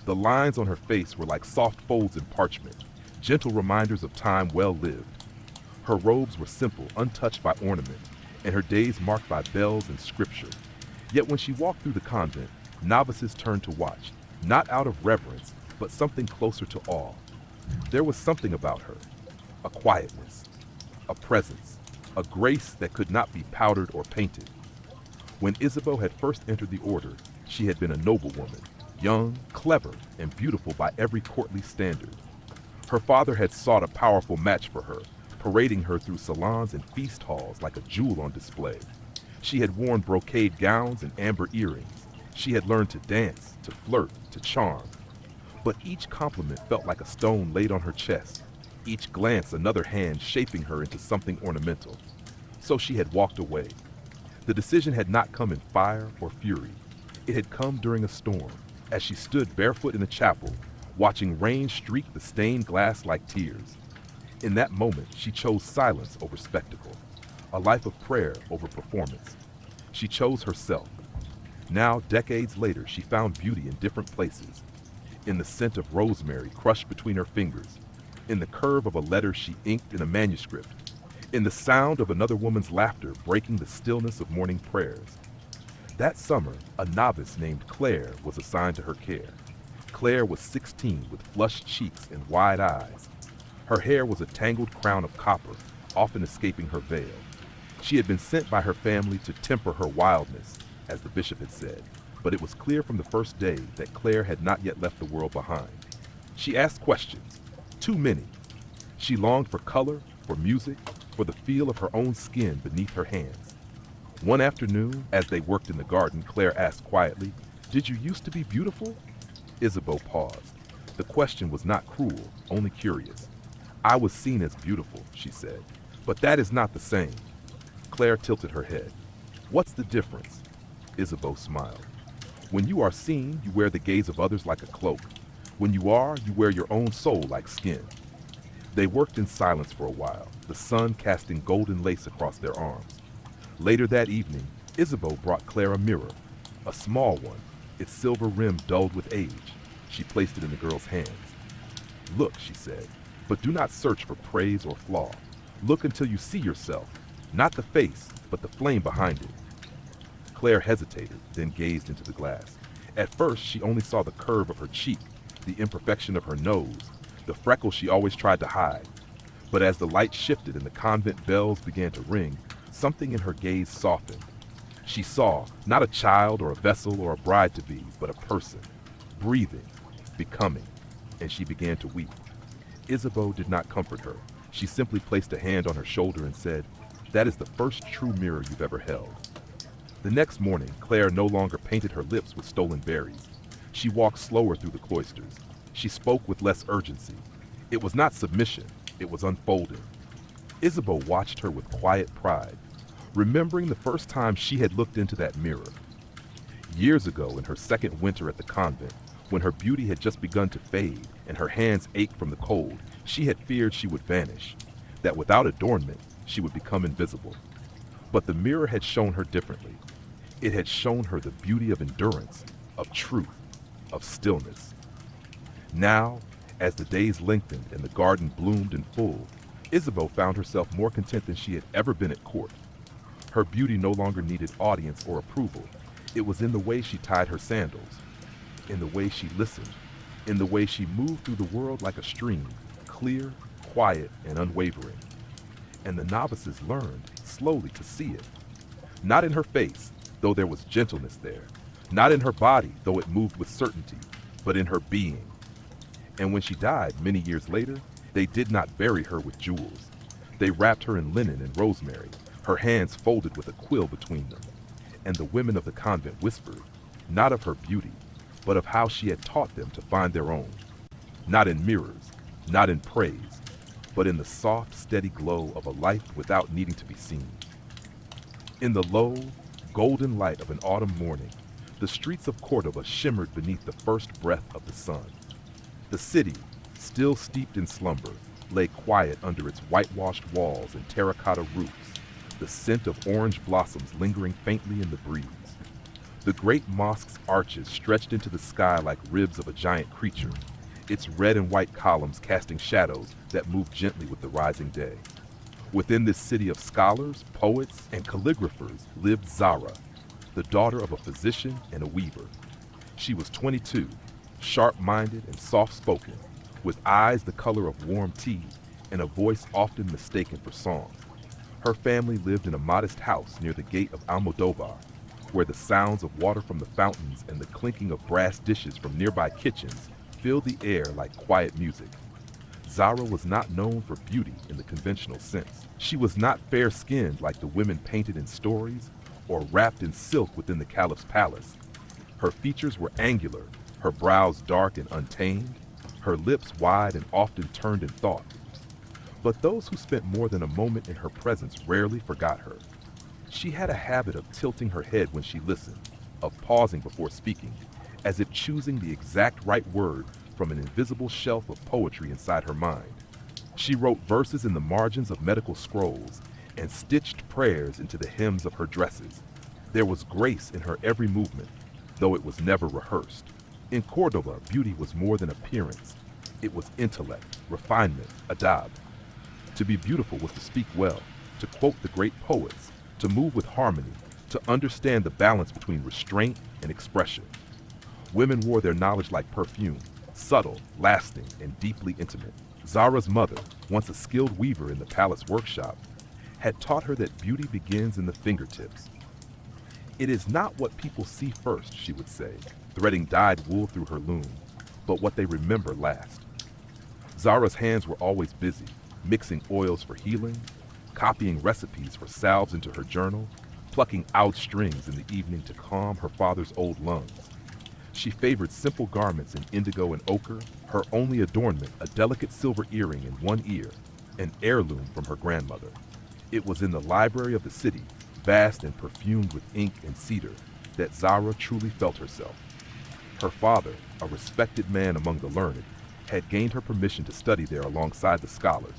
[SPEAKER 1] The lines on her face were like soft folds in parchment, gentle reminders of time well lived. Her robes were simple, untouched by ornament, and her days marked by bells and scripture. Yet when she walked through the convent, novices turned to watch, not out of reverence, but something closer to awe. There was something about her, a quietness, a presence, a grace that could not be powdered or painted. When Isabeau had first entered the order, she had been a noblewoman, young, clever, and beautiful by every courtly standard. Her father had sought a powerful match for her, parading her through salons and feast halls like a jewel on display. She had worn brocade gowns and amber earrings. She had learned to dance, to flirt, to charm. But each compliment felt like a stone laid on her chest, each glance another hand shaping her into something ornamental. So she had walked away. The decision had not come in fire or fury. It had come during a storm, as she stood barefoot in the chapel, watching rain streak the stained glass like tears. In that moment, she chose silence over spectacle, a life of prayer over performance. She chose herself. Now, decades later, she found beauty in different places. In the scent of rosemary crushed between her fingers, in the curve of a letter she inked in a manuscript, in the sound of another woman's laughter breaking the stillness of morning prayers. That summer, a novice named Claire was assigned to her care. Claire was 16 with flushed cheeks and wide eyes. Her hair was a tangled crown of copper, often escaping her veil. She had been sent by her family to temper her wildness, as the bishop had said, but it was clear from the first day that Claire had not yet left the world behind. She asked questions, too many. She longed for color, for music, for the feel of her own skin beneath her hands. One afternoon, as they worked in the garden, Claire asked quietly, "Did you used to be beautiful?" Isabeau paused. The question was not cruel, only curious. "I was seen as beautiful," she said, "but that is not the same." Claire tilted her head. "What's the difference?" Isabeau smiled. "When you are seen, you wear the gaze of others like a cloak. When you are, you wear your own soul like skin." They worked in silence for a while, the sun casting golden lace across their arms. Later that evening, Isabeau brought Claire a mirror, a small one, its silver rim dulled with age. She placed it in the girl's hands. "Look," she said, "but do not search for praise or flaw. Look until you see yourself, not the face, but the flame behind it." Claire hesitated, then gazed into the glass. At first, she only saw the curve of her cheek, the imperfection of her nose, the freckles she always tried to hide. But as the light shifted and the convent bells began to ring, something in her gaze softened. She saw not a child or a vessel or a bride-to-be, but a person, breathing, becoming, and she began to weep. Isabeau did not comfort her. She simply placed a hand on her shoulder and said, "That is the first true mirror you've ever held." The next morning, Claire no longer painted her lips with stolen berries. She walked slower through the cloisters. She spoke with less urgency. It was not submission, it was unfolding. Isabeau watched her with quiet pride, remembering the first time she had looked into that mirror. Years ago, in her second winter at the convent, when her beauty had just begun to fade and her hands ached from the cold, she had feared she would vanish, that without adornment, she would become invisible. But the mirror had shown her differently. It had shown her the beauty of endurance, of truth, of stillness. Now, as the days lengthened and the garden bloomed in full, Isabeau found herself more content than she had ever been at court. Her beauty no longer needed audience or approval. It was in the way she tied her sandals, in the way she listened, in the way she moved through the world like a stream, clear, quiet, and unwavering. And the novices learned, slowly, to see it. Not in her face, though there was gentleness there. Not in her body, though it moved with certainty, but in her being. And when she died many years later, they did not bury her with jewels. They wrapped her in linen and rosemary, her hands folded with a quill between them. And the women of the convent whispered, not of her beauty, but of how she had taught them to find their own. Not in mirrors, not in praise, but in the soft, steady glow of a life without needing to be seen. In the low, golden light of an autumn morning, the streets of Córdoba shimmered beneath the first breath of the sun. The city, still steeped in slumber, lay quiet under its whitewashed walls and terracotta roofs, the scent of orange blossoms lingering faintly in the breeze. The great mosque's arches stretched into the sky like ribs of a giant creature, its red and white columns casting shadows that moved gently with the rising day. Within this city of scholars, poets, and calligraphers lived Zara, the daughter of a physician and a weaver. She was 22, sharp-minded and soft-spoken, with eyes the color of warm tea and a voice often mistaken for song. Her family lived in a modest house near the gate of Almodovar, where the sounds of water from the fountains and the clinking of brass dishes from nearby kitchens filled the air like quiet music. Zara was not known for beauty in the conventional sense. She was not fair-skinned like the women painted in stories or wrapped in silk within the caliph's palace. Her features were angular, her brows dark and untamed, her lips wide and often turned in thought. But those who spent more than a moment in her presence rarely forgot her. She had a habit of tilting her head when she listened, of pausing before speaking, as if choosing the exact right word from an invisible shelf of poetry inside her mind. She wrote verses in the margins of medical scrolls and stitched prayers into the hems of her dresses. There was grace in her every movement, though it was never rehearsed. In Córdoba, beauty was more than appearance. It was intellect, refinement, adab. To be beautiful was to speak well, to quote the great poets, to move with harmony, to understand the balance between restraint and expression. Women wore their knowledge like perfume, subtle, lasting, and deeply intimate. Zara's mother, once a skilled weaver in the palace workshop, had taught her that beauty begins in the fingertips. It is not what people see first, she would say, threading dyed wool through her loom, but what they remember last. Zara's hands were always busy, mixing oils for healing, copying recipes for salves into her journal, plucking oud strings in the evening to calm her father's old lungs. She favored simple garments in indigo and ochre, her only adornment a delicate silver earring in one ear, an heirloom from her grandmother. It was in the library of the city, vast and perfumed with ink and cedar, that Zara truly felt herself. Her father, a respected man among the learned, had gained her permission to study there alongside the scholars.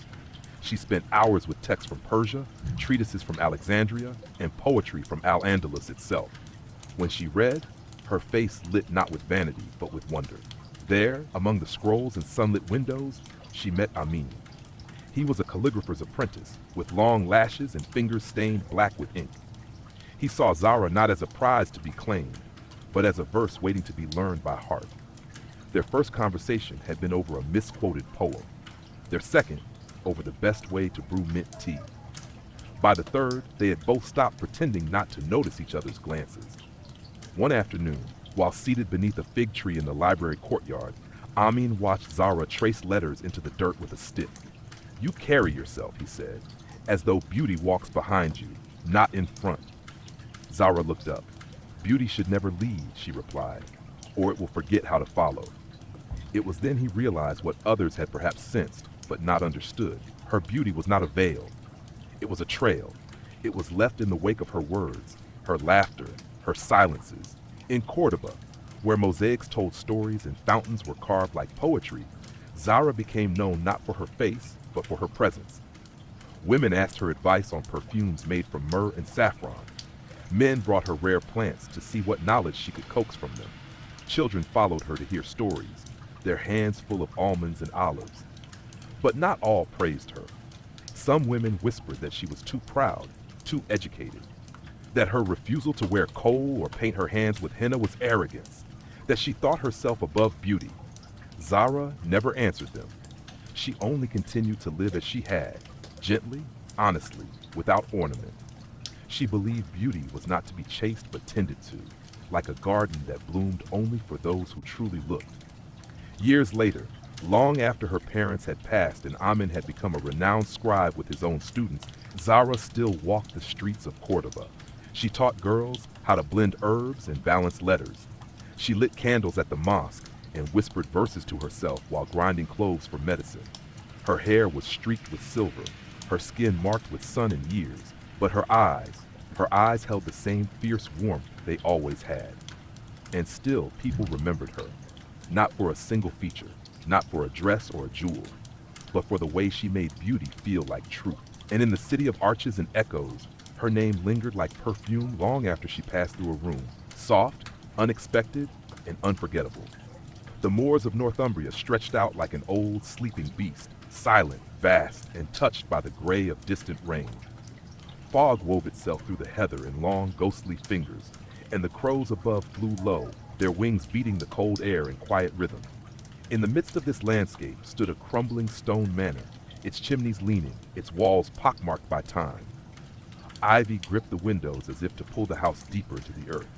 [SPEAKER 1] She spent hours with texts from Persia, treatises from Alexandria, and poetry from Al-Andalus itself. When she read, her face lit not with vanity, but with wonder. There, among the scrolls and sunlit windows, she met Amin. He was a calligrapher's apprentice, with long lashes and fingers stained black with ink. He saw Zara not as a prize to be claimed, but as a verse waiting to be learned by heart. Their first conversation had been over a misquoted poem. Their second, over the best way to brew mint tea. By the third, they had both stopped pretending not to notice each other's glances. One afternoon, while seated beneath a fig tree in the library courtyard, Amin watched Zara trace letters into the dirt with a stick. "You carry yourself," he said, "as though beauty walks behind you, not in front." Zara looked up. "Beauty should never lead," she replied, "or it will forget how to follow." It was then he realized what others had perhaps sensed, but not understood. Her beauty was not a veil. It was a trail. It was left in the wake of her words, her laughter, her silences. In Córdoba, where mosaics told stories and fountains were carved like poetry, Zara became known not for her face, but for her presence. Women asked her advice on perfumes made from myrrh and saffron. Men brought her rare plants to see what knowledge she could coax from them. Children followed her to hear stories, their hands full of almonds and olives. But not all praised her. Some women whispered that she was too proud, too educated, that her refusal to wear kohl or paint her hands with henna was arrogance, that she thought herself above beauty. Zara never answered them. She only continued to live as she had, gently, honestly, without ornament. She believed beauty was not to be chased but tended to, like a garden that bloomed only for those who truly looked. Years later, long after her parents had passed and Amin had become a renowned scribe with his own students, Zara still walked the streets of Cordoba. She taught girls how to blend herbs and balance letters. She lit candles at the mosque and whispered verses to herself while grinding cloves for medicine. Her hair was streaked with silver, her skin marked with sun and years, but her eyes held the same fierce warmth they always had. And still people remembered her, not for a single feature, not for a dress or a jewel, but for the way she made beauty feel like truth. And in the city of arches and echoes, her name lingered like perfume long after she passed through a room, soft, unexpected, and unforgettable. The moors of Northumbria stretched out like an old sleeping beast, silent, vast, and touched by the gray of distant rain. Fog wove itself through the heather in long, ghostly fingers, and the crows above flew low, their wings beating the cold air in quiet rhythm. In the midst of this landscape stood a crumbling stone manor, its chimneys leaning, its walls pockmarked by time. Ivy gripped the windows as if to pull the house deeper into the earth.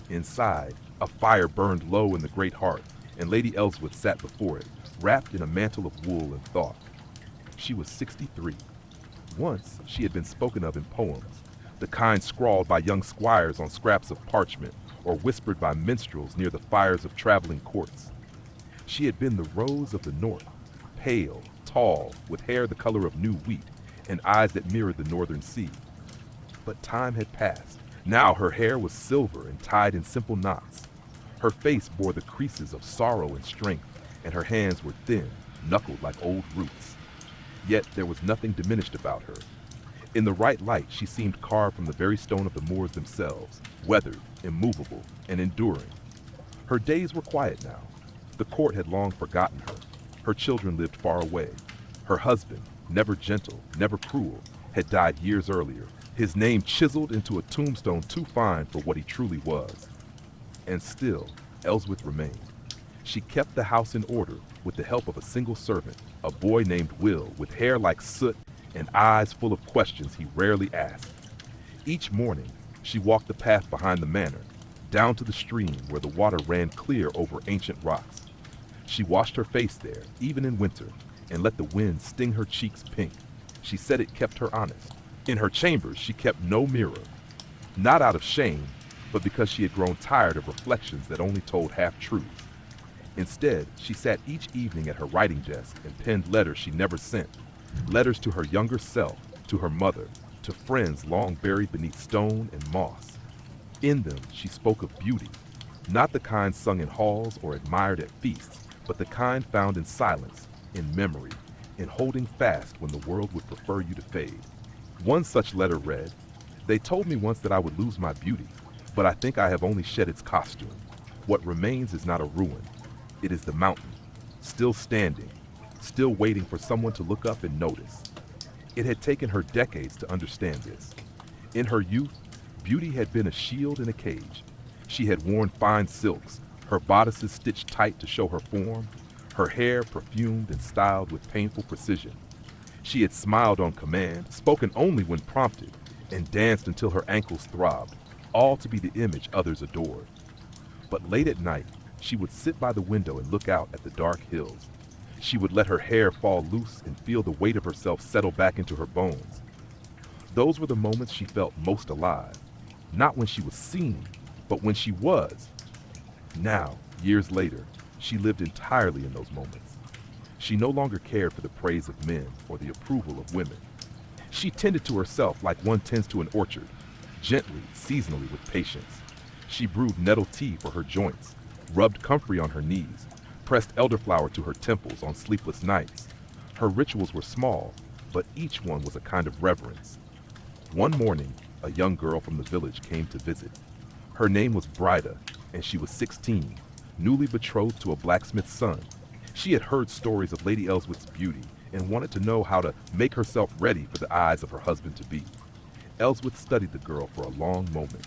[SPEAKER 1] Inside, a fire burned low in the great hearth, and Lady Ellsworth sat before it, wrapped in a mantle of wool and thought. She was 63. Once she had been spoken of in poems, the kind scrawled by young squires on scraps of parchment or whispered by minstrels near the fires of traveling courts. She had been the rose of the north, pale, tall, with hair the color of new wheat and eyes that mirrored the northern sea. But time had passed. Now her hair was silver and tied in simple knots. Her face bore the creases of sorrow and strength, and her hands were thin, knuckled like old roots. Yet there was nothing diminished about her. In the right light, she seemed carved from the very stone of the moors themselves, weathered, immovable, and enduring. Her days were quiet now. The court had long forgotten her. Her children lived far away. Her husband, never gentle, never cruel, had died years earlier, his name chiseled into a tombstone too fine for what he truly was. And still, Ellsworth remained. She kept the house in order with the help of a single servant, a boy named Will, with hair like soot and eyes full of questions he rarely asked. Each morning, she walked the path behind the manor, down to the stream where the water ran clear over ancient rocks. She washed her face there, even in winter, and let the wind sting her cheeks pink. She said it kept her honest. In her chambers, she kept no mirror, not out of shame, but because she had grown tired of reflections that only told half-truths. Instead, she sat each evening at her writing desk and penned letters she never sent, letters to her younger self, to her mother, to friends long buried beneath stone and moss. In them, she spoke of beauty, not the kind sung in halls or admired at feasts, but the kind found in silence, in memory, in holding fast when the world would prefer you to fade. One such letter read, "They told me once that I would lose my beauty, but I think I have only shed its costume. What remains is not a ruin. It is the mountain, still standing, still waiting for someone to look up and notice." It had taken her decades to understand this. In her youth, beauty had been a shield in a cage. She had worn fine silks, her bodices stitched tight to show her form, her hair perfumed and styled with painful precision. She had smiled on command, spoken only when prompted, and danced until her ankles throbbed, all to be the image others adored. But late at night, she would sit by the window and look out at the dark hills. She would let her hair fall loose and feel the weight of herself settle back into her bones. Those were the moments she felt most alive, not when she was seen, but when she was. Now, years later, she lived entirely in those moments. She no longer cared for the praise of men or the approval of women. She tended to herself like one tends to an orchard, gently, seasonally, with patience. She brewed nettle tea for her joints, rubbed comfrey on her knees, pressed elderflower to her temples on sleepless nights. Her rituals were small, but each one was a kind of reverence. One morning, a young girl from the village came to visit. Her name was Bryda, and she was 16, newly betrothed to a blacksmith's son. She had heard stories of Lady Elswith's beauty and wanted to know how to make herself ready for the eyes of her husband-to-be. Elswith studied the girl for a long moment.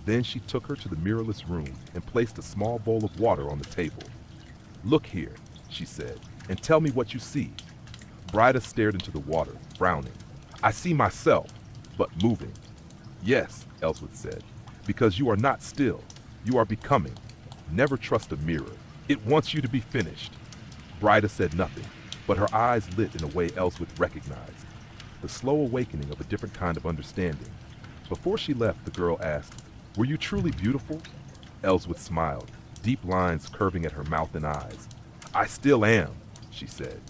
[SPEAKER 1] Then she took her to the mirrorless room and placed a small bowl of water on the table. "Look here," she said, "and tell me what you see." Bryda stared into the water, frowning. "I see myself, but moving." "Yes," Elswith said, "because you are not still. You are becoming. Never trust a mirror. It wants you to be finished." Bryda said nothing, but her eyes lit in a way Elswith recognized. The slow awakening of a different kind of understanding. Before she left, the girl asked, "Were you truly beautiful?" Elswith smiled, deep lines curving at her mouth and eyes. "I still am," she said.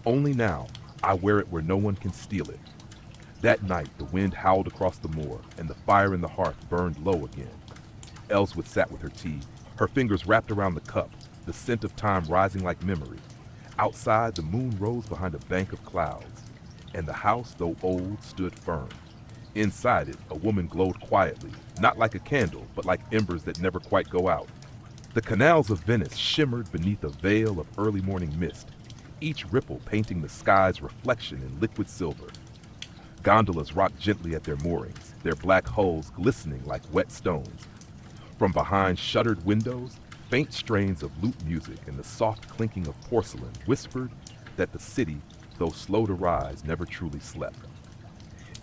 [SPEAKER 1] "Only now, I wear it where no one can steal it." That night, the wind howled across the moor, and the fire in the hearth burned low again. Elswith sat with her tea, her fingers wrapped around the cup, the scent of time rising like memory. Outside, the moon rose behind a bank of clouds, and the house, though old, stood firm. Inside it, a woman glowed quietly, not like a candle, but like embers that never quite go out. The canals of Venice shimmered beneath a veil of early morning mist, each ripple painting the sky's reflection in liquid silver. Gondolas rocked gently at their moorings, their black hulls glistening like wet stones. From behind shuttered windows, faint strains of lute music and the soft clinking of porcelain whispered that the city, though slow to rise, never truly slept.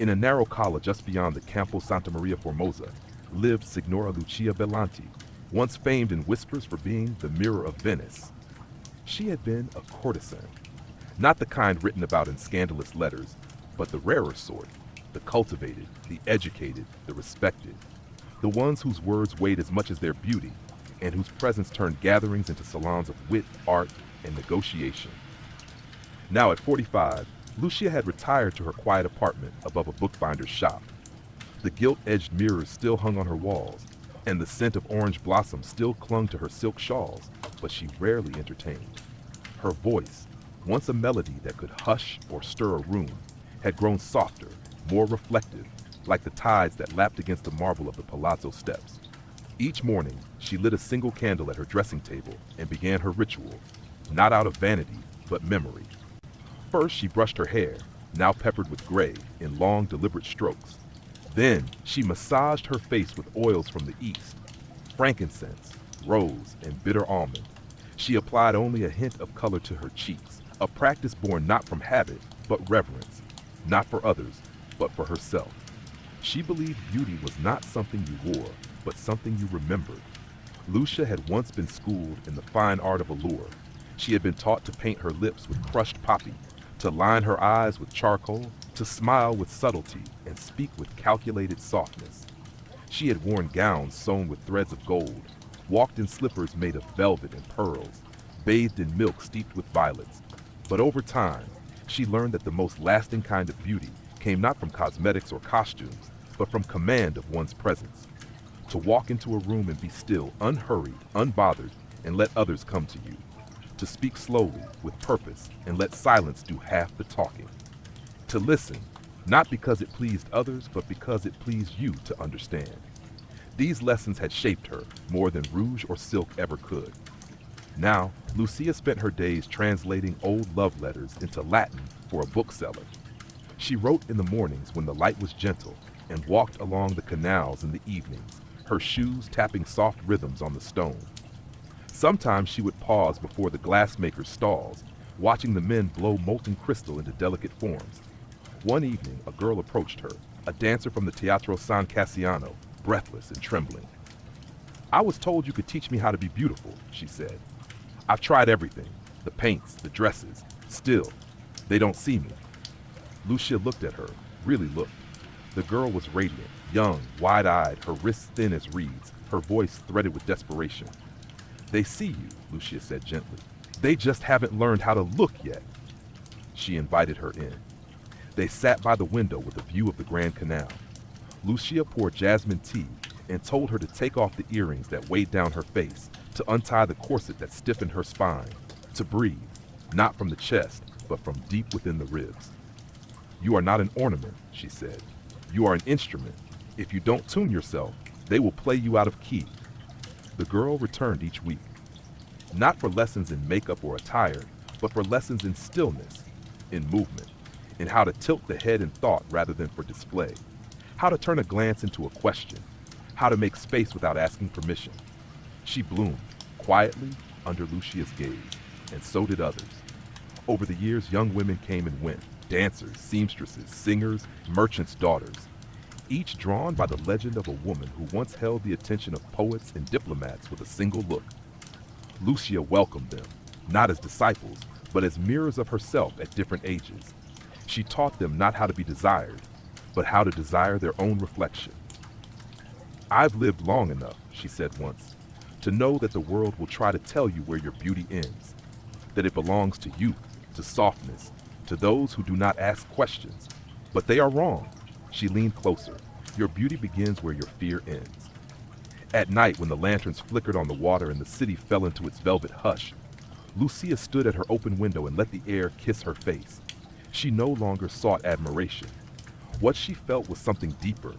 [SPEAKER 1] In a narrow cala just beyond the Campo Santa Maria Formosa lived Signora Lucia Bellanti, once famed in whispers for being the mirror of Venice. She had been a courtesan, not the kind written about in scandalous letters, but the rarer sort, the cultivated, the educated, the respected, the ones whose words weighed as much as their beauty, and whose presence turned gatherings into salons of wit, art, and negotiation. Now at 45, Lucia had retired to her quiet apartment above a bookbinder's shop. The gilt-edged mirrors still hung on her walls, and the scent of orange blossom still clung to her silk shawls, but she rarely entertained. Her voice, once a melody that could hush or stir a room, had grown softer, more reflective, like the tides that lapped against the marble of the palazzo steps. Each morning, she lit a single candle at her dressing table and began her ritual, not out of vanity, but memory. First, she brushed her hair, now peppered with gray, in long, deliberate strokes. Then, she massaged her face with oils from the east, frankincense, rose, and bitter almond. She applied only a hint of color to her cheeks, a practice born not from habit, but reverence, not for others, but for herself. She believed beauty was not something you wore, but something you remembered. Lucia had once been schooled in the fine art of allure. She had been taught to paint her lips with crushed poppy, to line her eyes with charcoal, to smile with subtlety, and speak with calculated softness. She had worn gowns sewn with threads of gold, walked in slippers made of velvet and pearls, bathed in milk steeped with violets. But over time, she learned that the most lasting kind of beauty came not from cosmetics or costumes, but from command of one's presence. To walk into a room and be still, unhurried, unbothered, and let others come to you. To speak slowly, with purpose, and let silence do half the talking. To listen, not because it pleased others, but because it pleased you to understand. These lessons had shaped her more than rouge or silk ever could. Now, Lucia spent her days translating old love letters into Latin for a bookseller. She wrote in the mornings when the light was gentle and walked along the canals in the evenings, her shoes tapping soft rhythms on the stone. Sometimes she would pause before the glassmaker's stalls, watching the men blow molten crystal into delicate forms. One evening, a girl approached her, a dancer from the Teatro San Cassiano, breathless and trembling. "I was told you could teach me how to be beautiful," she said. "I've tried everything, the paints, the dresses. Still, they don't see me." Lucia looked at her, really looked. The girl was radiant, young, wide-eyed, her wrists thin as reeds, her voice threaded with desperation. "They see you," Lucia said gently. "They just haven't learned how to look yet." She invited her in. They sat by the window with a view of the Grand Canal. Lucia poured jasmine tea and told her to take off the earrings that weighed down her face, to untie the corset that stiffened her spine, to breathe, not from the chest, but from deep within the ribs. "You are not an ornament," she said. "You are an instrument, If you don't tune yourself, they will play you out of key. The girl returned each week, not for lessons in makeup or attire, but for lessons in stillness, in movement, in how to tilt the head in thought rather than for display, how to turn a glance into a question, how to make space without asking permission. She bloomed, quietly, under Lucia's gaze, and so did others. Over the years, young women came and went, dancers, seamstresses, singers, merchants' daughters, each drawn by the legend of a woman who once held the attention of poets and diplomats with a single look. Lucia welcomed them, not as disciples, but as mirrors of herself at different ages. She taught them not how to be desired, but how to desire their own reflection. "I've lived long enough," she said once, "to know that the world will try to tell you where your beauty ends, that it belongs to youth, to softness, to those who do not ask questions. But they are wrong." She leaned closer. "Your beauty begins where your fear ends." At night, when the lanterns flickered on the water and the city fell into its velvet hush, Lucia stood at her open window and let the air kiss her face. She no longer sought admiration. What she felt was something deeper,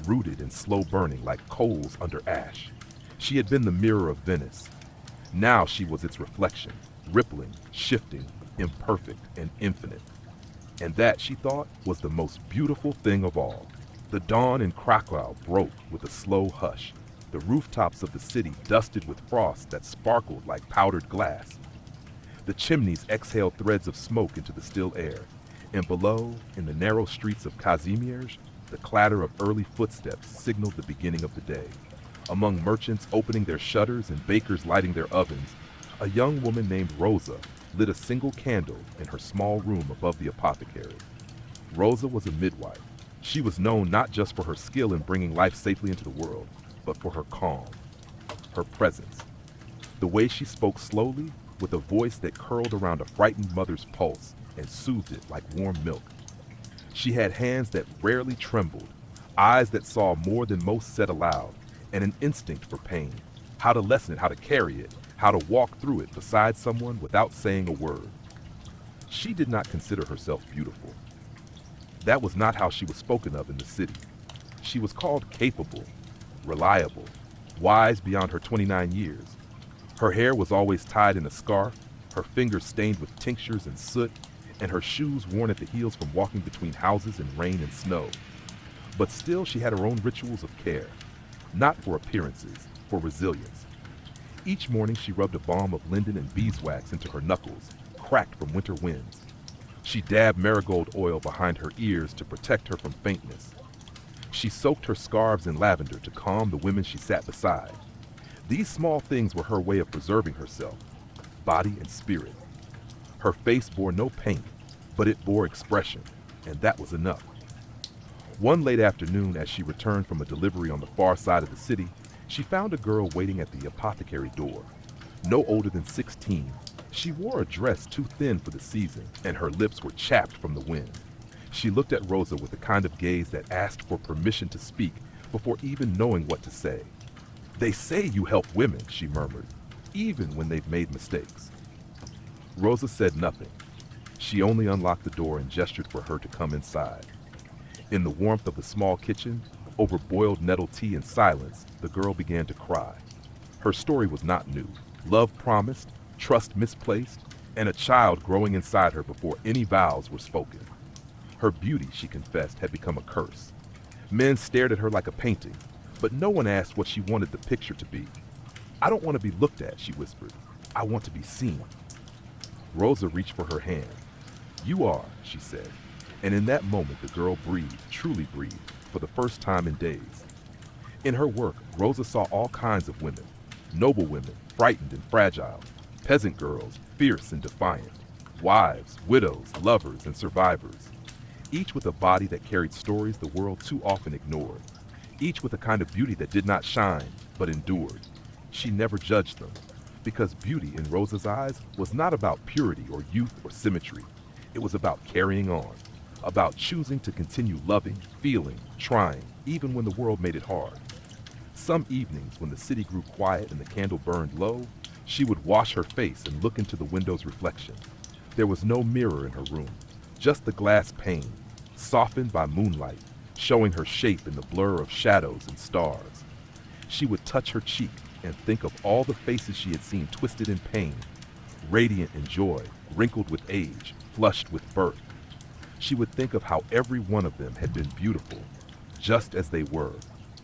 [SPEAKER 1] rooted and slow burning like coals under ash. She had been the mirror of Venice. Now she was its reflection, rippling, shifting, imperfect, and infinite. And that, she thought, was the most beautiful thing of all. The dawn in Krakow broke with a slow hush, the rooftops of the city dusted with frost that sparkled like powdered glass. The chimneys exhaled threads of smoke into the still air, and below, in the narrow streets of Kazimierz, the clatter of early footsteps signaled the beginning of the day. Among merchants opening their shutters and bakers lighting their ovens, a young woman named Rosa lit a single candle in her small room above the apothecary. Rosa was a midwife. She was known not just for her skill in bringing life safely into the world, but for her calm, her presence. The way she spoke slowly, with a voice that curled around a frightened mother's pulse and soothed it like warm milk. She had hands that rarely trembled, eyes that saw more than most said aloud, and an instinct for pain, how to lessen it, how to carry it, how to walk through it beside someone without saying a word. She did not consider herself beautiful. That was not how she was spoken of in the city. She was called capable, reliable, wise beyond her 29 years. Her hair was always tied in a scarf, her fingers stained with tinctures and soot, and her shoes worn at the heels from walking between houses in rain and snow. But still she had her own rituals of care, not for appearances, for resilience. Each morning she rubbed a balm of linden and beeswax into her knuckles, cracked from winter winds. She dabbed marigold oil behind her ears to protect her from faintness. She soaked her scarves in lavender to calm the women she sat beside. These small things were her way of preserving herself, body and spirit. Her face bore no paint, but it bore expression, and that was enough. One late afternoon, as she returned from a delivery on the far side of the city, she found a girl waiting at the apothecary door. No older than 16, she wore a dress too thin for the season, and her lips were chapped from the wind. She looked at Rosa with the kind of gaze that asked for permission to speak before even knowing what to say. "They say you help women," she murmured, "even when they've made mistakes." Rosa said nothing. She only unlocked the door and gestured for her to come inside. In the warmth of the small kitchen, over boiled nettle tea and silence, the girl began to cry. Her story was not new. Love promised, trust misplaced, and a child growing inside her before any vows were spoken. Her beauty, she confessed, had become a curse. Men stared at her like a painting, but no one asked what she wanted the picture to be. "I don't want to be looked at," she whispered. "I want to be seen." Rosa reached for her hand. "You are," she said, and in that moment the girl breathed, truly breathed, for the first time in days. In her work, Rosa saw all kinds of women, noblewomen, frightened and fragile, peasant girls, fierce and defiant, wives, widows, lovers, and survivors, each with a body that carried stories the world too often ignored, each with a kind of beauty that did not shine, but endured. She never judged them, because beauty in Rosa's eyes was not about purity or youth or symmetry. It was about carrying on, about choosing to continue loving, feeling, trying, even when the world made it hard. Some evenings, when the city grew quiet and the candle burned low, she would wash her face and look into the window's reflection. There was no mirror in her room, just the glass pane, softened by moonlight, showing her shape in the blur of shadows and stars. She would touch her cheek and think of all the faces she had seen twisted in pain, radiant in joy, wrinkled with age, flushed with birth. She would think of how every one of them had been beautiful, just as they were,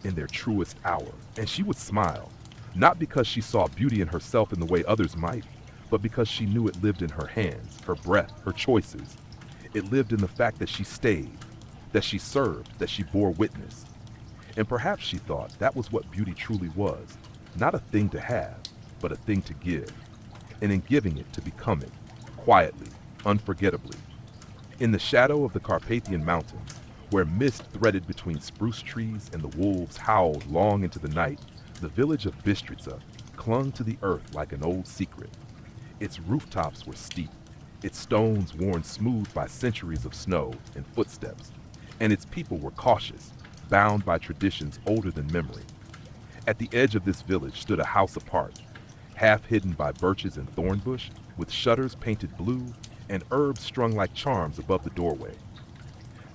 [SPEAKER 1] in their truest hour. And she would smile, not because she saw beauty in herself in the way others might, but because she knew it lived in her hands, her breath, her choices. It lived in the fact that she stayed, that she served, that she bore witness. And perhaps she thought that was what beauty truly was, not a thing to have, but a thing to give, and in giving it to become it, quietly, unforgettably. In the shadow of the Carpathian Mountains, where mist threaded between spruce trees and the wolves howled long into the night, the village of Bistrica clung to the earth like an old secret. Its rooftops were steep, its stones worn smooth by centuries of snow and footsteps, and its people were cautious, bound by traditions older than memory. At the edge of this village stood a house apart, half hidden by birches and thornbush, with shutters painted blue and herbs strung like charms above the doorway.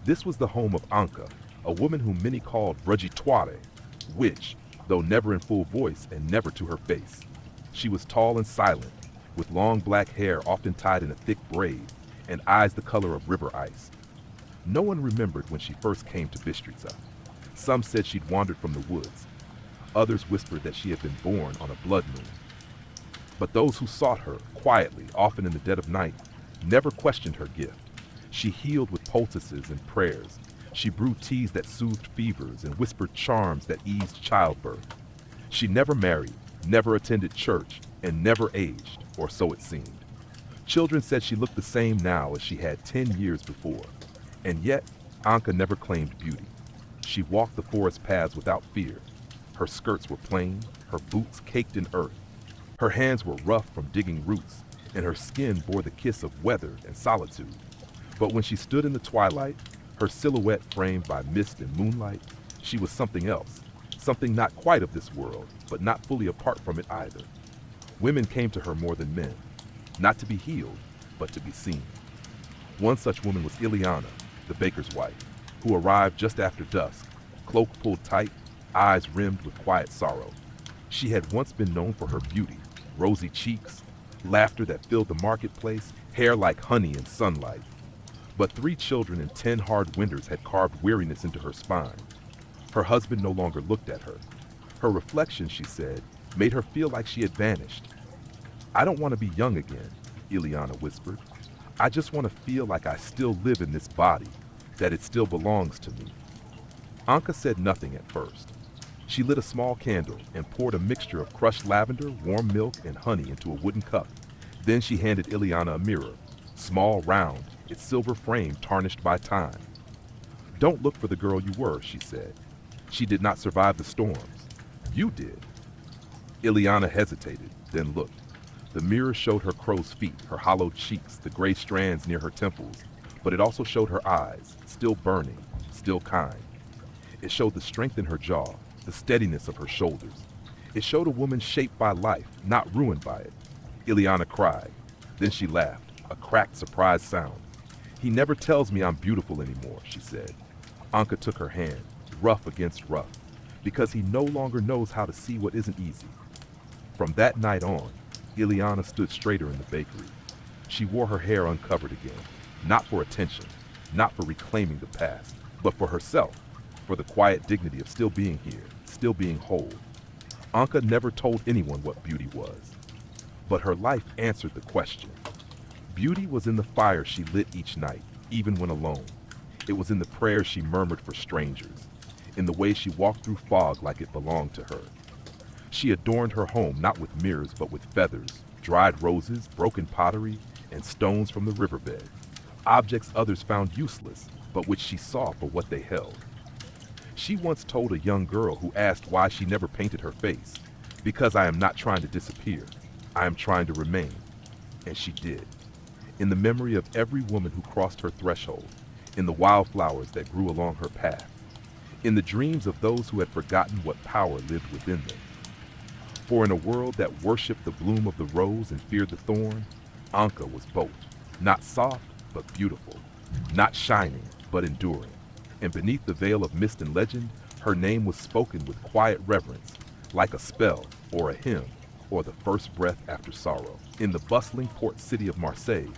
[SPEAKER 1] This was the home of Anka, a woman whom many called vrăjitoare, witch, though never in full voice and never to her face. She was tall and silent, with long black hair often tied in a thick braid, and eyes the color of river ice. No one remembered when she first came to Bistrica. Some said she'd wandered from the woods. Others whispered that she had been born on a blood moon. But those who sought her, quietly, often in the dead of night, never questioned her gift. She healed with poultices and prayers. She brewed teas that soothed fevers and whispered charms that eased childbirth. She never married, never attended church, and never aged, or so it seemed. Children said she looked the same now as she had 10 years before. And yet, Anka never claimed beauty. She walked the forest paths without fear. Her skirts were plain, her boots caked in earth. Her hands were rough from digging roots, and her skin bore the kiss of weather and solitude. But when she stood in the twilight, her silhouette framed by mist and moonlight, she was something else, something not quite of this world, but not fully apart from it either. Women came to her more than men, not to be healed, but to be seen. One such woman was Ileana, the baker's wife, who arrived just after dusk, cloak pulled tight, eyes rimmed with quiet sorrow. She had once been known for her beauty, rosy cheeks, laughter that filled the marketplace, hair like honey in sunlight. But 3 children and 10 hard winters had carved weariness into her spine. Her husband no longer looked at her. Her reflection, she said, made her feel like she had vanished. "I don't want to be young again," Ileana whispered. "I just want to feel like I still live in this body, that it still belongs to me." Anka said nothing at first. She lit a small candle and poured a mixture of crushed lavender, warm milk, and honey into a wooden cup. Then she handed Ileana a mirror, small, round, its silver frame tarnished by time. "Don't look for the girl you were," she said. "She did not survive the storms. You did." Ileana hesitated, then looked. The mirror showed her crow's feet, her hollowed cheeks, the gray strands near her temples, but it also showed her eyes, still burning, still kind. It showed the strength in her jaw, the steadiness of her shoulders. It showed a woman shaped by life, not ruined by it. Ileana cried. Then she laughed, a cracked, surprised sound. "He never tells me I'm beautiful anymore," she said. Anka took her hand, rough against rough, because he no longer knows how to see what isn't easy. From that night on, Ileana stood straighter in the bakery. She wore her hair uncovered again, not for attention, not for reclaiming the past, but for herself, for the quiet dignity of still being here, still being whole. Anka never told anyone what beauty was, but her life answered the question. Beauty was in the fire she lit each night, even when alone. It was in the prayers she murmured for strangers, in the way she walked through fog like it belonged to her. She adorned her home not with mirrors but with feathers, dried roses, broken pottery, and stones from the riverbed, objects others found useless, but which she saw for what they held. She once told a young girl who asked why she never painted her face, "Because I am not trying to disappear, I am trying to remain." And she did. In the memory of every woman who crossed her threshold, in the wildflowers that grew along her path, in the dreams of those who had forgotten what power lived within them. For in a world that worshipped the bloom of the rose and feared the thorn, Anka was both, not soft, but beautiful, not shining, but enduring. and beneath the veil of mist and legend, her name was spoken with quiet reverence, like a spell or a hymn or the first breath after sorrow. In the bustling port city of Marseille,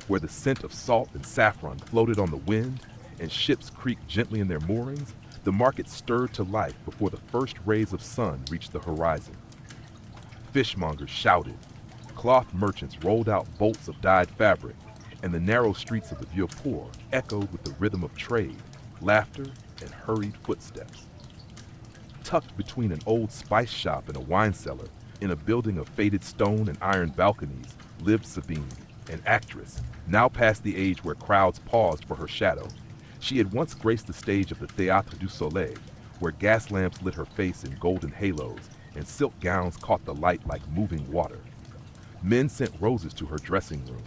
[SPEAKER 1] where the scent of salt and saffron floated on the wind and ships creaked gently in their moorings, the market stirred to life before the first rays of sun reached the horizon. Fishmongers shouted, cloth merchants rolled out bolts of dyed fabric, and the narrow streets of the Vieux-Port echoed with the rhythm of trade, laughter, and hurried footsteps. Tucked between an old spice shop and a wine cellar, in a building of faded stone and iron balconies, lived Sabine, an actress, now past the age where crowds paused for her shadow. She had once graced the stage of the Théâtre du Soleil, where gas lamps lit her face in golden halos and silk gowns caught the light like moving water. Men sent roses to her dressing room.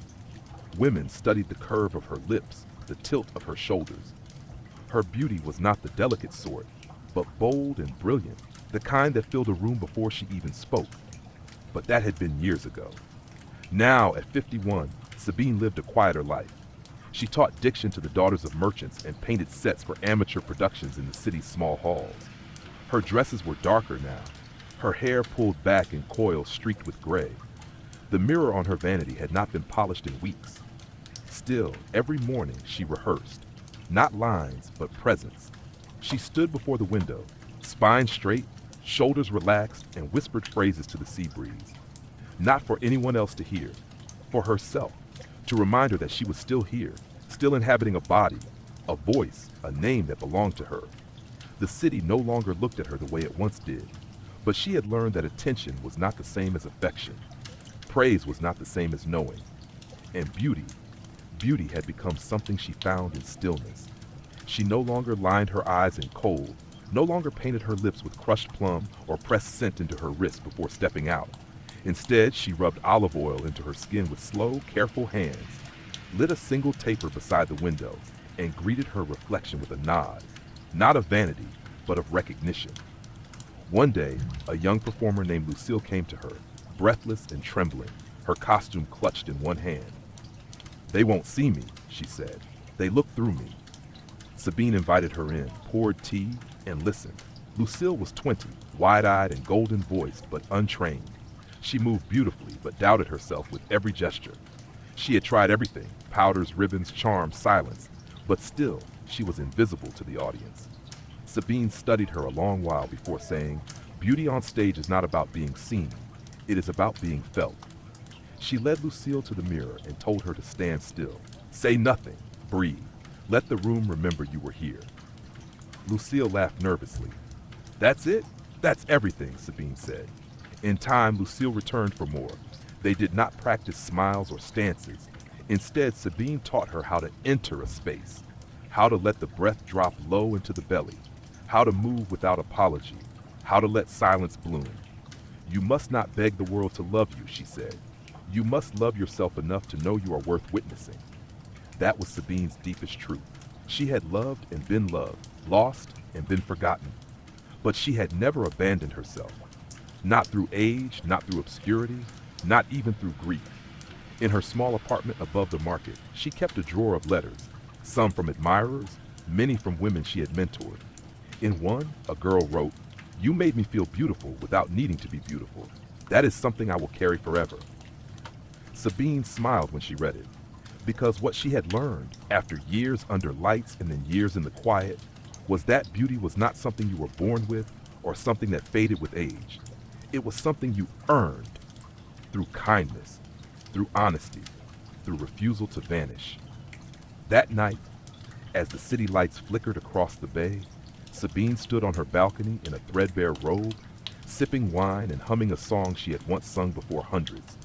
[SPEAKER 1] Women studied the curve of her lips, the tilt of her shoulders. Her beauty was not the delicate sort, but bold and brilliant, the kind that filled a room before she even spoke. But that had been years ago. Now, at 51, Sabine lived a quieter life. She taught diction to the daughters of merchants and painted sets for amateur productions in the city's small halls. Her dresses were darker now, her hair pulled back in coils streaked with gray. The mirror on her vanity had not been polished in weeks. Still, every morning she rehearsed, not lines, but presence. She stood before the window, spine straight, shoulders relaxed, and whispered phrases to the sea breeze. Not for anyone else to hear, for herself, to remind her that she was still here, still inhabiting a body, a voice, a name that belonged to her. The city no longer looked at her the way it once did, but she had learned that attention was not the same as affection. Praise was not the same as knowing. And beauty had become something she found in stillness. She no longer lined her eyes in cold, no longer painted her lips with crushed plum or pressed scent into her wrist before stepping out. Instead, she rubbed olive oil into her skin with slow, careful hands, lit a single taper beside the window, and greeted her reflection with a nod, not of vanity, but of recognition. One day, a young performer named Lucille came to her, breathless and trembling, her costume clutched in one hand. "They won't see me," she said. "They look through me." Sabine invited her in, poured tea, and listened. Lucille was 20, wide-eyed and golden-voiced, but untrained. She moved beautifully, but doubted herself with every gesture. She had tried everything, powders, ribbons, charms, silence, but still, she was invisible to the audience. Sabine studied her a long while before saying, "Beauty on stage is not about being seen. It is about being felt." She led Lucille to the mirror and told her to stand still. "Say nothing. Breathe. Let the room remember you were here." Lucille laughed nervously. "That's it? That's everything," Sabine said. In time, Lucille returned for more. They did not practice smiles or stances. Instead, Sabine taught her how to enter a space, how to let the breath drop low into the belly, how to move without apology, how to let silence bloom. "You must not beg the world to love you," she said. "You must love yourself enough to know you are worth witnessing." That was Sabine's deepest truth. She had loved and been loved, lost and been forgotten. But she had never abandoned herself. Not through age, not through obscurity, not even through grief. In her small apartment above the market, she kept a drawer of letters, some from admirers, many from women she had mentored. In one, a girl wrote, "You made me feel beautiful without needing to be beautiful. That is something I will carry forever." Sabine smiled when she read it, because what she had learned, after years under lights and then years in the quiet, was that beauty was not something you were born with or something that faded with age. It was something you earned through kindness, through honesty, through refusal to vanish. That night, as the city lights flickered across the bay, Sabine stood on her balcony in a threadbare robe, sipping wine and humming a song she had once sung before hundreds.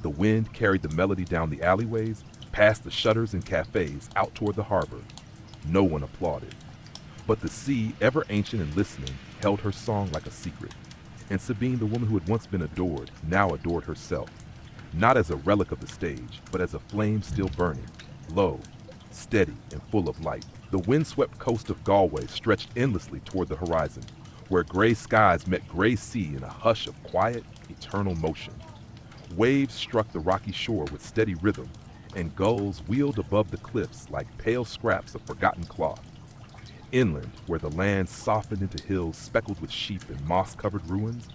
[SPEAKER 1] The wind carried the melody down the alleyways, past the shutters and cafes, out toward the harbor. No one applauded. But the sea, ever ancient and listening, held her song like a secret. And Sabine, the woman who had once been adored, now adored herself, not as a relic of the stage, but as a flame still burning, low, steady, and full of light. The windswept coast of Galway stretched endlessly toward the horizon, where gray skies met gray sea in a hush of quiet, eternal motion. Waves struck the rocky shore with steady rhythm, and gulls wheeled above the cliffs like pale scraps of forgotten cloth. Inland, where the land softened into hills speckled with sheep and moss-covered ruins,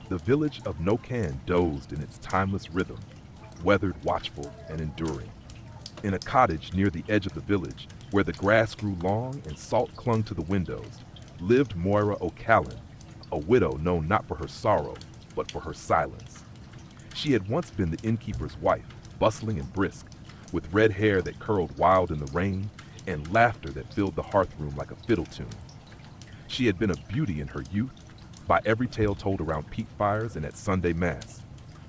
[SPEAKER 1] the village of Nokan dozed in its timeless rhythm, weathered, watchful, and enduring. In a cottage near the edge of the village, where the grass grew long and salt clung to the windows, lived Moira O'Callaghan, a widow known not for her sorrow, but for her silence. She had once been the innkeeper's wife, bustling and brisk, with red hair that curled wild in the rain and laughter that filled the hearthroom like a fiddle tune. She had been a beauty in her youth, by every tale told around peat fires and at Sunday Mass.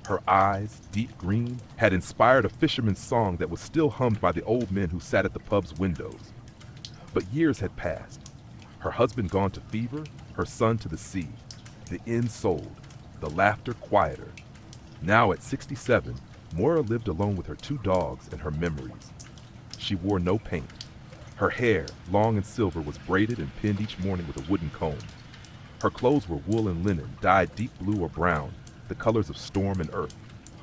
[SPEAKER 1] Her eyes, deep green, had inspired a fisherman's song that was still hummed by the old men who sat at the pub's windows. But years had passed. Her husband gone to fever, her son to the sea, the inn sold, the laughter quieter. Now at 67, Moira lived alone with her 2 dogs and her memories. She wore no paint. Her hair, long and silver, was braided and pinned each morning with a wooden comb. Her clothes were wool and linen, dyed deep blue or brown, the colors of storm and earth.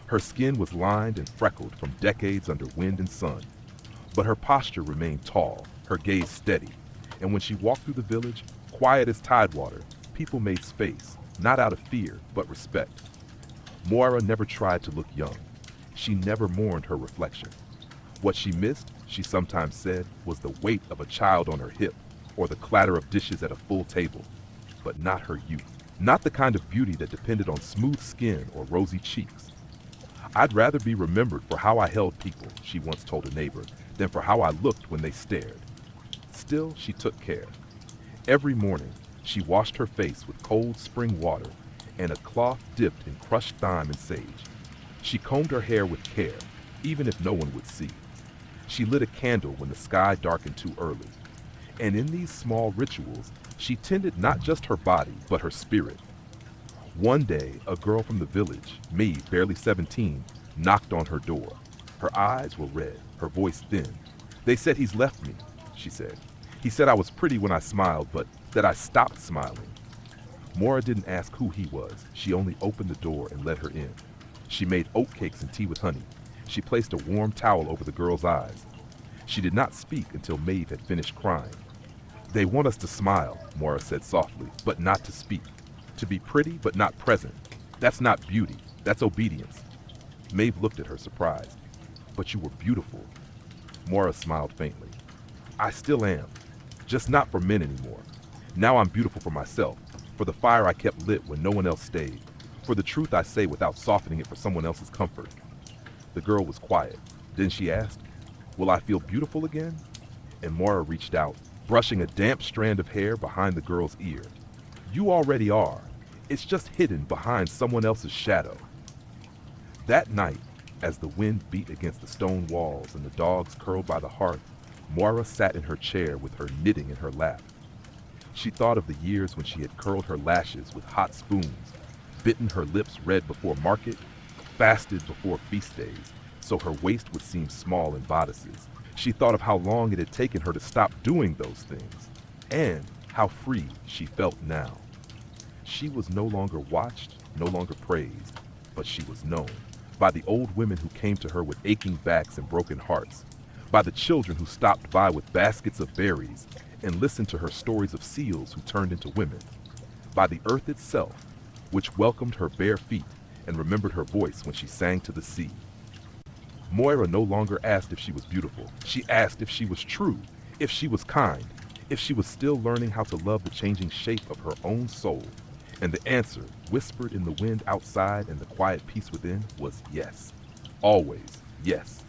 [SPEAKER 1] Her skin was lined and freckled from decades under wind and sun. But her posture remained tall, her gaze steady, and when she walked through the village, quiet as tidewater, people made space, not out of fear, but respect. Moira never tried to look young. She never mourned her reflection. What she missed, she sometimes said, was the weight of a child on her hip, or the clatter of dishes at a full table, but not her youth. Not the kind of beauty that depended on smooth skin or rosy cheeks. "I'd rather be remembered for how I held people," she once told a neighbor, "than for how I looked when they stared." Still, she took care. Every morning, she washed her face with cold spring water and a cloth dipped in crushed thyme and sage. She combed her hair with care, even if no one would see. She lit a candle when the sky darkened too early. And in these small rituals, she tended not just her body, but her spirit. One day, a girl from the village, me, barely 17, knocked on her door. Her eyes were red, her voice thin. "They said he's left me," she said. "He said I was pretty when I smiled, but that I stopped smiling." Moira didn't ask who he was. She only opened the door and let her in. She made oatcakes and tea with honey. She placed a warm towel over the girl's eyes. She did not speak until Maeve had finished crying. "They want us to smile," Moira said softly, "but not to speak. To be pretty, but not present. That's not beauty. That's obedience." Maeve looked at her, surprised. "But you were beautiful." Moira smiled faintly. "I still am. Just not for men anymore. Now I'm beautiful for myself, for the fire I kept lit when no one else stayed, for the truth I say without softening it for someone else's comfort." The girl was quiet. Then she asked, "Will I feel beautiful again?" And Moira reached out, brushing a damp strand of hair behind the girl's ear. "You already are. It's just hidden behind someone else's shadow." That night, as the wind beat against the stone walls and the dogs curled by the hearth, Moira sat in her chair with her knitting in her lap. She thought of the years when she had curled her lashes with hot spoons, bitten her lips red before market, fasted before feast days, so her waist would seem small in bodices. She thought of how long it had taken her to stop doing those things, and how free she felt now. She was no longer watched, no longer praised, but she was known by the old women who came to her with aching backs and broken hearts, by the children who stopped by with baskets of berries and listened to her stories of seals who turned into women, by the earth itself, which welcomed her bare feet and remembered her voice when she sang to the sea. Moira no longer asked if she was beautiful. She asked if she was true, if she was kind, if she was still learning how to love the changing shape of her own soul. And the answer, whispered in the wind outside and the quiet peace within, was yes. Always yes.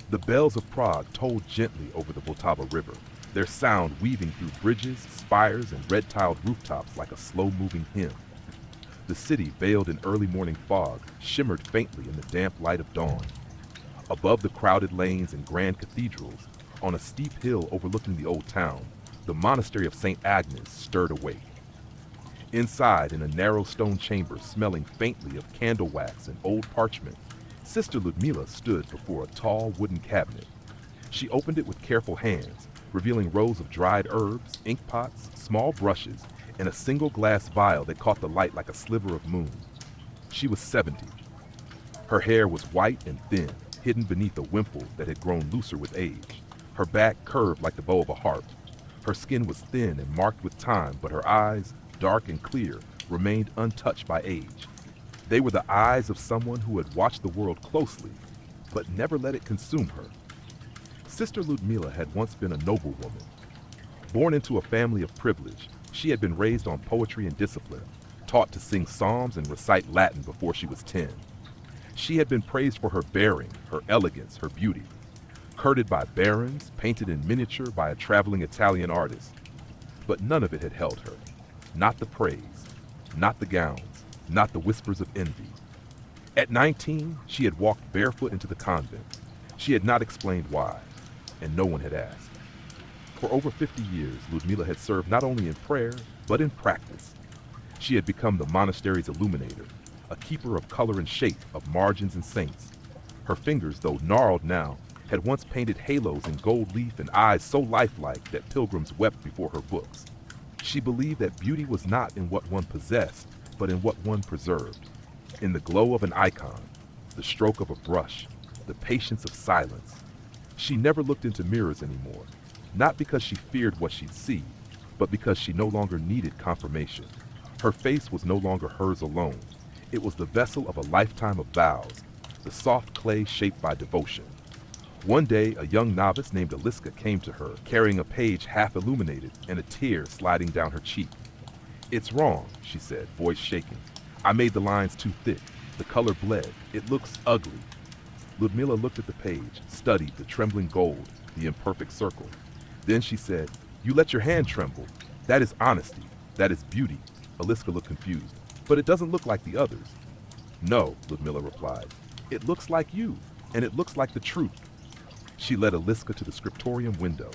[SPEAKER 1] The bells of Prague tolled gently over the Vltava River, their sound weaving through bridges, spires, and red-tiled rooftops like a slow-moving hymn. The city, veiled in early morning fog, shimmered faintly in the damp light of dawn. Above the crowded lanes and grand cathedrals, on a steep hill overlooking the old town, the monastery of St. Agnes stirred awake. Inside, in a narrow stone chamber smelling faintly of candle wax and old parchment, Sister Ludmila stood before a tall wooden cabinet. She opened it with careful hands, revealing rows of dried herbs, ink pots, small brushes, and a single glass vial that caught the light like a sliver of moon. She was 70. Her hair was white and thin, hidden beneath a wimple that had grown looser with age. Her back curved like the bow of a harp. Her skin was thin and marked with time, but her eyes, dark and clear, remained untouched by age. They were the eyes of someone who had watched the world closely, but never let it consume her. Sister Ludmila had once been a noblewoman. Born into a family of privilege, she had been raised on poetry and discipline, taught to sing psalms and recite Latin before she was 10. She had been praised for her bearing, her elegance, her beauty, courted by barons, painted in miniature by a traveling Italian artist. But none of it had held her. Not the praise, not the gowns, not the whispers of envy. At 19, she had walked barefoot into the convent. She had not explained why, and no one had asked. For over 50 years, Ludmila had served not only in prayer, but in practice. She had become the monastery's illuminator, a keeper of color and shape, of margins and saints. Her fingers, though gnarled now, had once painted halos in gold leaf and eyes so lifelike that pilgrims wept before her books. She believed that beauty was not in what one possessed, but in what one preserved. In the glow of an icon, the stroke of a brush, the patience of silence. She never looked into mirrors anymore, not because she feared what she'd see, but because she no longer needed confirmation. Her face was no longer hers alone. It was the vessel of a lifetime of vows, the soft clay shaped by devotion. One day, a young novice named Aliska came to her, carrying a page half illuminated and a tear sliding down her cheek. "It's wrong," she said, voice shaking. "I made the lines too thick. The color bled. It looks ugly." Ludmila looked at the page, studied the trembling gold, the imperfect circle. Then she said, "You let your hand tremble. That is honesty. That is beauty." Aliska looked confused. "But it doesn't look like the others." "No," Ludmila replied. "It looks like you, and it looks like the truth." She led Aliska to the scriptorium window,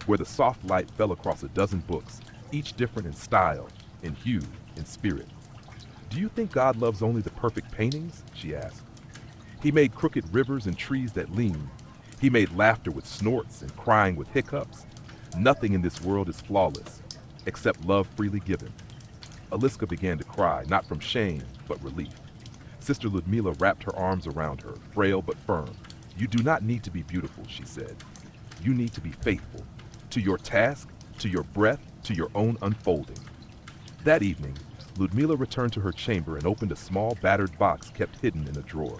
[SPEAKER 1] where the soft light fell across a dozen books, each different in style, in hue, in spirit. "Do you think God loves only the perfect paintings?" she asked. "He made crooked rivers and trees that lean. He made laughter with snorts and crying with hiccups. Nothing in this world is flawless, except love freely given." Aliska began to cry, not from shame, but relief. Sister Ludmila wrapped her arms around her, frail but firm. "You do not need to be beautiful," she said. "You need to be faithful, to your task, to your breath, to your own unfolding." That evening, Ludmila returned to her chamber and opened a small battered box kept hidden in a drawer.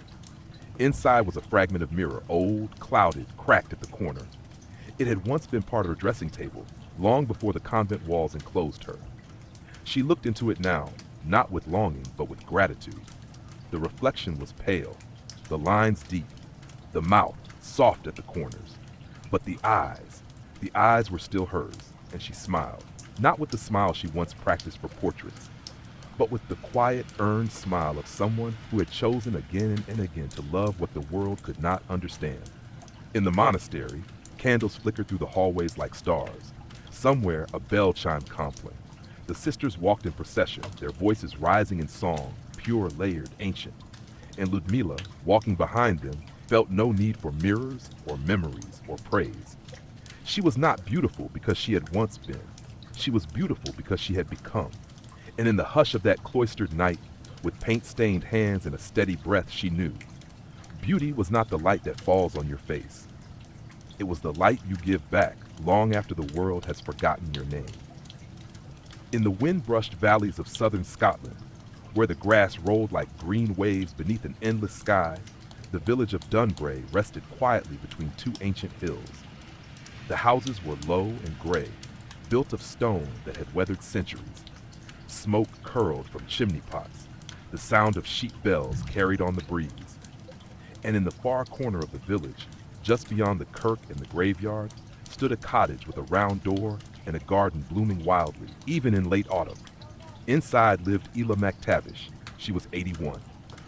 [SPEAKER 1] Inside was a fragment of mirror, old, clouded, cracked at the corner. It had once been part of her dressing table, long before the convent walls enclosed her. She looked into it now, not with longing, but with gratitude. The reflection was pale, the lines deep, the mouth soft at the corners. But the eyes were still hers, and she smiled, not with the smile she once practiced for portraits, but with the quiet, earned smile of someone who had chosen again and again to love what the world could not understand. In the monastery, candles flickered through the hallways like stars. Somewhere, a bell chimed compline. The sisters walked in procession, their voices rising in song, pure, layered, ancient. And Ludmila, walking behind them, felt no need for mirrors or memories or praise. She was not beautiful because she had once been. She was beautiful because she had become. And in the hush of that cloistered night, with paint-stained hands and a steady breath, she knew. Beauty was not the light that falls on your face. It was the light you give back long after the world has forgotten your name. In the wind-brushed valleys of southern Scotland, where the grass rolled like green waves beneath an endless sky, the village of Dunbray rested quietly between two ancient hills. The houses were low and gray, built of stone that had weathered centuries. Smoke curled from chimney pots. The sound of sheep bells carried on the breeze. And in the far corner of the village, just beyond the kirk and the graveyard, stood a cottage with a round door and a garden blooming wildly, even in late autumn. Inside lived Ela MacTavish. She was 81.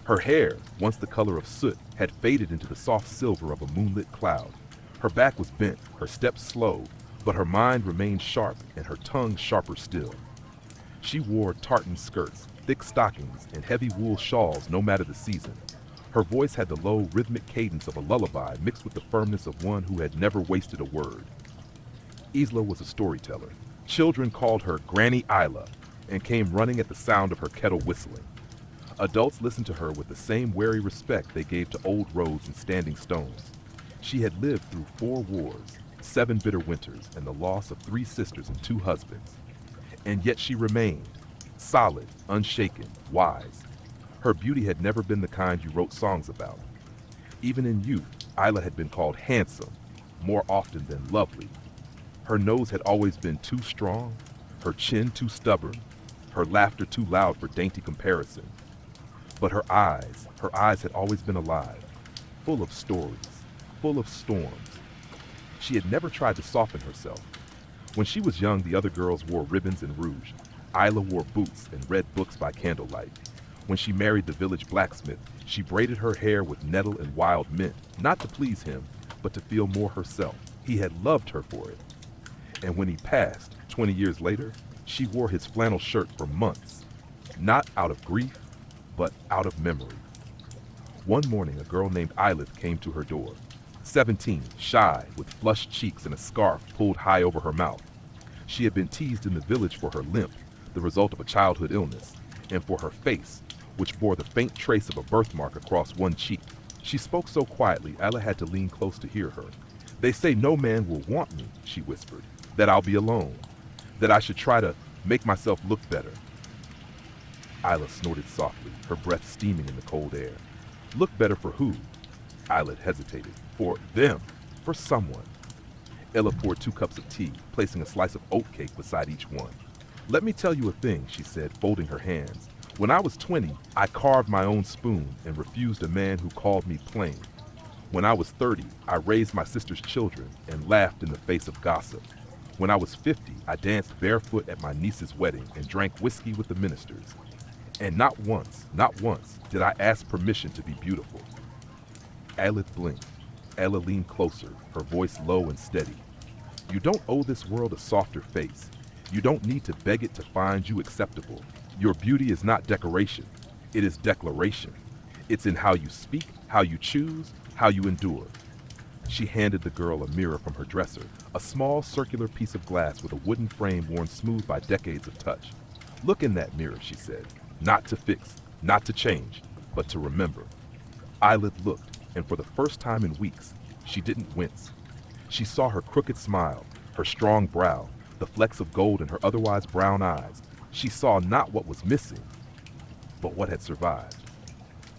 [SPEAKER 1] Her hair, once the color of soot, had faded into the soft silver of a moonlit cloud. Her back was bent, her steps slow, but her mind remained sharp and her tongue sharper still. She wore tartan skirts, thick stockings, and heavy wool shawls no matter the season. Her voice had the low, rhythmic cadence of a lullaby mixed with the firmness of one who had never wasted a word. Isla was a storyteller. Children called her Granny Isla and came running at the sound of her kettle whistling. Adults listened to her with the same wary respect they gave to old roads and standing stones. She had lived through 4 wars, 7 bitter winters, and the loss of 3 sisters and 2 husbands. And yet she remained, solid, unshaken, wise. Her beauty had never been the kind you wrote songs about. Even in youth, Isla had been called handsome, more often than lovely. Her nose had always been too strong, her chin too stubborn, her laughter too loud for dainty comparison. But her eyes had always been alive, full of stories, full of storms. She had never tried to soften herself. When she was young, the other girls wore ribbons and rouge. Isla wore boots and read books by candlelight. When she married the village blacksmith, she braided her hair with nettle and wild mint, not to please him, but to feel more herself. He had loved her for it. And when he passed, 20 years later, she wore his flannel shirt for months, not out of grief, but out of memory. One morning, a girl named Isla came to her door. 17, shy, with flushed cheeks and a scarf pulled high over her mouth. She had been teased in the village for her limp, the result of a childhood illness, and for her face, which bore the faint trace of a birthmark across one cheek. She spoke so quietly, Isla had to lean close to hear her. "They say no man will want me," she whispered, "that I'll be alone, that I should try to make myself look better." Isla snorted softly, her breath steaming in the cold air. "Look better for who?" Isla hesitated. "For them. For someone." Ella poured 2 cups of tea, placing a slice of oatcake beside each one. "Let me tell you a thing," she said, folding her hands. "When I was 20, I carved my own spoon and refused a man who called me plain. When I was 30, I raised my sister's children and laughed in the face of gossip. When I was 50, I danced barefoot at my niece's wedding and drank whiskey with the ministers. And not once did I ask permission to be beautiful." Alith blinked. Ella leaned closer, her voice low and steady. "You don't owe this world a softer face. You don't need to beg it to find you acceptable. Your beauty is not decoration. It is declaration. It's in how you speak, how you choose, how you endure." She handed the girl a mirror from her dresser, a small circular piece of glass with a wooden frame worn smooth by decades of touch. "Look in that mirror," she said. "Not to fix, not to change, but to remember." Eyelid looked, and for the first time in weeks, she didn't wince. She saw her crooked smile, her strong brow, the flecks of gold in her otherwise brown eyes. She saw not what was missing, but what had survived.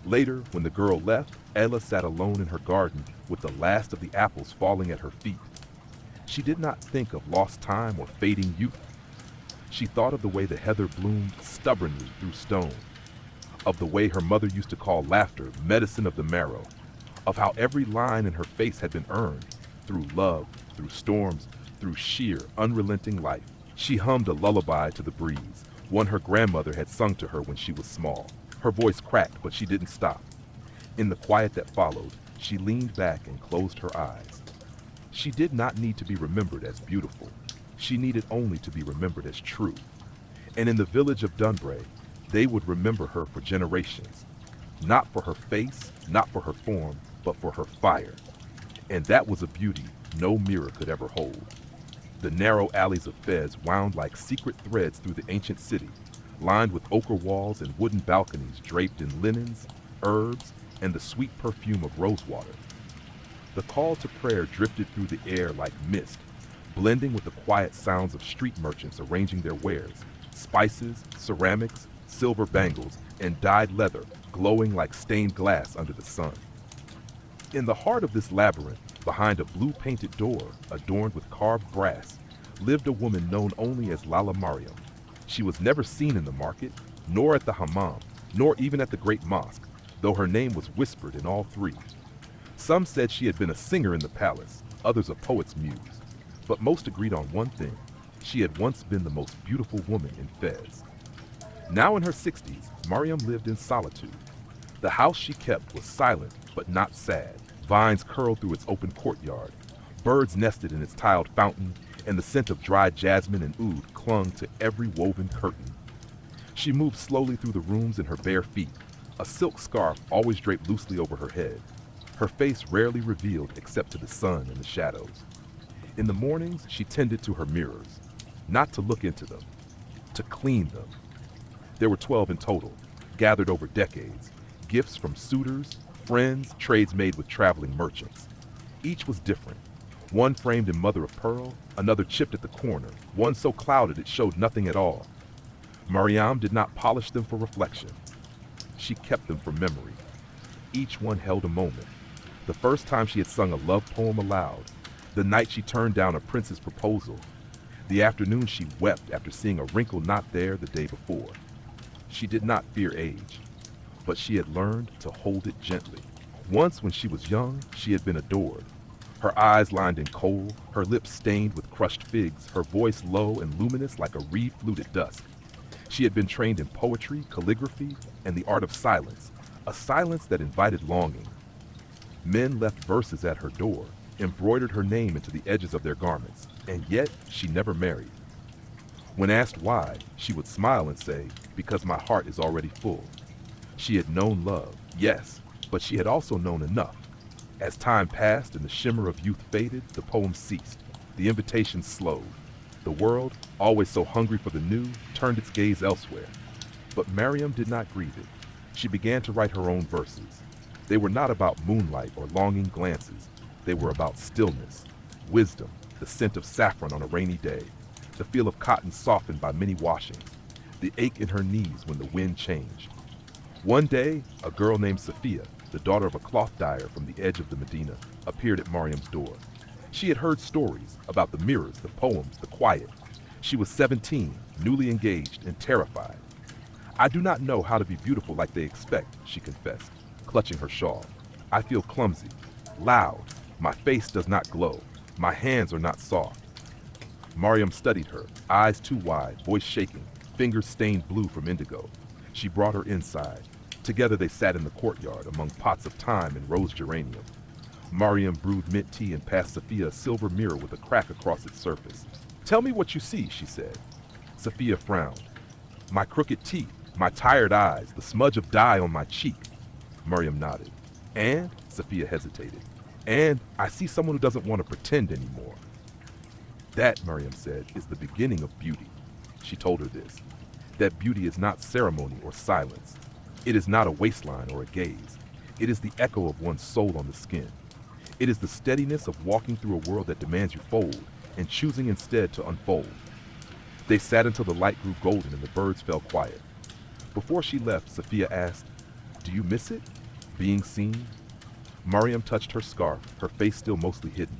[SPEAKER 1] Later, when the girl left, Ella sat alone in her garden with the last of the apples falling at her feet. She did not think of lost time or fading youth. She thought of the way the heather bloomed stubbornly through stone, of the way her mother used to call laughter medicine of the marrow, of how every line in her face had been earned through love, through storms, through sheer, unrelenting life. She hummed a lullaby to the breeze, one her grandmother had sung to her when she was small. Her voice cracked, but she didn't stop. In the quiet that followed, she leaned back and closed her eyes. She did not need to be remembered as beautiful. She needed only to be remembered as true. And in the village of Dunbray, they would remember her for generations. Not for her face, not for her form, but for her fire. And that was a beauty no mirror could ever hold. The narrow alleys of Fez wound like secret threads through the ancient city, lined with ochre walls and wooden balconies draped in linens, herbs, and the sweet perfume of rosewater. The call to prayer drifted through the air like mist, blending with the quiet sounds of street merchants arranging their wares, spices, ceramics, silver bangles, and dyed leather glowing like stained glass under the sun. In the heart of this labyrinth, behind a blue-painted door adorned with carved brass, lived a woman known only as Lala Mariam. She was never seen in the market, nor at the hammam, nor even at the great mosque, though her name was whispered in all three. Some said she had been a singer in the palace, others a poet's muse, but most agreed on one thing: she had once been the most beautiful woman in Fez. Now in her 60s, Mariam lived in solitude. The house she kept was silent but not sad. Vines curled through its open courtyard, birds nested in its tiled fountain, and the scent of dried jasmine and oud clung to every woven curtain. She moved slowly through the rooms in her bare feet, a silk scarf always draped loosely over her head, her face rarely revealed except to the sun and the shadows. In the mornings, she tended to her mirrors, not to look into them, to clean them. There were 12 in total, gathered over decades, gifts from suitors, friends, trades made with traveling merchants. Each was different. One framed in mother of pearl, another chipped at the corner, one so clouded it showed nothing at all. Mariam did not polish them for reflection. She kept them for memory. Each one held a moment. The first time she had sung a love poem aloud, the night she turned down a prince's proposal, the afternoon she wept after seeing a wrinkle not there the day before. She did not fear age, but she had learned to hold it gently. Once when she was young, she had been adored. Her eyes lined in kohl, her lips stained with crushed figs, her voice low and luminous like a reed flute at dusk. She had been trained in poetry, calligraphy, and the art of silence, a silence that invited longing. Men left verses at her door, embroidered her name into the edges of their garments, and yet she never married. When asked why, she would smile and say, "Because my heart is already full." She had known love, yes, but she had also known enough. As time passed and the shimmer of youth faded, the poem ceased. The invitation slowed. The world, always so hungry for the new, turned its gaze elsewhere. But Mariam did not grieve it. She began to write her own verses. They were not about moonlight or longing glances. They were about stillness, wisdom, the scent of saffron on a rainy day, the feel of cotton softened by many washings, the ache in her knees when the wind changed. One day, a girl named Sophia, the daughter of a cloth dyer from the edge of the Medina, appeared at Mariam's door. She had heard stories about the mirrors, the poems, the quiet. She was 17, newly engaged, and terrified. "I do not know how to be beautiful like they expect," she confessed, clutching her shawl. "I feel clumsy, loud. My face does not glow. My hands are not soft." Mariam studied her, eyes too wide, voice shaking, fingers stained blue from indigo. She brought her inside. Together they sat in the courtyard among pots of thyme and rose geranium. Mariam brewed mint tea and passed Sophia a silver mirror with a crack across its surface. "Tell me what you see," she said. Sophia frowned. "My crooked teeth, my tired eyes, the smudge of dye on my cheek." Mariam nodded. "And?" Sophia hesitated. "And I see someone who doesn't want to pretend anymore." "That," Mariam said, "is the beginning of beauty." She told her this. That beauty is not ceremony or silence. It is not a waistline or a gaze. It is the echo of one's soul on the skin. It is the steadiness of walking through a world that demands you fold and choosing instead to unfold. They sat until the light grew golden and the birds fell quiet. Before she left, Sophia asked, "Do you miss it? Being seen?" Mariam touched her scarf, her face still mostly hidden.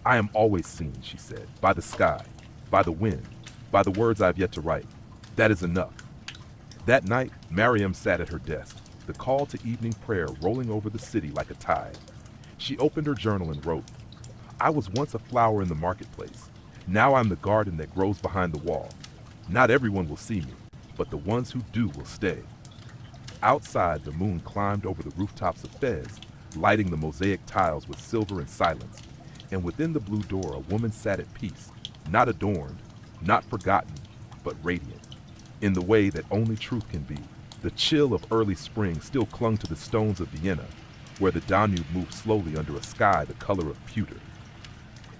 [SPEAKER 1] "I am always seen," she said, "by the sky, by the wind, by the words I have yet to write. That is enough." That night, Mariam sat at her desk, the call to evening prayer rolling over the city like a tide. She opened her journal and wrote, "I was once a flower in the marketplace. Now I'm the garden that grows behind the wall. Not everyone will see me, but the ones who do will stay." Outside, the moon climbed over the rooftops of Fez, lighting the mosaic tiles with silver and silence. And within the blue door, a woman sat at peace, not adorned, not forgotten, but radiant, in the way that only truth can be. The chill of early spring still clung to the stones of Vienna, where the Danube moved slowly under a sky the color of pewter.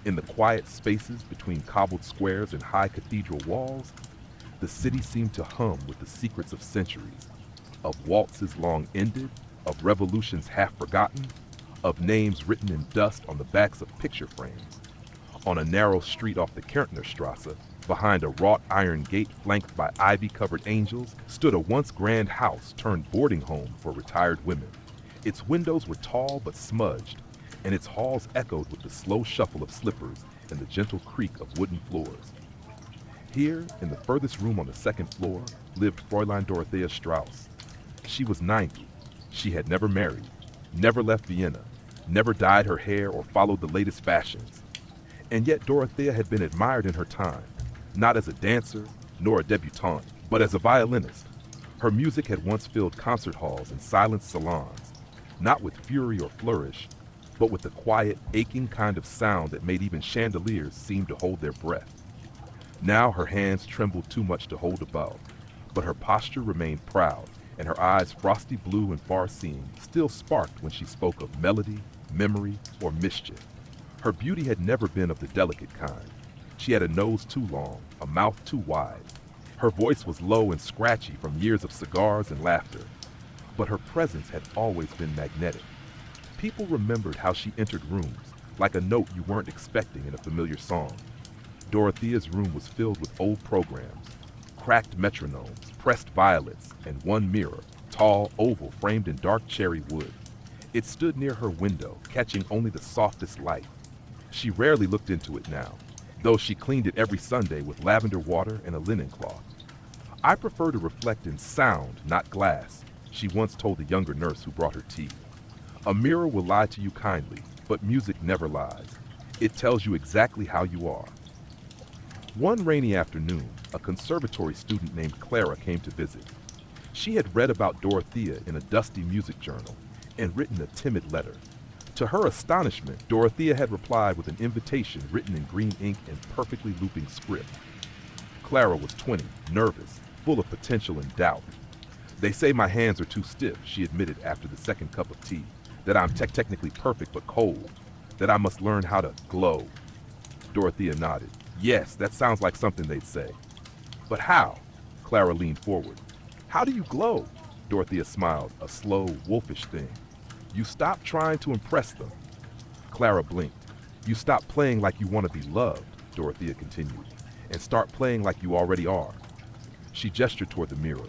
[SPEAKER 1] In the quiet spaces between cobbled squares and high cathedral walls, the city seemed to hum with the secrets of centuries, of waltzes long ended, of revolutions half forgotten, of names written in dust on the backs of picture frames. On a narrow street off the Kärntnerstrasse, behind a wrought iron gate flanked by ivy-covered angels, stood a once grand house turned boarding home for retired women. Its windows were tall but smudged, and its halls echoed with the slow shuffle of slippers and the gentle creak of wooden floors. Here, in the furthest room on the second floor, lived Fräulein Dorothea Strauss. She was 90. She had never married, never left Vienna, never dyed her hair or followed the latest fashions. And yet Dorothea had been admired in her time, not as a dancer nor a debutante, but as a violinist. Her music had once filled concert halls and silent salons, not with fury or flourish, but with the quiet, aching kind of sound that made even chandeliers seem to hold their breath. Now her hands trembled too much to hold a bow, but her posture remained proud, and her eyes, frosty blue and far-seeing, still sparked when she spoke of melody, memory, or mischief. Her beauty had never been of the delicate kind. She had a nose too long, a mouth too wide. Her voice was low and scratchy from years of cigars and laughter, but her presence had always been magnetic. People remembered how she entered rooms, like a note you weren't expecting in a familiar song. Dorothea's room was filled with old programs, cracked metronomes, pressed violets, and one mirror, tall, oval, framed in dark cherry wood. It stood near her window, catching only the softest light. She rarely looked into it now, though she cleaned it every Sunday with lavender water and a linen cloth. "I prefer to reflect in sound, not glass," she once told the younger nurse who brought her tea. "A mirror will lie to you kindly, but music never lies. It tells you exactly how you are." One rainy afternoon, a conservatory student named Clara came to visit. She had read about Dorothea in a dusty music journal and written a timid letter. To her astonishment, Dorothea had replied with an invitation written in green ink and perfectly looping script. Clara was 20, nervous, full of potential and doubt. "They say my hands are too stiff," she admitted after the second cup of tea, "that I'm technically perfect but cold, that I must learn how to glow." Dorothea nodded. "Yes, that sounds like something they'd say." "But how?" Clara leaned forward. "How do you glow?" Dorothea smiled, a slow, wolfish thing. "You stop trying to impress them." Clara blinked. "You stop playing like you want to be loved," Dorothea continued, "and start playing like you already are." She gestured toward the mirror.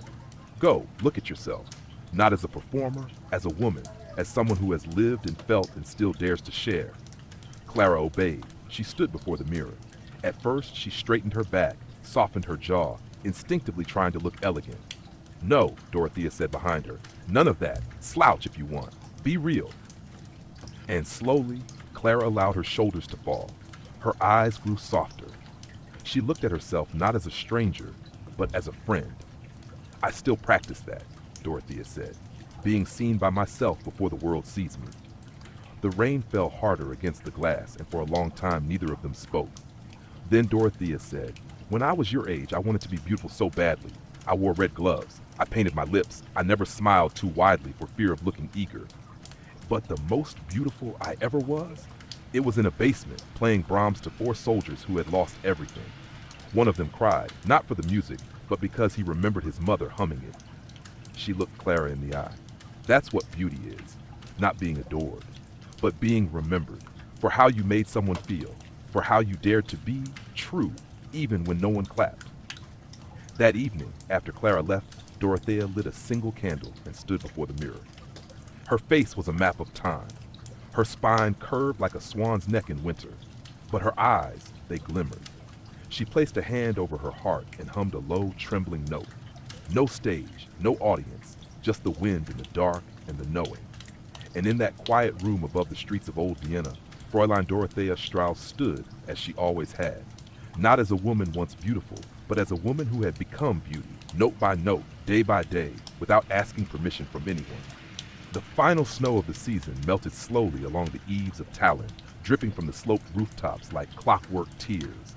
[SPEAKER 1] "Go, look at yourself, not as a performer, as a woman, as someone who has lived and felt and still dares to share." Clara obeyed. She stood before the mirror. At first, she straightened her back, softened her jaw, instinctively trying to look elegant. "No," Dorothea said behind her. "None of that. Slouch if you want. Be real." And slowly, Clara allowed her shoulders to fall. Her eyes grew softer. She looked at herself not as a stranger, but as a friend. "I still practice that," Dorothea said, "being seen by myself before the world sees me." The rain fell harder against the glass, and for a long time neither of them spoke. Then Dorothea said, "When I was your age, I wanted to be beautiful so badly. I wore red gloves. I painted my lips. I never smiled too widely for fear of looking eager. But the most beautiful I ever was? It was in a basement, playing Brahms to 4 soldiers who had lost everything. One of them cried, not for the music, but because he remembered his mother humming it." She looked Clara in the eye. "That's what beauty is. Not being adored, but being remembered, for how you made someone feel, for how you dared to be true, even when no one clapped." That evening, after Clara left, Dorothea lit a single candle and stood before the mirror. Her face was a map of time. Her spine curved like a swan's neck in winter, but her eyes, they glimmered. She placed a hand over her heart and hummed a low, trembling note. No stage, no audience, just the wind in the dark and the knowing. And in that quiet room above the streets of old Vienna, Fräulein Dorothea Strauss stood as she always had, not as a woman once beautiful, but as a woman who had become beauty, note by note, day by day, without asking permission from anyone. The final snow of the season melted slowly along the eaves of Tallinn, dripping from the sloped rooftops like clockwork tears.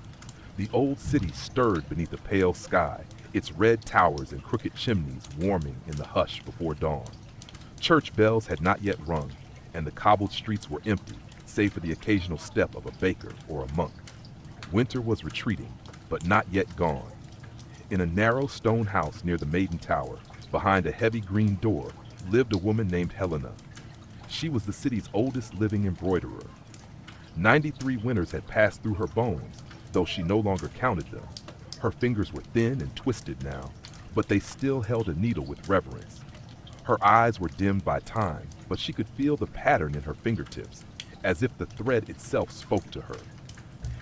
[SPEAKER 1] The old city stirred beneath a pale sky, its red towers and crooked chimneys warming in the hush before dawn. Church bells had not yet rung, and the cobbled streets were empty, save for the occasional step of a baker or a monk. Winter was retreating, but not yet gone. In a narrow stone house near the Maiden Tower, behind a heavy green door, lived a woman named Helena. She was the city's oldest living embroiderer. 93 winters had passed through her bones, though she no longer counted them. Her fingers were thin and twisted now, but they still held a needle with reverence. Her eyes were dimmed by time, but she could feel the pattern in her fingertips, as if the thread itself spoke to her.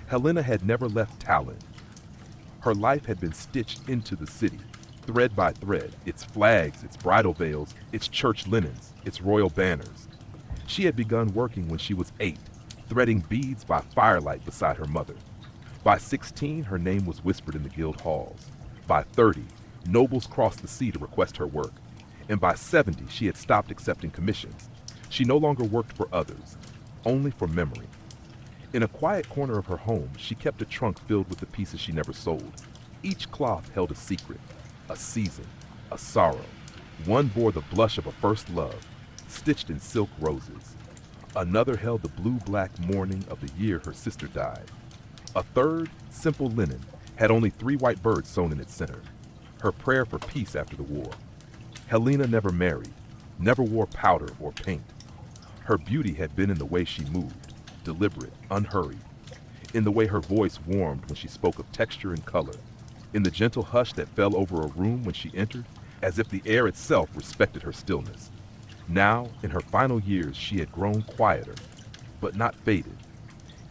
[SPEAKER 1] Helena had never left Tallinn. Her life had been stitched into the city, thread by thread, its flags, its bridal veils, its church linens, its royal banners. She had begun working when she was 8, threading beads by firelight beside her mother. By 16, her name was whispered in the guild halls. By 30, nobles crossed the sea to request her work. And by 70, she had stopped accepting commissions. She no longer worked for others, only for memory. In a quiet corner of her home, she kept a trunk filled with the pieces she never sold. Each cloth held a secret, a season, a sorrow. One bore the blush of a first love, stitched in silk roses. Another held the blue-black mourning of the year her sister died. A third, simple linen, had only 3 white birds sewn in its center, her prayer for peace after the war. Helena never married, never wore powder or paint. Her beauty had been in the way she moved, deliberate, unhurried, in the way her voice warmed when she spoke of texture and color, in the gentle hush that fell over a room when she entered, as if the air itself respected her stillness. Now, in her final years, she had grown quieter, but not faded.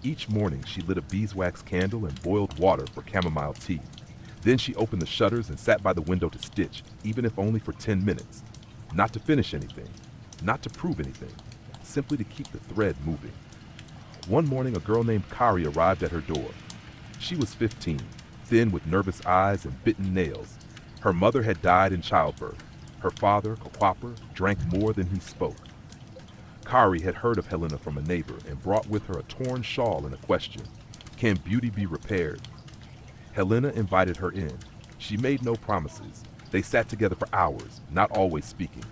[SPEAKER 1] Each morning, she lit a beeswax candle and boiled water for chamomile tea. Then she opened the shutters and sat by the window to stitch, even if only for 10 minutes. Not to finish anything, not to prove anything, simply to keep the thread moving. One morning, a girl named Kari arrived at her door. She was 15, thin with nervous eyes and bitten nails. Her mother had died in childbirth. Her father, Kakwapa, drank more than he spoke. Kari had heard of Helena from a neighbor and brought with her a torn shawl and a question. Can beauty be repaired? Helena invited her in. She made no promises. They sat together for hours, not always speaking.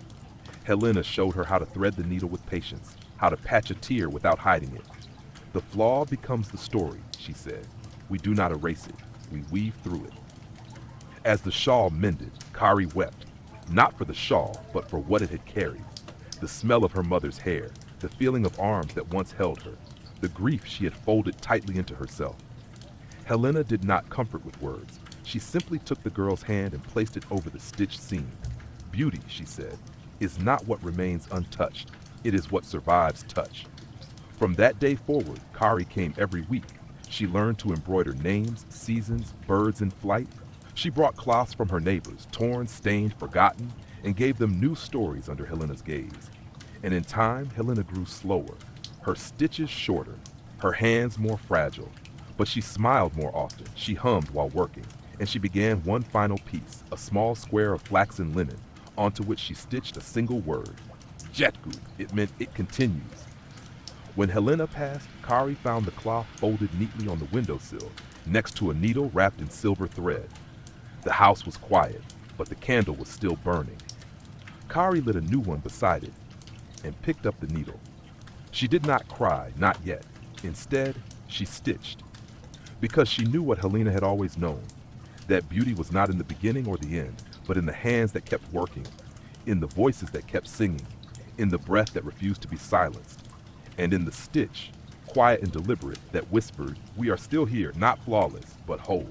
[SPEAKER 1] Helena showed her how to thread the needle with patience, how to patch a tear without hiding it. The flaw becomes the story, she said. We do not erase it. We weave through it. As the shawl mended, Kari wept, not for the shawl, but for what it had carried. The smell of her mother's hair, the feeling of arms that once held her, the grief she had folded tightly into herself. Helena did not comfort with words. She simply took the girl's hand and placed it over the stitched seam. Beauty, she said, is not what remains untouched. It is what survives touch. From that day forward, Kari came every week. She learned to embroider names, seasons, birds in flight. She brought cloths from her neighbors, torn, stained, forgotten, and gave them new stories under Helena's gaze. And in time, Helena grew slower, her stitches shorter, her hands more fragile. But she smiled more often, she hummed while working, and she began one final piece, a small square of flaxen linen, onto which she stitched a single word. Jetgu, it meant it continues. When Helena passed, Kari found the cloth folded neatly on the windowsill, next to a needle wrapped in silver thread. The house was quiet, but the candle was still burning. Kari lit a new one beside it and picked up the needle. She did not cry, not yet. Instead, she stitched. Because she knew what Helena had always known, that beauty was not in the beginning or the end, but in the hands that kept working, in the voices that kept singing, in the breath that refused to be silenced, and in the stitch, quiet and deliberate, that whispered, we are still here, not flawless, but whole.